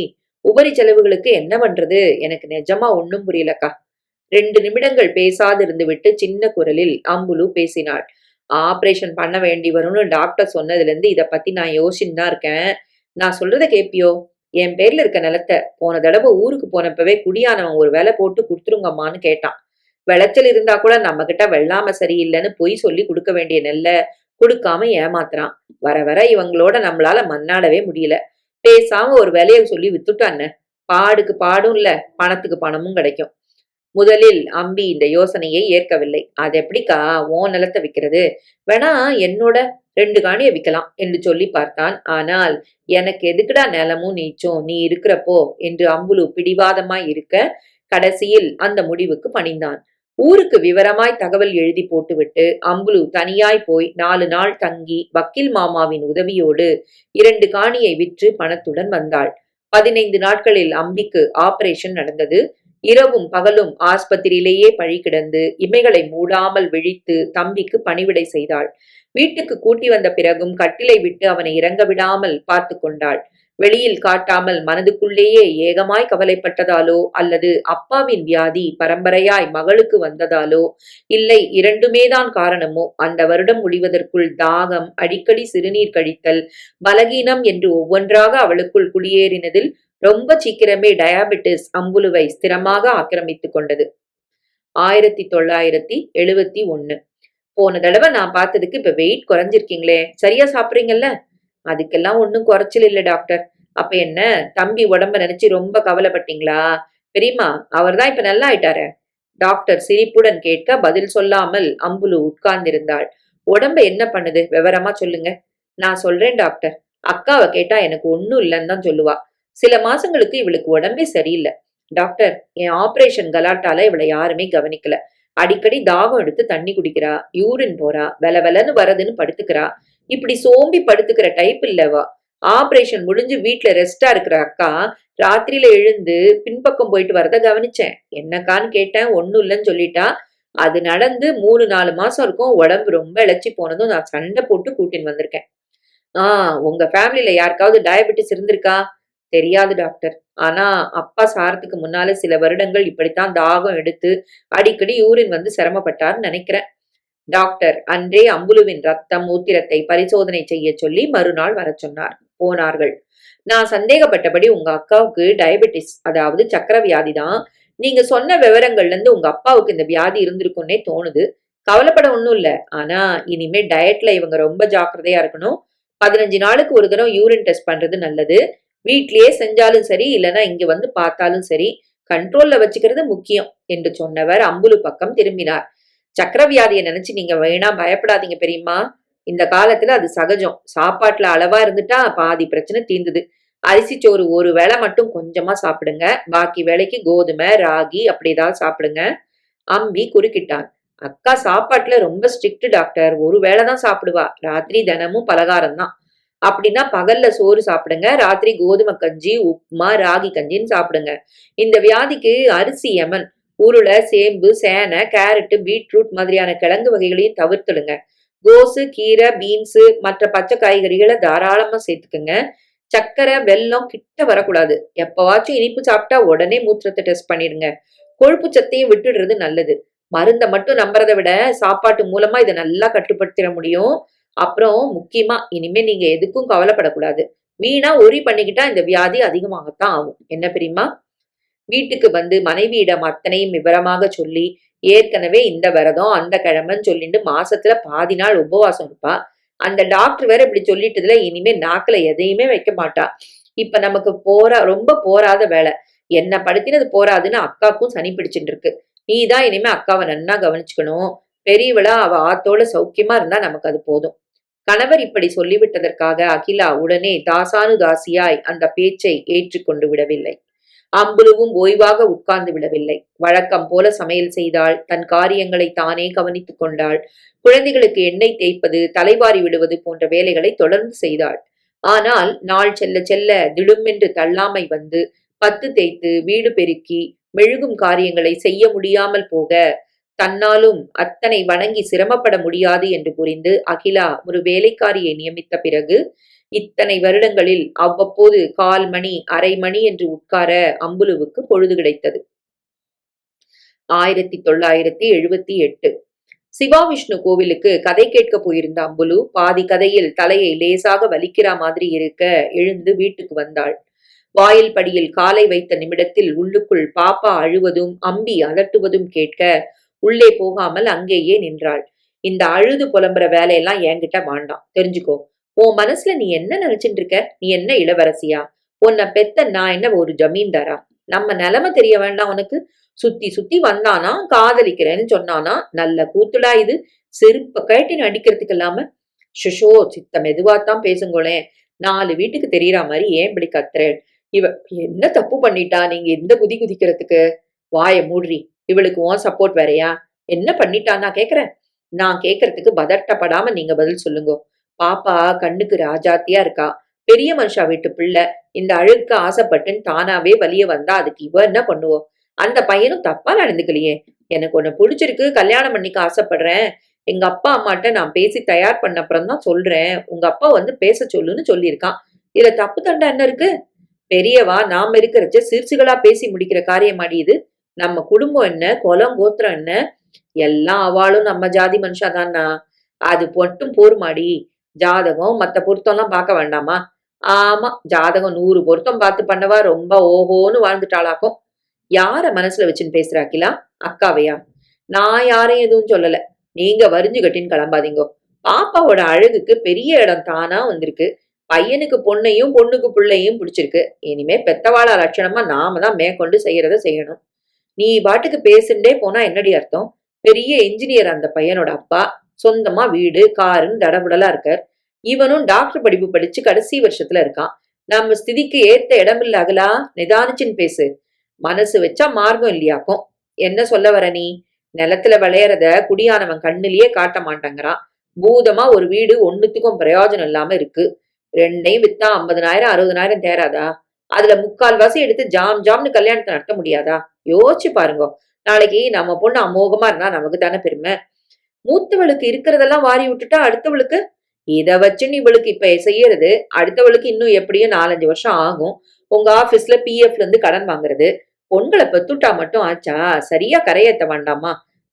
உபரி செலவுகளுக்கு என்ன பண்றது? எனக்கு நிஜமா ஒண்ணும் புரியலக்கா. 2 நிமிடங்கள் பேசாது இருந்து விட்டு சின்ன குரலில் அம்புலு பேசினாள். ஆபரேஷன் பண்ண வேண்டி வரும்னு டாக்டர் சொன்னதுல இருந்து இத பத்தி நான் யோசிச்சுன்னு தான் இருக்கேன். நான் சொல்றத கேப்பியோ? என் பேர்ல இருக்க நிலத்தை போன தடவை ஊருக்கு போனப்பவே குடியானவன் ஒரு விலை போட்டு கொடுத்துருங்கம்மான்னு கேட்டான். விளைச்சல் இருந்தா கூட நம்ம கிட்ட வெள்ளாம சரியில்லைன்னு பொய் சொல்லி கொடுக்க வேண்டிய நெல்ல கொடுக்காம ஏமாத்துறான். வர வர இவங்களோட நம்மளால மண்ணாடவே முடியல. பேசாம ஒரு விலைய சொல்லி வித்துட்டான்னு. பாடுக்கு பாடும் இல்ல, பணத்துக்கு பணமும் கிடைக்கும். முதலில் அம்பி இந்த யோசனையை ஏற்கவில்லை. அது எப்படிக்கா ஓ நிலத்தை விற்கிறது? வேணா என்னோட 2 காணியை விற்கலாம் என்று சொல்லி பார்த்தான். ஆனால் எனக்கு எதுக்குடா நிலமும் நீச்சும், நீ இருக்கிறப்போ என்று அம்புலு பிடிவாதமாய் இருக்க கடைசியில் அந்த முடிவுக்கு பணிந்தான். ஊருக்கு விவரமாய் தகவல் எழுதி போட்டுவிட்டு அம்புலு தனியாய் போய் 4 நாள் தங்கி வக்கீல் மாமாவின் உதவியோடு 2 காணியை விற்று பணத்துடன் வந்தாள். 15 நாட்களில் அம்பிக்கு ஆபரேஷன் நடந்தது. இரவும் பகலும் ஆஸ்பத்திரியிலேயே பழி கிடந்து இமைகளை மூடாமல் விழித்து தம்பிக்கு பணிவிடை செய்தாள். வீட்டுக்கு கூட்டி வந்த பிறகும் கட்டிலை விட்டு அவனை இறங்க விடாமல் பார்த்து கொண்டாள். வெளியில் காட்டாமல் மனதுக்குள்ளேயே ஏகமாய் கவலைப்பட்டதாலோ அல்லது அப்பாவின் வியாதி பரம்பரையாய் மகளுக்கு வந்ததாலோ இல்லை 2மே காரணமோ அந்த வருடம் முடிவதற்குள் தாகம், அடிக்கடி சிறுநீர் கழித்தல், பலகீனம் என்று ஒவ்வொன்றாக அவளுக்குள் குடியேறினதில் ரொம்ப சீக்கிரமே டயாபெட்டிஸ் அம்புலுவை ஸ்திரமாக ஆக்கிரமித்துக் கொண்டது. 1971. போன தடவை நான் பார்த்ததுக்கு இப்ப வெயிட் குறைஞ்சிருக்கீங்களே, சரியா சாப்பிடுறீங்கல்ல? அதுக்கெல்லாம் ஒன்னும் குறைச்சல் இல்ல டாக்டர். அப்ப என்ன தம்பி உடம்ப நினைச்சு ரொம்ப கவலைப்பட்டீங்களா? பெரியம்மா அவர் தான் இப்ப நல்லா ஆயிட்டாரு. டாக்டர் சிரிப்புடன் கேட்க பதில் சொல்லாமல் அம்புலு உட்கார்ந்திருந்தாள். உடம்ப என்ன பண்ணுது விவரமா சொல்லுங்க. நான் சொல்றேன் டாக்டர். அக்காவை கேட்டா எனக்கு ஒன்னும் இல்லைன்னு தான் சொல்லுவா. சில மாசங்களுக்கு இவளுக்கு உடம்பே சரியில்லை டாக்டர். என் ஆபரேஷன் கலாட்டால இவளை யாருமே கவனிக்கல. அடிக்கடி தாகம் எடுத்து தண்ணி குடிக்கிறா, யூரின் போறா, வெலன்னு வரதுன்னு படுத்துக்கிறா. இப்படி சோம்பி படுத்துக்கிற டைப் இல்லவா. ஆபரேஷன் முடிஞ்சு வீட்டுல ரெஸ்டா இருக்கிற அக்கா ராத்திரியில எழுந்து பின்பக்கம் போயிட்டு வரத கவனிச்சேன். என்னக்கான்னு கேட்டேன். ஒண்ணும் இல்லைன்னு சொல்லிட்டா. அது நடந்து 3-4 மாசம் இருக்கும். உடம்பு ரொம்ப இழைச்சி போனதும் நான் சண்டை போட்டு கூட்டின்னு வந்திருக்கேன். உங்க ஃபேமிலில யாருக்காவது டயபெட்டிஸ் இருந்திருக்கா? தெரியாது டாக்டர். ஆனா அப்பா சாரத்துக்கு முன்னால சில வருடங்கள் இப்படித்தான் தாகம் எடுத்து அடிக்கடி யூரின் வந்து சிரமப்பட்டார்னு நினைக்கிறேன். டாக்டர் அன்றே அம்புலுவின் ரத்தம் மூத்திரத்தை பரிசோதனை செய்ய சொல்லி மறுநாள் வர சொன்னார். போனார்கள். நான் சந்தேகப்பட்டபடி உங்க அக்காவுக்கு டயபெட்டிஸ், அதாவது சக்கர வியாதி தான். நீங்க சொன்ன விவரங்கள்ல இருந்து உங்க அப்பாவுக்கு இந்த வியாதி இருந்திருக்கும்னே தோணுது. கவலைப்பட ஒண்ணும் இல்ல. ஆனா இனிமே டயட்ல இவங்க ரொம்ப ஜாக்கிரதையா இருக்கணும். 15 நாளுக்கு ஒரு தடவை யூரின் டெஸ்ட் பண்றது நல்லது. வீட்லயே செஞ்சாலும் சரி, இல்லைன்னா இங்க வந்து பார்த்தாலும் சரி, கண்ட்ரோல்ல வச்சுக்கிறது முக்கியம் என்று சொன்னவர் அம்புலு பக்கம் திரும்பினார். சக்கர வியாதியை நினைச்சு நீங்க வேணா பயப்படாதீங்க பெரியம்மா. இந்த காலத்துல அது சகஜம். சாப்பாட்டுல அளவா இருந்துட்டா பாதி பிரச்சனை தீர்ந்துது. அரிசி சோறு ஒரு வேளை மட்டும் கொஞ்சமா சாப்பிடுங்க. பாக்கி வேளைக்கு கோதுமை, ராகி அப்படி ஏதாவது சாப்பிடுங்க. அம்பி குறுக்கிட்டான். அக்கா சாப்பாட்டுல ரொம்ப ஸ்ட்ரிக்ட் டாக்டர். ஒரு வேளை தான் சாப்பிடுவா. ராத்திரி தினமும் பலகாரம் தான். அப்படின்னா பகல்ல சோறு சாப்பிடுங்க. ராத்திரி கோதுமை கஞ்சி, உப்புமா, ராகி கஞ்சின்னு சாப்பிடுங்க. இந்த வியாதிக்கு அரிசி யமன். உருளை, சேம்பு, சேனை, கேரட்டு, பீட்ரூட் மாதிரியான கிழங்கு வகைகளையும் தவிர்த்துடுங்க. கோசு, கீரை, பீன்ஸு மற்ற பச்சை காய்கறிகளை தாராளமா சேர்த்துக்குங்க. சர்க்கரை, வெல்லம் கிட்ட வரக்கூடாது. எப்பவாச்சும் இனிப்பு சாப்பிட்டா உடனே மூத்திரத்தை டெஸ்ட் பண்ணிடுங்க. கொழுப்பு சத்தையும் விட்டுடுறது நல்லது. மருந்தை மட்டும் நம்புறதை விட சாப்பாட்டு மூலமா இதை நல்லா கட்டுப்படுத்திட முடியும். அப்புறம் முக்கியமா இனிமே நீங்க எதுக்கும் கவலைப்படக்கூடாது. வீணா ஒரி பண்ணிக்கிட்டா இந்த வியாதி அதிகமாகத்தான் ஆகும். என்ன பெரியம்மா? வீட்டுக்கு வந்து மனைவியிடம் அத்தனையும் விவரமாக சொல்லி, ஏற்கனவே இந்த விரதம் அந்த கிழமைன்னு சொல்லிட்டு மாசத்துல பாதி நாள் உபவாசம் இருப்பா. அந்த டாக்டர் வேற இப்படி சொல்லிட்டதுல இனிமே நாக்குல எதையுமே வைக்க மாட்டா. இப்ப நமக்கு ரொம்ப போராத வேலை. என்ன படுத்தினது போராதுன்னு அக்காக்கும் சனி பிடிச்சிட்டு இருக்கு. நீதான் இனிமே அக்காவை நன்னா கவனிச்சுக்கணும். பெரியவளா அவ ஆத்தோட சௌக்கியமா இருந்தா நமக்கு அது போதும். கணவர் இப்படி சொல்லிவிட்டதற்காக அகிலா உடனே தாசானுதாசியாய் அந்த பேச்சை ஏற்றுக்கொண்டு விடவில்லை. அம்புலுவும் ஓய்வாக உட்கார்ந்து விடவில்லை. வழக்கம் போல சமையல் செய்தாள். தன் காரியங்களை தானே கவனித்துக் கொண்டாள். குழந்தைகளுக்கு எண்ணெய் தேய்ப்பது, தலைவாரி விடுவது போன்ற வேலைகளை தொடர்ந்து செய்தாள். ஆனால் நாள் செல்ல செல்ல திடுமென்று தள்ளாமை வந்து பத்து தேய்த்து வீடு பெருக்கி மெழுகும் காரியங்களை செய்ய முடியாமல் போக, தன்னாலும் அத்தனை வணங்கி சிரமப்பட முடியாது என்று புரிந்து அகிலா ஒரு வேலைக்காரியை நியமித்த பிறகு இத்தனை வருடங்களில் அவ்வப்போது 1/4 மணி, அரை மணி என்று உட்கார அம்புலுவுக்கு பொழுது கிடைத்தது. 1978 சிவா விஷ்ணு கோவிலுக்கு கதை கேட்க போயிருந்த அம்புலு பாதி கதையில் தலையை லேசாக வலிக்கிற மாதிரி இருக்க எழுந்து வீட்டுக்கு வந்தாள். வாயில் படியில் காலை வைத்த நிமிடத்தில் உள்ளுக்குள் பாப்பா அழுவதும் அம்பி அதட்டுவதும் கேட்க உள்ளே போகாமல் அங்கேயே நின்றாள். இந்த அழுது புலம்புற வேலையெல்லாம் என்கிட்ட வேண்டாம். தெரிஞ்சுக்கோ. உன் மனசுல நீ என்ன நினைச்சிட்டு இருக்க? நீ என்ன இளவரசியா? உன்னை பெத்த நான் என்ன ஒரு ஜமீன்தாரா? நம்ம நிலைமை தெரிய வேண்டாம் உனக்கு? சுத்தி சுத்தி வந்தானா காதலிக்கிறேன்னு சொன்னானா? நல்ல கூத்துடா இது. செருப்ப கட்டின்னு அடிக்கிறதுக்கு இல்லாம. ஷுஷோ, சித்த மெதுவாத்தான் பேசுங்களேன். 4 வீட்டுக்கு தெரியற மாதிரி ஏன் இப்படி கத்துறேன்? இவ என்ன தப்பு பண்ணிட்டா நீங்க இந்த குதி குதிக்கிறதுக்கு? வாய மூடுறி. இவளுக்கு உன் சப்போர்ட் வேறையா? என்ன பண்ணிட்டான்னா கேக்குறேன். நான் கேக்குறதுக்கு பதட்டப்படாம நீங்க பதில் சொல்லுங்க. பாப்பா கண்ணுக்கு ராஜாத்தியா இருக்கா. பெரிய மனுஷா வீட்டு பிள்ளை. இந்த அழுக்கு ஆசைப்பட்டுன்னு தானாவே வலிய வந்தா அதுக்கு இவ என்ன பண்ணுவோம்? அந்த பையனும் தப்பா நடந்துக்கலையே. எனக்கு உன்னை பிடிச்சிருக்கு, கல்யாணம் பண்ணிக்க ஆசைப்படுறேன். எங்க அப்பா அம்மாட்ட நான் பேசி தயார் பண்ண அப்புறம் தான் சொல்றேன். உங்க அப்பா வந்து பேச சொல்லுன்னு சொல்லியிருக்கான். இதுல தப்பு தண்டா என்ன இருக்கு? பெரியவா நாம இருக்கிறச்ச சிரிச்சுகளா பேசி முடிக்கிற காரியமாடி இது. நம்ம குடும்பம் என்ன, குலம் கோத்திரம் என்ன, எல்லாம் அவளும் நம்ம ஜாதி மனுஷாதான்னா. அது மட்டும் போருமாடி. ஜாதகம் மத்த பொருத்தம் எல்லாம் பார்க்க வேண்டாமா? ஆமா, ஜாதகம் 100 பொருத்தம் பார்த்து பண்ணவா ரொம்ப ஓஹோன்னு வாழ்ந்துட்டாளாக்கும். யார மனசுல வச்சுன்னு பேசுறா அகிலா? அக்காவையா? நான் யாரையும் எதுவும் சொல்லல. நீங்க வரிஞ்சு கட்டின்னு கிளம்பாதீங்கோ. பாப்பாவோட அழகுக்கு பெரிய இடம் தானா வந்திருக்கு. பையனுக்கு பொண்ணையும் பொண்ணுக்கு பிள்ளையும் பிடிச்சிருக்கு. இனிமே பெத்தவாள லட்சணமா நாம தான் மேற்கொண்டு செய்யறத செய்யணும். நீ பாட்டுக்கு பேசுண்டே போனா என்னடி அர்த்தம்? பெரிய என்ஜினியர் அந்த பையனோட அப்பா. சொந்தமா வீடு, காருன்னு தடபுடலா இருக்கார். இவனும் டாக்டர் படிப்பு படிச்சு கடைசி வருஷத்துல இருக்கான். நம்ம ஸ்திதிக்கு ஏத்த இடம் இல்ல அகலா. நிதானிச்சுன்னு பேசு. மனசு வச்சா மார்க்கம் இல்லையாக்கும். என்ன சொல்ல வர நீ? நிலத்துல விளையறத குடியானவன் கண்ணுலயே காட்ட மாட்டேங்கிறான். பூதமா ஒரு வீடு ஒண்ணுத்துக்கும் பிரயோஜனம் இல்லாம இருக்கு. ரெண்டையும் வித்தா 50,000 60,000 தேராதா? அதுல 3/4 எடுத்து ஜாம் ஜாம்னு கல்யாணத்தை நடத்த முடியாதா? யோசிச்சு பாருங்க. நாளைக்கு நம்ம பொண்ணு அமோகமா இருந்தா நமக்கு தானே பெருமை. மூத்தவளுக்கு இருக்கிறதெல்லாம் வாரி விட்டுட்டா அடுத்தவளுக்கு இத வச்சுன்னு இவளுக்கு இப்ப செய்யறது, அடுத்தவளுக்கு இன்னும் எப்படியும் 4-5 வருஷம் ஆகும். உங்க ஆபீஸ்ல பிஎஃப்ல இருந்து கடன் வாங்குறது. பொண்களை பெத்துட்டா மட்டும் ஆச்சா? சரியா கரையேத்த வேண்டாமா?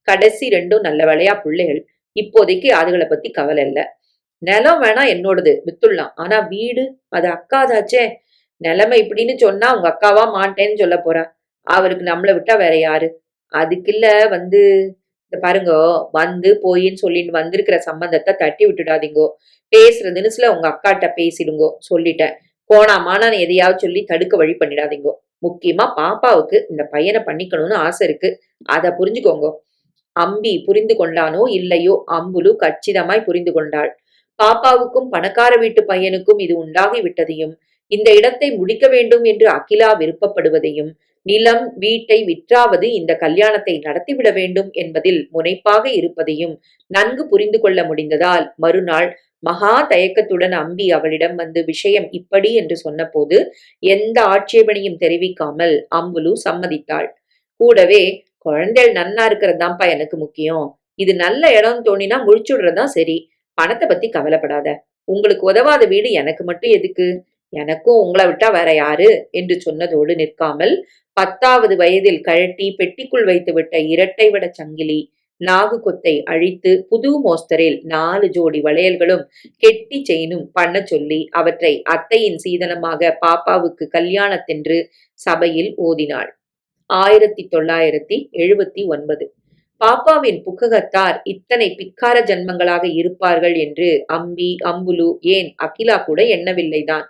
கடைசி ரெண்டும் நல்ல வேலையா பிள்ளைகள். இப்போதைக்கு அதுகளை பத்தி கவலை இல்ல. நிலம் வேணா என்னோடது வித்துடலாம். ஆனா வீடு அது அக்காதாச்சே. நிலைமை இப்படின்னு சொன்னா உங்க அக்காவா மாட்டேன்னு சொல்ல போறா. அவருக்கு நம்மளை விட்டா வேற யாரு? அதுக்குல்ல வந்து இந்த பாருங்க, வந்து போயின்னு சொல்லிட்டு வந்திருக்கிற சம்பந்தத்தை தட்டி விட்டுடாதீங்கோ. பேசுற தினசுல உங்க அக்காட்ட பேசிடுங்கோ. சொல்லிட்டேன். கோணாமான்னு எதையாவது சொல்லி தடுக்க வழி பண்ணிடாதீங்கோ. முக்கியமா பாப்பாவுக்கு இந்த பையனை பண்ணிக்கணும்னு ஆசை இருக்கு. அத புரிஞ்சுக்கோங்க. அம்பி புரிந்து கொண்டானோ இல்லையோ, அம்புலு கச்சிதமாய் புரிந்து கொண்டாள். பாப்பாவுக்கும் பணக்கார வீட்டு பையனுக்கும் இது உண்டாகி விட்டதையும், இந்த இடத்தை முடிக்க வேண்டும் என்று அகிலா விருப்பப்படுவதையும், நிலம் வீட்டை விற்றாவது இந்த கல்யாணத்தை நடத்திவிட வேண்டும் என்பதில் முனைப்பாக இருப்பதையும் நன்கு புரிந்து கொள்ள முடிந்ததால் மறுநாள் மகா தயக்கத்துடன் அம்பி அவளிடம் வந்து விஷயம் இப்படி என்று சொன்னபோது எந்த ஆட்சேபனையும் தெரிவிக்காமல் அம்புலு சம்மதித்தாள். கூடவே, குழந்தைகள் நன்னா இருக்கிறதுதான்ப்பா எனக்கு முக்கியம். இது நல்ல இடம் தோணினா முடிச்சுடுறதுதான் சரி. பணத்தை பத்தி கவலைப்படாத. உங்களுக்கு உதவாத வீடு எனக்கு மட்டும் எதுக்கு? எனக்கும் உங்களை விட்டா வேற யாரு என்று சொன்னதோடு நிற்காமல் 10வது வயதில் கழட்டி பெட்டிக்குள் வைத்துவிட்ட இரட்டை வட சங்கிலி நாகு கொத்தை அழித்து புது மோஸ்தரில் 4 ஜோடி வளையல்களும் கெட்டி செயினும் பண்ண சொல்லி அவற்றை அத்தையின் சீதனமாக பாப்பாவுக்கு கல்யாணத்தென்று சபையில் ஓதினாள். 1979. பாப்பாவின் புக்ககத்தார் இத்தனை பிக்கார ஜன்மங்களாக இருப்பார்கள் என்று அம்பி அம்புலு ஏன் அகிலா கூட எண்ணவில்லைதான்.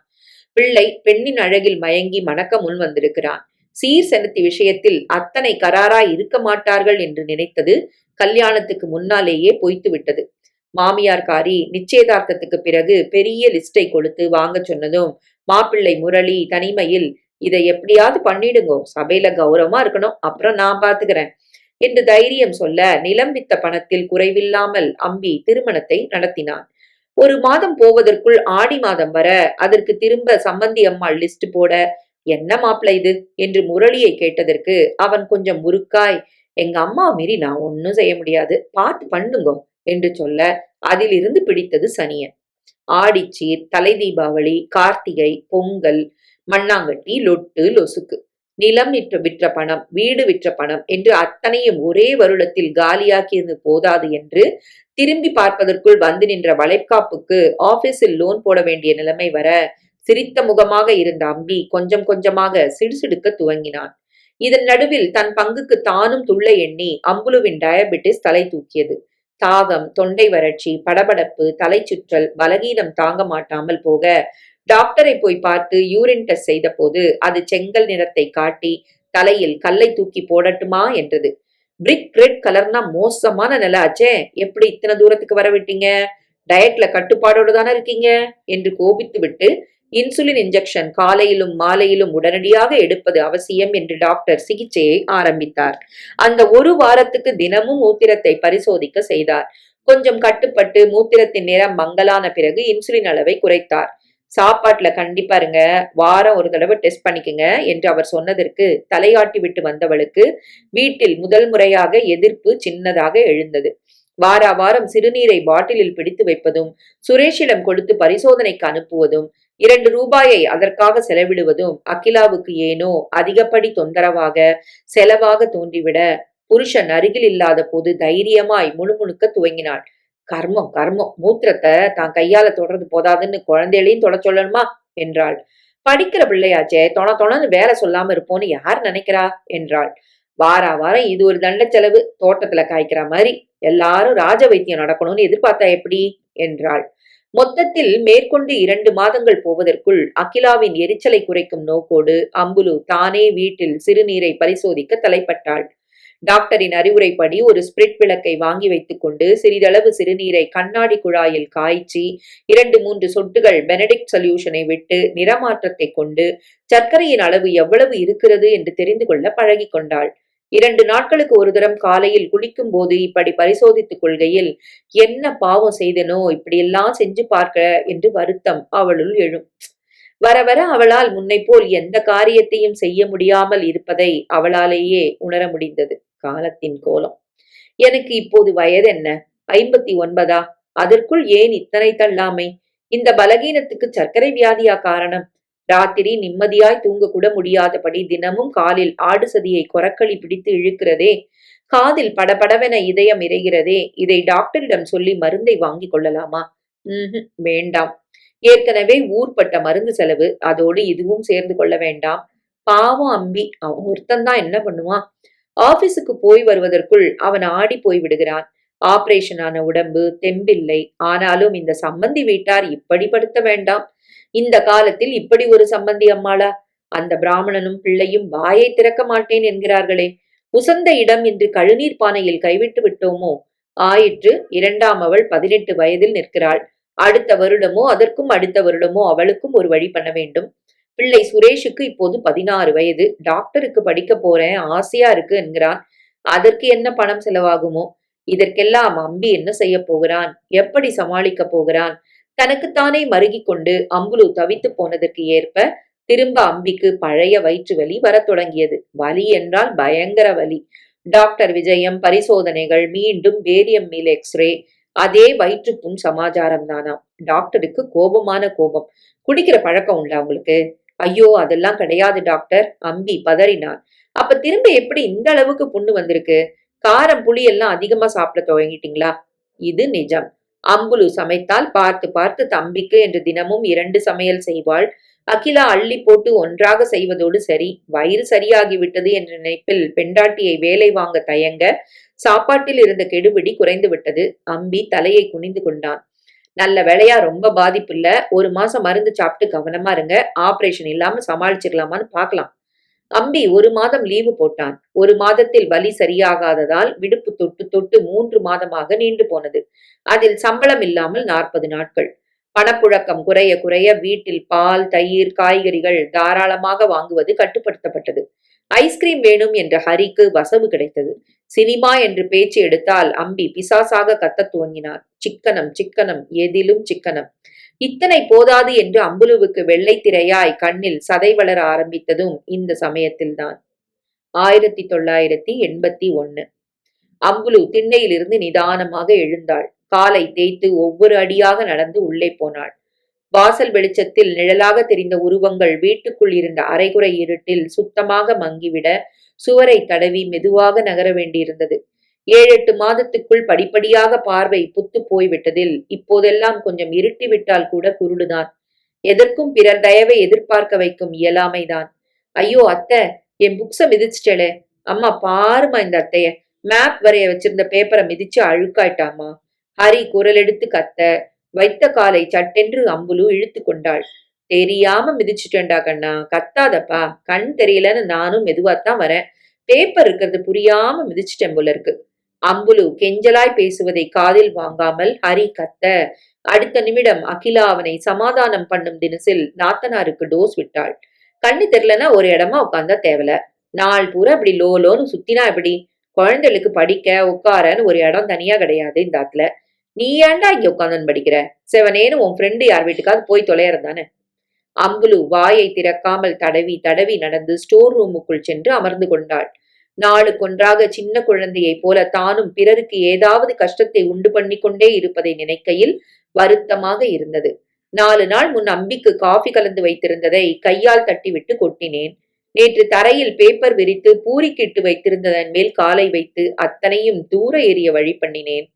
பிள்ளை பெண்ணின் அழகில் மயங்கி மணக்க முன் வந்திருக்கிறான். சீர் செலுத்தி விஷயத்தில் அத்தனை கராராய் இருக்க மாட்டார்கள் என்று நினைத்தது கல்யாணத்துக்கு முன்னாலேயே பொய்த்து விட்டது. மாமியார்காரி நிச்சயதார்த்தத்துக்கு பிறகு பெரிய லிஸ்டை கொடுத்து வாங்க சொன்னதும் மாப்பிள்ளை முரளி தனிமையில் இதை எப்படியாவது பண்ணிடுங்கோ, சபையில கௌரவமா இருக்கணும், அப்புறம் நான் பாத்துக்கிறேன் என்று தைரியம் சொல்ல நிலம் வித்த பணத்தில் குறைவில்லாமல் அம்பி திருமணத்தை நடத்தினான். 1 மாதம் போவதற்குள் ஆடி மாதம் வர அதற்கு திரும்ப சம்பந்தி அம்மாள் லிஸ்ட் போட என்ன மாப்பிள இது என்று முரளியை கேட்டதற்கு அவன் கொஞ்சம் முறுக்காய் எங்க அம்மா மீறி நான் ஒன்னும் செய்ய முடியாது, பார்த்து பண்ணுங்கோ என்று சொல்ல அதிலிருந்து பிடித்தது சனியன். ஆடிச்சீர், தலை தீபாவளி, கார்த்திகை, பொங்கல், மண்ணாங்கட்டி, லொட்டு லொசுக்கு, நிலம் விற்ற பணம், வீடு விற்ற பணம் என்று அத்தனையும் ஒரே வருடத்தில் காலியாக்கியது போதாது என்று திரும்பி பார்ப்பதற்குள் வந்து நின்ற வளைகாப்புக்கு ஆபீஸில் லோன் போட வேண்டிய நிலைமை வர சிரித்த முகமாக இருந்த அம்பி கொஞ்சம் கொஞ்சமாக சிடுசிடுக்க துவங்கினான். இதன் நடுவில் தன் பங்குக்கு தானும் துள்ள எண்ணி அம்புலுவின் டயபெட்டிஸ் தலை தூக்கியது. தாகம், தொண்டை வறட்சி, படபடப்பு, தலை சுற்றல், பலகீனம் தாங்க மாட்டாமல் போக டாக்டரை போய் பார்த்து யூரின் டெஸ்ட் செய்த போது அது செங்கல் நிறத்தை காட்டி தலையில் கல்லை தூக்கி போடட்டுமா என்றது. பிரிக் ரெட் கலர்னா மோசமான நிலை ஆச்சே, எப்படி இத்தனை தூரத்துக்கு வர விட்டீங்க? டயட்ல கட்டுப்பாடோடு தானே இருக்கீங்க என்று கோபித்து விட்டு இன்சுலின் இன்ஜெக்ஷன் காலையிலும் மாலையிலும் உடனடியாக எடுப்பது அவசியம் என்று டாக்டர் சிகிச்சையை ஆரம்பித்தார். அந்த 1 வாரத்துக்கு தினமும் மூத்திரத்தை பரிசோதிக்க செய்தார். கொஞ்சம் கட்டுப்பட்டு மூத்திரத்தின் நிறம் மங்கலான பிறகு இன்சுலின் அளவை குறைத்தார். சாப்பாட்டுல கண்டிப்பாருங்க, வாரம் 1 தடவை டெஸ்ட் பண்ணிக்கங்க என்று அவர் சொன்னதற்கு தலையாட்டி விட்டு வந்தவளுக்கு வீட்டில் முதல் முறையாக எதிர்ப்பு சின்னதாக எழுந்தது. வாரம் சிறுநீரை பாட்டிலில் பிடித்து வைப்பதும் சுரேஷிடம் கொடுத்து பரிசோதனைக்கு அனுப்புவதும் 2 ரூபாயை அதற்காக செலவிடுவதும் அகிலாவுக்கு ஏனோ அதிகப்படி தொந்தரவாக செலவாக தோன்றிவிட புருஷன் அருகில் இல்லாத போது தைரியமாய் முணுமுணுக்க துவங்கினாள். கர்மம் கர்மம், மூத்திரத்தை தான் கையால தொடர்ந்து போதாதுன்னு குழந்தைகளையும் தொட சொல்லணுமா என்றாள். படிக்கிற பிள்ளையாச்சே, தொணன்னு வேலை சொல்லாம இருப்போன்னு யார் நினைக்கிறா என்றாள். வாரம் இது ஒரு தண்ட செலவு, தோட்டத்துல காய்க்கிற மாதிரி எல்லாரும் ராஜ வைத்தியம் நடக்கணும்னு எதிர்பார்த்தா எப்படி என்றாள். மொத்தத்தில் மேற்கொண்டு 2 மாதங்கள் போவதற்குள் அகிலாவின் எரிச்சலை குறைக்கும் நோக்கோடு அம்புலு தானே வீட்டில் சிறுநீரை பரிசோதிக்க தலைப்பட்டாள். டாக்டரின் அறிவுரைப்படி ஒரு ஸ்பிரிட் விளக்கை வாங்கி வைத்துக் கொண்டு சிறிதளவு சிறுநீரை கண்ணாடி குழாயில் காய்ச்சி 2-3 சொட்டுகள் பெனடிக்ட் சொல்யூஷனை விட்டு நிறமாற்றத்தை கொண்டு சர்க்கரையின் அளவு எவ்வளவு இருக்கிறது என்று தெரிந்து கொள்ள பழகி கொண்டாள். 2 நாட்களுக்கு ஒரு தரம் காலையில் குளிக்கும் போது இப்படி பரிசோதித்துக் கொள்கையில், என்ன பாவம் செய்தனோ இப்படியெல்லாம் செஞ்சு பார்க்க என்று வருத்தம் அவளுள் எழும். வர வர அவளால் முன்னைப்போல் எந்த காரியத்தையும் செய்ய முடியாமல் இருப்பதை அவளாலேயே உணர முடிந்தது. காலத்தின் கோலம். எனக்கு இப்போது வயதென்ன? 59ஆ? அதற்குள் ஏன் இத்தனை தள்ளாமை? இந்த பலகீனத்துக்கு சர்க்கரை வியாதியா காரணம்? ராத்திரி நிம்மதியாய் தூங்கக்கூட முடியாதபடி தினமும் காலில் ஆடு சதியை கொரக்களி பிடித்து இழுக்கிறதே. காதில் படபடவென இதயம் இறைகிறதே. இதை டாக்டரிடம் சொல்லி மருந்தை வாங்கிக் கொள்ளலாமா? வேண்டாம். ஏற்கனவே ஊர்பட்ட மருந்து செலவு, அதோடு இதுவும் சேர்ந்து கொள்ள வேண்டாம். பாவம் அம்பி, அவன் ஒருத்தன்தான் என்ன பண்ணுவான்? ஆபீஸுக்கு போய் வருவதற்குள் அவன் ஆடி போய் விடுகிறான். ஆபரேஷன் ஆன உடம்பு, தெம்பில்லை. ஆனாலும் இந்த சம்பந்தி வீட்டார் இப்படி படுத்த வேண்டாம். இந்த காலத்தில் இப்படி ஒரு சம்பந்தி அம்மாளா? அந்த பிராமணனும் பிள்ளையும் வாயை திறக்க மாட்டேன் என்கிறார்களே. உசந்த இடம் என்று கழுநீர் பானையில் கைவிட்டு விட்டோமோ? ஆயிற்று. இரண்டாம் அவள் 18 வயதில் நிற்கிறாள். அடுத்த வருடமோ அதற்கும் அடுத்த வருடமோ அவளுக்கும் ஒரு வழி பண்ண வேண்டும். பிள்ளை சுரேஷுக்கு இப்போது 16 வயது. டாக்டருக்கு படிக்க போறேன், ஆசையா இருக்கு என்கிறான். அதற்கு என்ன பணம் செலவாகுமோ? இதற்கெல்லாம் அம்பி என்ன செய்ய போகிறான்? எப்படி சமாளிக்க போகிறான்? தனக்குத்தானே மருகிக் கொண்டு அம்புலு தவித்து போனதற்கு ஏற்ப திரும்ப அம்பிக்கு பழைய வயிற்று வலி வரத் தொடங்கியது. வலி என்றால் பயங்கர வலி. டாக்டர் விஜயம், பரிசோதனைகள், மீண்டும் பேரியம் மீல் எக்ஸ்ரே. அதே வயிற்றுப்புண் சமாச்சாரம் தானாம். டாக்டருக்கு கோபமான கோபம். குடிக்கிற பழக்கம் உண்டா உங்களுக்கு? ஐயோ, அதெல்லாம் கிடையாது டாக்டர். அம்பி பதறினான். அப்ப திரும்ப எப்படி இந்த அளவுக்கு புண்ணு வந்திருக்கு? காரம் புளி எல்லாம் அதிகமா சாப்பிட துவங்கிட்டீங்களா? இது நிஜம். அம்புலு சமைத்தால் பார்த்து பார்த்து தம்பிக்கு என்று தினமும் 2 சமையல் செய்வாள். அகிலா அள்ளி போட்டு ஒன்றாக செய்வதோடு சரி. வயிறு சரியாகிவிட்டது என்ற நினைப்பில் பெண்டாட்டியை வேலை வாங்க தயங்க சாப்பாட்டில் இருந்த கெடுபிடி குறைந்து விட்டது. அம்பி தலையை குனிந்து கொண்டான். நல்ல வேளையா ரொம்ப பாதிப்பு இல்ல. 1 மாசம் மருந்து சாப்பிட்டு கவனமா இருங்க. ஆபரேஷன் இல்லாம சமாளிச்சிடலாமான்னு பார்க்கலாம். அம்பி 1 மாதம் லீவு போட்டான். 1 மாதத்தில் வலி சரியாகாததால் விடுப்பு தொட்டு தொட்டு 3 மாதமாக நீண்டு போனது. அதில் சம்பளம் இல்லாமல் 40 நாட்கள். பணப்புழக்கம் குறைய குறைய வீட்டில் பால், தயிர், காய்கறிகள் தாராளமாக வாங்குவது கட்டுப்படுத்தப்பட்டது. ஐஸ்கிரீம் வேணும் என்ற ஹரிக்கு வசவு கிடைத்தது. சினிமா என்று பேச்சு எடுத்தால் அம்பி பிசாசாக கத்தத் துவங்கினான். சிக்கனம் சிக்கனம், எதிலும் சிக்கனம். இத்தனை போதாது என்று அம்புலுவுக்கு வெள்ளை திரையாய் கண்ணில் சதை வளர ஆரம்பித்ததும் இந்த சமயத்தில்தான். 1981. அம்புலு திண்ணையிலிருந்து நிதானமாக எழுந்தாள். காலை தேய்த்து ஒவ்வொரு அடியாக நடந்து உள்ளே போனாள். வாசல் வெளிச்சத்தில் நிழலாக தெரிந்த உருவங்கள் வீட்டுக்குள் இருந்த அரைகுறை இருட்டில் சுத்தமாக மங்கிவிட சுவரை தடவி மெதுவாக நகர வேண்டியிருந்தது. 7-8 மாதத்துக்குள் படிப்படியாக பார்வை புத்து போய்விட்டதில் இப்போதெல்லாம் கொஞ்சம் இருட்டிவிட்டால் கூட குருடுதான். எதற்கும் பிறர் தயவை எதிர்பார்க்க வைக்கும் இயலாமைதான். ஐயோ அத்தை, என் புக்ஸ மிதிச்சிட்டலே. அம்மா பாருமா இந்த அத்தைய, மேப் வரைய வச்சிருந்த பேப்பரை மிதிச்சு அழுக்காயிட்டாமா. ஹரி குரல் எடுத்து கத்த, வைத்த காலை சட்டென்று அம்புலு இழுத்து கொண்டாள். தெரியாம மிதிச்சுட்டேன்டா கண்ணா, கத்தாதப்பா. கண் தெரியலன்னு நானும் மெதுவாத்தான் வரேன். பேப்பர் இருக்கிறது புரியாம மிதிச்சிட்டேன் போல இருக்கு. அம்புலு கெஞ்சலாய் பேசுவதை காதில் வாங்காமல் ஹரி கத்த, அடுத்த நிமிடம் அகிலா அவனை சமாதானம் பண்ணும் தினசில் நாத்தனாருக்கு டோஸ் விட்டாள். கண்ணு தெரியலன்னா ஒரு இடமா உட்காந்தா தேவல. நாள் பூரா இப்படி லோலோன்னு சுத்தினா எப்படி? குழந்தைகளுக்கு படிக்க உட்காரன்னு ஒரு இடம் தனியா கிடையாது இந்த ஆத்துல. நீ ஏன்டா இங்க உட்காந்துன்னு படிக்கிற? செவனேன்னு உன் ஃப்ரெண்டு யார் வீட்டுக்காவது போய் தொலையறதானே. அம்புலு வாயை திறக்காமல் தடவி தடவி நடந்து ஸ்டோர் ரூமுக்குள் சென்று அமர்ந்து கொண்டாள். நாளுக்கொன்றாக சின்ன குழந்தையைப் போல தானும் பிறருக்கு ஏதாவது கஷ்டத்தை உண்டு பண்ணி கொண்டே இருப்பதை நினைக்கையில் வருத்தமாக இருந்தது. 4 நாள் முன் அம்பிக்கு காஃபி கலந்து வைத்திருந்ததை கையால் தட்டிவிட்டு கொட்டினேன். நேற்று தரையில் பேப்பர் விரித்து பூரிக்கிட்டு வைத்திருந்ததன் மேல் காலை வைத்து அத்தனையும் தூர எறிய வழி பண்ணினேன்.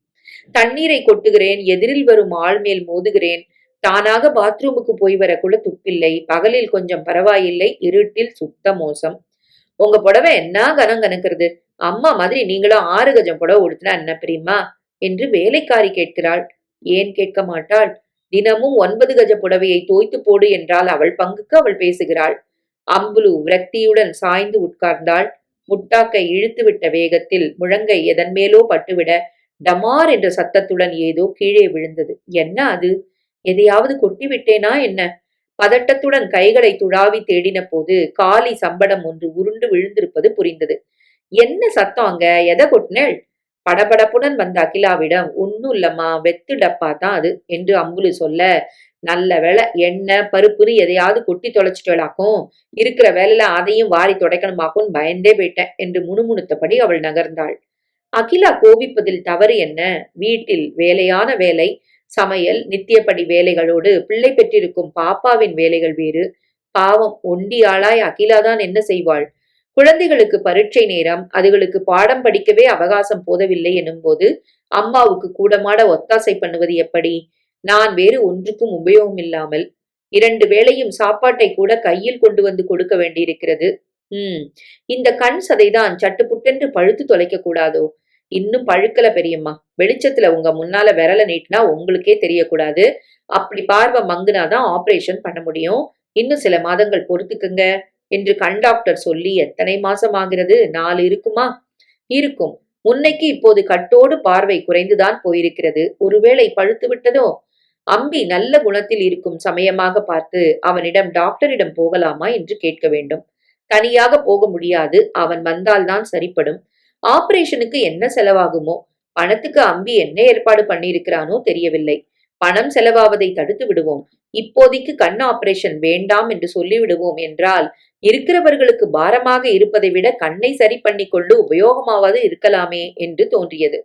தண்ணீரை கொட்டுகிறேன், எதிரில் வரும் ஆள் மேல் மோதுகிறேன். தானாக பாத்ரூமுக்கு போய் வர கூட துப்பில்லை. பகலில் கொஞ்சம் பரவாயில்லை, இருட்டில் சுத்த மோசம். உங்க புடவை என்ன கனம் கணக்கிறது? அம்மா மாதிரி நீங்களும் 6 கஜம் புடவை உடுத்தினா என்ன பிரியுமா என்று வேலைக்காரி கேட்கிறாள். ஏன் கேட்க மாட்டாள்? தினமும் 9 கஜ புடவையை தோய்த்து போடு என்றால் அவள் பங்குக்கு அவள் பேசுகிறாள். அம்புலு விரக்தியுடன் சாய்ந்து உட்கார்ந்தாள். முட்டாக்கை இழுத்துவிட்ட வேகத்தில் முழங்கை எதன் மேலோ பட்டுவிட டமார் என்ற சத்தத்துடன் ஏதோ கீழே விழுந்தது. என்ன அது? எதையாவது கொட்டிவிட்டேனா என்ன? பதட்டத்துடன் கைகளை துழாவி தேடின போது காலி சம்படம் ஒன்று உருண்டு விழுந்திருப்பது புரிந்தது. என்ன சத்தம் அங்க? எதை கொட்டினேள்? படபடப்புடன் வந்த அகிலாவிடம், ஒன்னும் இல்லம்மா, வெத்து டப்பா தான் அது என்று அம்புலி சொல்ல, நல்ல வேளை எண்ணெய் பருப்புன்னு எதையாவது கொட்டி தொலைச்சிட்டோளாக்கும், இருக்கிற வேலையில அதையும் வாரி துடைக்கணுமாக்கும்னு பயந்தே போயிட்டேன் என்று முணுமுணுத்தபடி அவள் நகர்ந்தாள். அகிலா கோபிப்பதில் தவறு என்ன? வீட்டில் வேலையான வேலை, சமையல், நித்தியப்படி வேலைகளோடு பிள்ளை பெற்றிருக்கும் பாப்பாவின் வேலைகள் வேறு. பாவம் ஒண்டியாளாய் அகிலாதான் என்ன செய்வாள்? குழந்தைகளுக்கு பரீட்சை நேரம், அதுகளுக்கு பாடம் படிக்கவே அவகாசம் போதவில்லை எனும்போது அம்மாவுக்கு கூடமாட ஒத்தாசை பண்ணுவது எப்படி? நான் வேறு ஒன்றுக்கும் உபயோகமில்லாமல் 2 வேளையும் சாப்பாட்டை கூட கையில் கொண்டு வந்து கொடுக்க வேண்டியிருக்கிறது. இந்த கண் சதைதான் சட்டுப்புட்டென்று பழுத்து தொலைக்க கூடாதோ? இன்னும் பழுக்கல பெரியம்மா. வெளிச்சத்துல உங்க முன்னால விரல நீட்டினா உங்களுக்கே தெரியக்கூடாது. அப்படி பார்வை மங்குனாதான் ஆபரேஷன் பண்ண முடியும். இன்னும் சில மாதங்கள் பொறுத்துக்குங்க என்று கண் டாக்டர் சொல்லி எத்தனை மாசம் ஆகிறது? 4 இருக்குமா? இருக்கும். முன்னைக்கு இப்போது கட்டோடு பார்வை குறைந்துதான் போயிருக்கிறது. ஒருவேளை பழுத்து விட்டதோ? அம்பி நல்ல குணத்தில் இருக்கும் சமயமாக பார்த்து அவனிடம் டாக்டரிடம் போகலாமா என்று கேட்க வேண்டும். தனியாக போக முடியாது. அவன் வந்தால்தான் சரிப்படும். ஆபரேஷனுக்கு என்ன செலவாகுமோ? பணத்துக்கு அம்பி என்ன ஏற்பாடு பண்ணியிருக்கிறானோ தெரியவில்லை. பணம் செலவாவதை தடுத்து விடுவோம். இப்போதைக்கு கண் ஆபரேஷன் வேண்டாம் என்று சொல்லிவிடுவோம் என்றால் இருக்கிறவர்களுக்கு பாரமாக இருப்பதை விட கண்ணை சரி பண்ணி கொண்டு உபயோகமாவது இருக்கலாமே என்று தோன்றியது.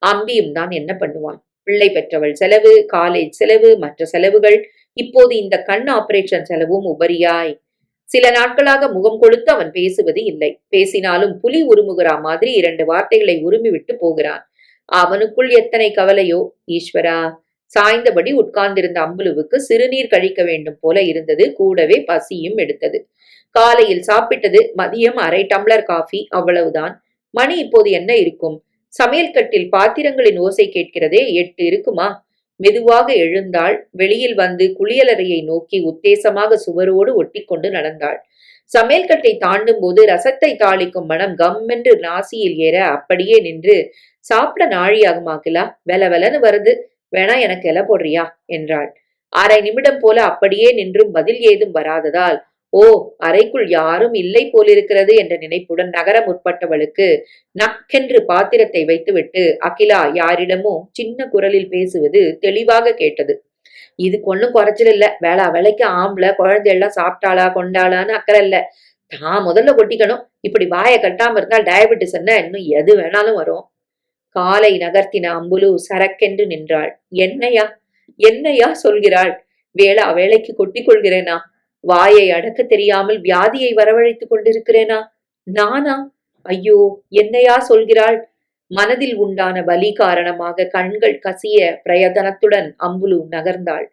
அம்பியும் தான் என்ன பண்ணுவான்? பிள்ளை பெற்றவள் செலவு, காலேஜ் செலவு, மற்ற செலவுகள், இப்போது இந்த கண் ஆபரேஷன் செலவும் உபரியாய். சில நாட்களாக முகம் கொடுத்து அவன் பேசுவது இல்லை. பேசினாலும் புலி உருமுகிறா மாதிரி 2 வார்த்தைகளை உருமி விட்டு போகிறான். அவனுக்குள் எத்தனை கவலையோ! ஈஸ்வரா! சாய்ந்தபடி உட்கார்ந்திருந்த அம்புலுவுக்கு சிறுநீர் கழிக்க வேண்டும் போல இருந்தது. கூடவே பசியும் எடுத்தது. காலையில் சாப்பிட்டது, மதியம் 1/2 டம்ளர் காஃபி, அவ்வளவுதான். மணி இப்போது என்ன இருக்கும்? சமையல் கட்டில் பாத்திரங்களின் ஓசை கேட்கிறதே. 8 இருக்குமா? மெதுவாக எழுந்தாள். வெளியில் வந்து குளியலறையை நோக்கி உத்தேசமாக சுவரோடு ஒட்டிக்கொண்டு நடந்தாள். சமையல் கட்டை தாண்டும் போது ரசத்தை தாளிக்கும் மனம் கம்மென்று நாசியில் ஏற அப்படியே நின்று, சாப்பிட நாழியாகுமாக்கிலா, வெலன்னு வருது, வேணா எனக்கு இலை போடுறியா என்றாள். 1/2 நிமிடம் போல அப்படியே நின்றும் பதில் ஏதும் வராததால், ஓ, அறைக்குள் யாரும் இல்லை போலிருக்கிறது என்ற நினைப்புடன் நகர முற்பட்டவளுக்கு நக்கென்று பாத்திரத்தை வைத்துவிட்டு அகிலா யாரிடமோ சின்ன குரலில் பேசுவது தெளிவாக கேட்டது. இதுக்கு ஒண்ணும் குறைச்சல் இல்ல. வேளா வேலைக்கு ஆம்பளை குழந்தை எல்லாம் சாப்பிட்டாளா கொண்டாளான்னு அக்கறை இல்ல. தான் முதல்ல கொட்டிக்கணும். இப்படி வாயை கட்டாம இருந்தால் டயபெட்டிஸ் என்ன இன்னும் எது வேணாலும் வரும். காலை நகர்த்தின அம்புலு சரக்கென்று நின்றாள். என்னையா என்னையா சொல்கிறாள்? வேளா வேலைக்கு கொட்டிக் கொள்கிறேனா? வாயை அடக்க தெரியாமல் வியாதியை வரவழைத்துக் கொண்டிருக்கிறேனா? நானா? ஐயோ, என்னையா சொல்கிறாள்? மனதில் உண்டான வலி காரணமாக கண்கள் கசிய பிரயத்தனத்துடன் அம்புலு நகர்ந்தாள்.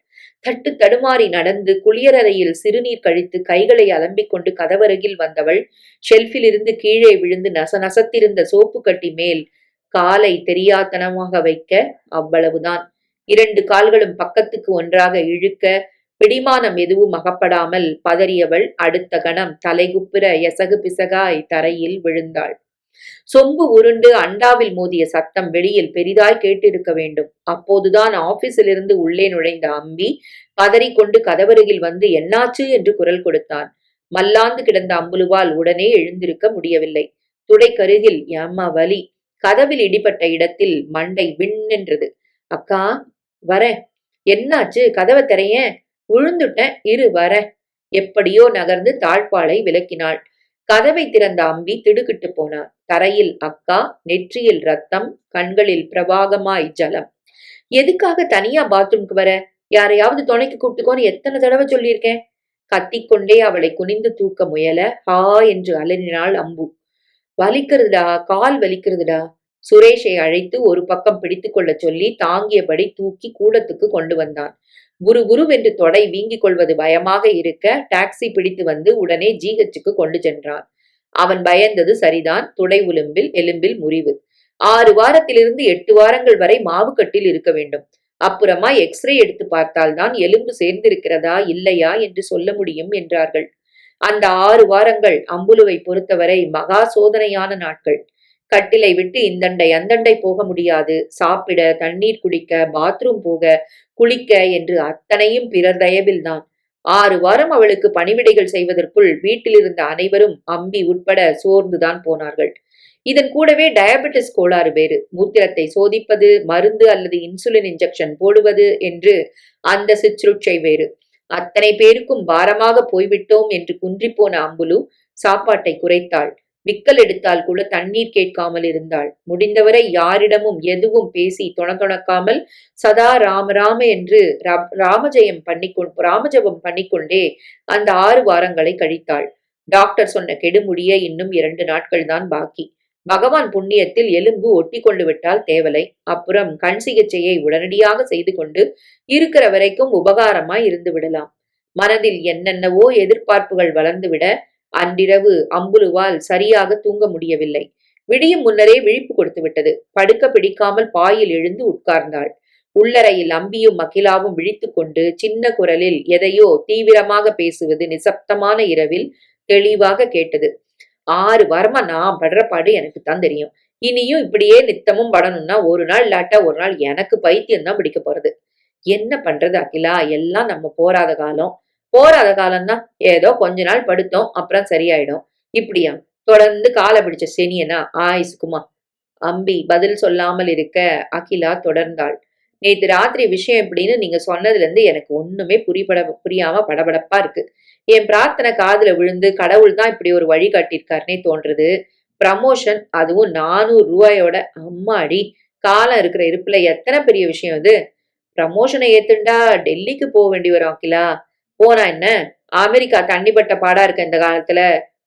தட்டு தடுமாறி நடந்து குளியலறையில் சிறுநீர் கழித்து கைகளை அலம்பிக் கொண்டு கதவருகில் வந்தவள் ஷெல்ஃபிலிருந்து கீழே விழுந்து நசநசத்திருந்த சோப்பு கட்டி மேல் காலை தெரியாத்தனமாக வைக்க, அவ்வளவுதான். 2 கால்களும் பக்கத்துக்கு ஒன்றாக இழுக்க, பிடிமானம் எதுவும் அகப்படாமல் பதறியவள் அடுத்த கணம் தலைகுப்புற எசகு பிசகாய் தரையில் விழுந்தாள். சொம்பு உருண்டு அண்டாவில் மோதிய சத்தம் வெளியில் பெரிதாய் கேட்டிருக்க வேண்டும். அப்போதுதான் ஆபீஸிலிருந்து உள்ளே நுழைந்த அம்பி பதறிக்கொண்டு கதவருகில் வந்து என்னாச்சு என்று குரல் கொடுத்தான். மல்லாந்து கிடந்த அம்புலுவால் உடனே எழுந்திருக்க முடியவில்லை. துடைக்கருகில் எம்மா வலி. கதவில் இடிபட்ட இடத்தில் மண்டை விண்ணென்றது. அக்கா, வரேன். என்னாச்சு? கதவை திறேன். விழுந்துட்டேன், இரு வரேன். எப்படியோ நகர்ந்து தாழ்பாளை விலக்கினாள். கதவை திறந்த அம்பி திடுக்கிட்டு போனார். தரையில் அக்கா, நெற்றியில் ரத்தம், கண்களில் பிரவாகமாய் ஜலம். எதுக்காக தனியா பாத்ரூம்க்கு வர? யாரையாவது துணைக்கு கூப்பிட்டுக்கோன்னு எத்தனை தடவை சொல்லியிருக்கேன்? கத்திக்கொண்டே அவளை குனிந்து தூக்க முயல ஹா என்று அலறினாள் அம்பு. வலிக்கிறதுடா, கால் வலிக்கிறதுடா. சுரேஷை அழைத்து ஒரு பக்கம் பிடித்துக் கொள்ள சொல்லி தாங்கியபடி தூக்கி கூடத்துக்கு கொண்டு வந்தான். குருவென்று தொடை வீங்கிக் கொள்வது பயமாக இருக்க டாக்ஸி பிடித்து வந்து உடனே ஜிஹெச்சுக்கு கொண்டு சென்றான். அவன் பயந்தது சரிதான். துடை எலும்பில் முறிவு. 6 வாரத்திலிருந்து 8 வாரங்கள் வரை மாவுக்கட்டில் இருக்க வேண்டும். அப்புறமா எக்ஸ்ரே எடுத்து பார்த்தால்தான் எலும்பு சேர்ந்திருக்கிறதா இல்லையா என்று சொல்ல முடியும் என்றார்கள். அந்த 6 வாரங்கள் அம்புலுவை பொறுத்தவரை மகா சோதனையான நாட்கள். கட்டிலை விட்டு இந்தண்டை அந்தண்டை போக முடியாது. சாப்பிட, தண்ணீர் குடிக்க, பாத்ரூம் போக, குளிக்க என்று அத்தனையும் பிறர் தயவில்தான். 6 வாரம் அவளுக்கு பணிவிடைகள் செய்வதற்குள் வீட்டிலிருந்த அனைவரும் அம்பி உட்பட சோர்ந்துதான் போனார்கள். இதன் கூடவே டயபெட்டிஸ் கோளாறு வேறு, மூத்திரத்தை சோதிப்பது, மருந்து அல்லது இன்சுலின் இன்ஜெக்ஷன் போடுவது என்று அந்த சிற்றுச்சை வேறு. அத்தனை பேருக்கும் பாரமாக போய்விட்டோம் என்று குன்றிப்போன அம்புலு சாப்பாட்டை குறைத்தாள். விக்கல் எடுத்தால் கூட தண்ணீர் கேட்காமல் இருந்தாள். முடிந்தவரை யாரிடமும் எதுவும் பேசி தொணதொணக்காமல் சதா ராம ராம என்று ராமஜபம் பண்ணிக்கொண்டே அந்த 6 வாரங்களை கழித்தாள். டாக்டர் சொன்ன கெடுமுடிய இன்னும் 2 நாட்கள் தான் பாக்கி. பகவான் புண்ணியத்தில் எலும்பு ஒட்டி கொண்டு விட்டால் தேவலை. அப்புறம் கண் சிகிச்சையை உடனடியாக செய்து கொண்டு இருக்கிற வரைக்கும் உபகாரமாய் இருந்து விடலாம். மனதில் என்னென்னவோ எதிர்பார்ப்புகள் வளர்ந்துவிட அன்றிரவு அம்புலுவால் சரியாக தூங்க முடியவில்லை. விடியும் முன்னரே விழிப்பு கொடுத்து விட்டது. படுக்க பிடிக்காமல் பாயில் எழுந்து உட்கார்ந்தாள். உள்ளறையில் அம்பியும் அகிலாவும் விழித்துக் கொண்டு சின்ன குரலில் எதையோ தீவிரமாக பேசுவது நிசப்தமான இரவில் தெளிவாக கேட்டது. 6 வாரமா நான் படுற பாடு எனக்கு தான் தெரியும். இனியும் இப்படியே நித்தமும் படணும்னா ஒரு நாள் இல்லாட்டா ஒரு நாள் எனக்கு பைத்தியம் தான் பிடிக்க போறது. என்ன பண்றது அகிலா, எல்லாம் நம்ம போராத காலம். போராத காலம்னா ஏதோ கொஞ்ச நாள் படுத்தோம், அப்புறம் சரியாயிடும். இப்படியா தொடர்ந்து காலை பிடிச்ச செனியனா ஆயுசுக்குமா? அம்பி பதில் சொல்லாமல் இருக்க அகிலா தொடர்ந்தாள். நேத்து ராத்திரி விஷயம் எப்படின்னு நீங்க சொன்னதுல இருந்து எனக்கு ஒண்ணுமே புரியாம படபடப்பா இருக்கு. என் பிரார்த்தனை காதுல விழுந்து கடவுள் தான் இப்படி ஒரு வழி காட்டியிருக்காருனே தோன்றது. ப்ரமோஷன், அதுவும் 400 ரூபாயோட. அம்மாடி, காலம் இருக்கிற இருப்புல எத்தனை பெரிய விஷயம் இது. ப்ரமோஷனை ஏத்துண்டா டெல்லிக்கு போக வேண்டி வரும் அகிலா. போனா என்ன, அமெரிக்கா தண்ணிப்பட்ட பாடா இருக்க இந்த காலத்துல.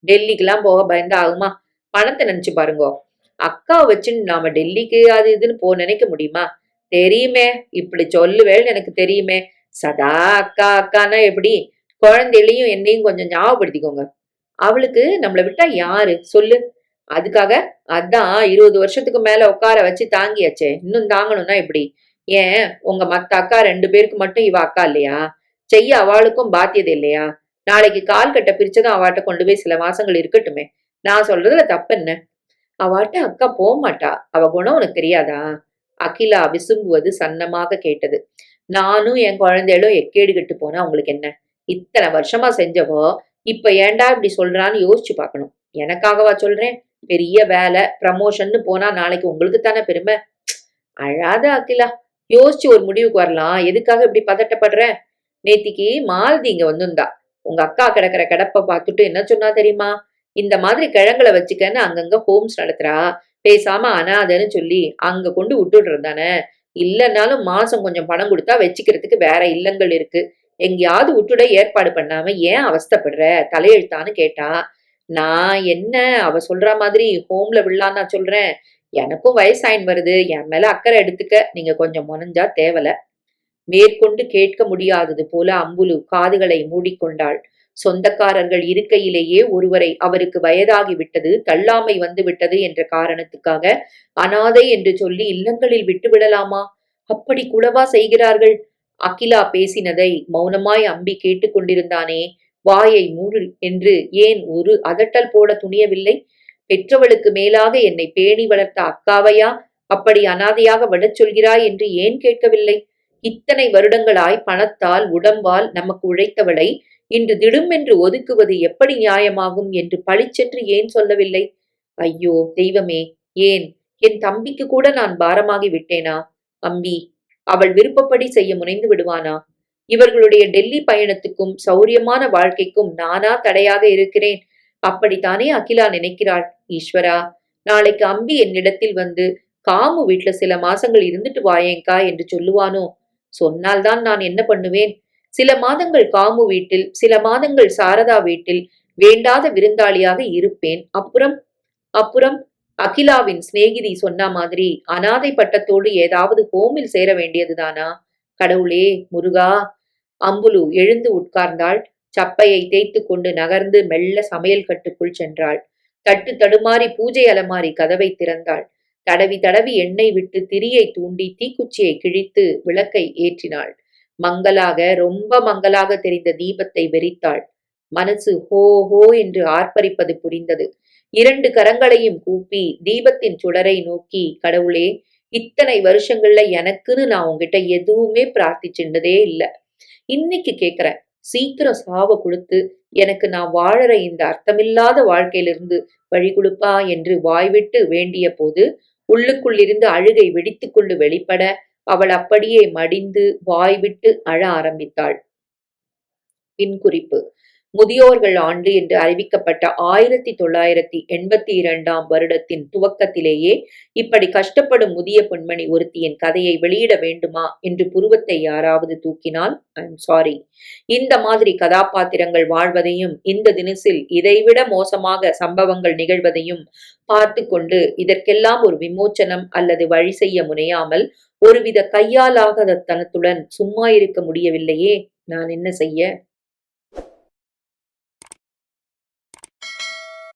டெல்லிக்கெல்லாம் போக பயந்தா ஆகுமா? பணத்தை நினைச்சு பாருங்கோ. அக்காவை வச்சுன்னு நாம டெல்லிக்கு அது இதுன்னு நினைக்க முடியுமா? தெரியுமே, இப்படி சொல்லுவேன்னு எனக்கு தெரியுமே. சதா அக்கா அக்கான்னா எப்படி? குழந்தையிலையும் என்னையும் கொஞ்சம் ஞாபகப்படுத்திக்கோங்க. அவளுக்கு நம்மளை விட்டா யாரு சொல்லு? அதுக்காக அதான் 20 வருஷத்துக்கு மேல உட்கார வச்சு தாங்கியாச்சே, இன்னும் தாங்கணும்னா எப்படி? ஏன் உங்க மத்த அக்கா 2 பேருக்கு மட்டும் இவ அக்கா இல்லையா? செய்ய அவளுக்கும் பாத்தியது இல்லையா? நாளைக்கு கால் கட்ட பிரிச்சதும் அவாட்ட கொண்டு போய் சில மாசங்கள் இருக்கட்டுமே. நான் சொல்றதுல தப்பு என்ன? அவாட்ட அக்கா போக மாட்டா. அவ குணம் உனக்கு தெரியாதா? அகிலா விசும்புவது சன்னமாக கேட்டது. நானும் என் குழந்தைகளும் எக்கேடு கெட்டு போனா உங்களுக்கு என்ன? இத்தனை வருஷமா செஞ்சவோ இப்ப ஏண்டா இப்படி சொல்றான்னு யோசிச்சு பார்க்கணும். எனக்காகவா சொல்றேன்? பெரிய வேலை ப்ரமோஷன்னு போனா நாளைக்கு உங்களுக்கு தானே பெருமை. அழாத அகிலா, யோசிச்சு ஒரு முடிவுக்கு வரலாம். எதுக்காக இப்படி பதட்டப்படுற? நேத்திக்கு மாலதி இங்க வந்திருந்தா. உங்க அக்கா கிடக்கிற கிடப்ப பார்த்துட்டு என்ன சொன்னா தெரியுமா? இந்த மாதிரி கிழங்குல வச்சுக்கன்னு அங்கங்க ஹோம்ஸ் நடத்துறா, பேசாம அனாதன்னு சொல்லி அங்க கொண்டு விட்டுடுறது தானே. இல்லைன்னாலும் மாசம் கொஞ்சம் பணம் கொடுத்தா வச்சுக்கிறதுக்கு வேற இல்லங்கள் இருக்கு. எங்கேயாவது விட்டுட ஏற்பாடு பண்ணாம ஏன் அவஸ்தைப்படுற, தலையெழுத்தான்னு கேட்டா. நான் என்ன அவ சொல்ற மாதிரி ஹோம்ல விடலான்னு நான் சொல்றேன். எனக்கும் வயசாயின் வருது, என் மேல அக்கறை எடுத்துக்க நீங்க கொஞ்சம் முனைஞ்சா தேவல. மேற்கொண்டு கேட்க முடியாதது போல அம்புலு காதுகளை மூடிக்கொண்டாள். சொந்தக்காரர்கள் இருக்கையிலேயே ஒருவரை அவருக்கு வயதாகிவிட்டது, தள்ளாமை வந்து விட்டது என்ற காரணத்துக்காக அனாதை என்று சொல்லி இல்லங்களில் விட்டு விடலாமா? அப்படி கூடவா செய்கிறார்கள்? அகிலா பேசினதை மௌனமாய் அம்பி கேட்டுக்கொண்டிருந்தானே. வாயை மூடு என்று ஏன் ஒரு அதட்டல் போட துணியவில்லை? பெற்றவளுக்கு மேலாக என்னை பேணி வளர்த்த அக்காவையா அப்படி அனாதையாக விடச் சொல்கிறாய் என்று ஏன் கேட்கவில்லை? இத்தனை வருடங்களாய் பணத்தால் உடம்பால் நமக்கு உழைத்தவளை இன்று திடுமென்று ஒதுக்குவது எப்படி நியாயமாகும் என்று பளிச்சென்று ஏன் சொல்லவில்லை? ஐயோ தெய்வமே, ஏன் என் தம்பிக்கு கூட நான் பாரமாகி விட்டேனா? அம்பி அவள் விருப்பப்படி செய்ய முனைந்து விடுவானா? இவர்களுடைய டெல்லி பயணத்துக்கும் சௌரியமான வாழ்க்கைக்கும் நானா தடையாக இருக்கிறேன்? அப்படித்தானே அகிலா நினைக்கிறாள். ஈஸ்வரா, நாளைக்கு அம்பி என்னிடத்தில் வந்து காமு வீட்டுல சில மாசங்கள் இருந்துட்டு வாயேங்கா என்று சொல்லுவானோ? சொன்னால்தான் நான் என்ன பண்ணுவேன்? சில மாதங்கள் காமு வீட்டில், சில மாதங்கள் சாரதா வீட்டில் வேண்டாத விருந்தாளியாக இருப்பேன். அப்புறம் அப்புறம் அகிலாவின் சிநேகிதி சொன்ன மாதிரி அனாதை பட்டத்தோடு ஏதாவது ஹோமில் சேர வேண்டியதுதானா? கடவுளே, முருகா! அம்புலு எழுந்து உட்கார்ந்தாள். சப்பையை தேய்த்து கொண்டு நகர்ந்து மெல்ல சமையல் கட்டுக்குள் சென்றாள். தட்டு தடுமாறி பூஜை அலமாரி கதவை திறந்தாள். தடவி தடவி எண்ணெய் விட்டு திரியை தூண்டி தீக்குச்சியை கிழித்து விளக்கை ஏற்றினாள். மங்கலாக, ரொம்ப மங்கலாக தெரிந்த தீபத்தை வெறித்தாள். மனசு ஹோ ஹோ என்று ஆர்ப்பரிப்பது புரிந்தது. 2 கரங்களையும் கூப்பி தீபத்தின் சுடரை நோக்கி, கடவுளே, இத்தனை வருஷங்கள்ல எனக்குன்னு நான் உங்ககிட்ட எதுவுமே பிரார்த்திச்சுண்டதே இல்ல. இன்னைக்கு கேக்குறேன், சீக்கிரம் சாவ கொடுத்து எனக்கு நான் வாழற இந்த அர்த்தமில்லாத வாழ்க்கையிலிருந்து வழி கொடுப்பா என்று வாய்விட்டு வேண்டிய போது உள்ளுக்குள்ளிருந்து அழுகை வெடித்துக்கொண்டு வெளிப்பட அவள் அப்படியே மடிந்து வாய்விட்டு அழ ஆரம்பித்தாள். பின்குறிப்பு: முதியோர்கள் ஆண்டு என்று அறிவிக்கப்பட்ட 1982ஆம் வருடத்தின் துவக்கத்திலேயே இப்படி கஷ்டப்படும் முதிய பெண்மணி ஒருத்தியின் கதையை வெளியிட வேண்டுமா என்று புருவத்தை யாராவது தூக்கினால் ஐம் சாரி. இந்த மாதிரி கதாபாத்திரங்கள் வாழ்வதையும் இந்த தினசில் இதைவிட மோசமாக சம்பவங்கள் நிகழ்வதையும் பார்த்து கொண்டு இதற்கெல்லாம் ஒரு விமோச்சனம் அல்லது வழி செய்ய முனையாமல் ஒருவித கையாலாகாத தனத்துடன் சும்மா இருக்க முடியவில்லையே. நான் என்ன செய்ய?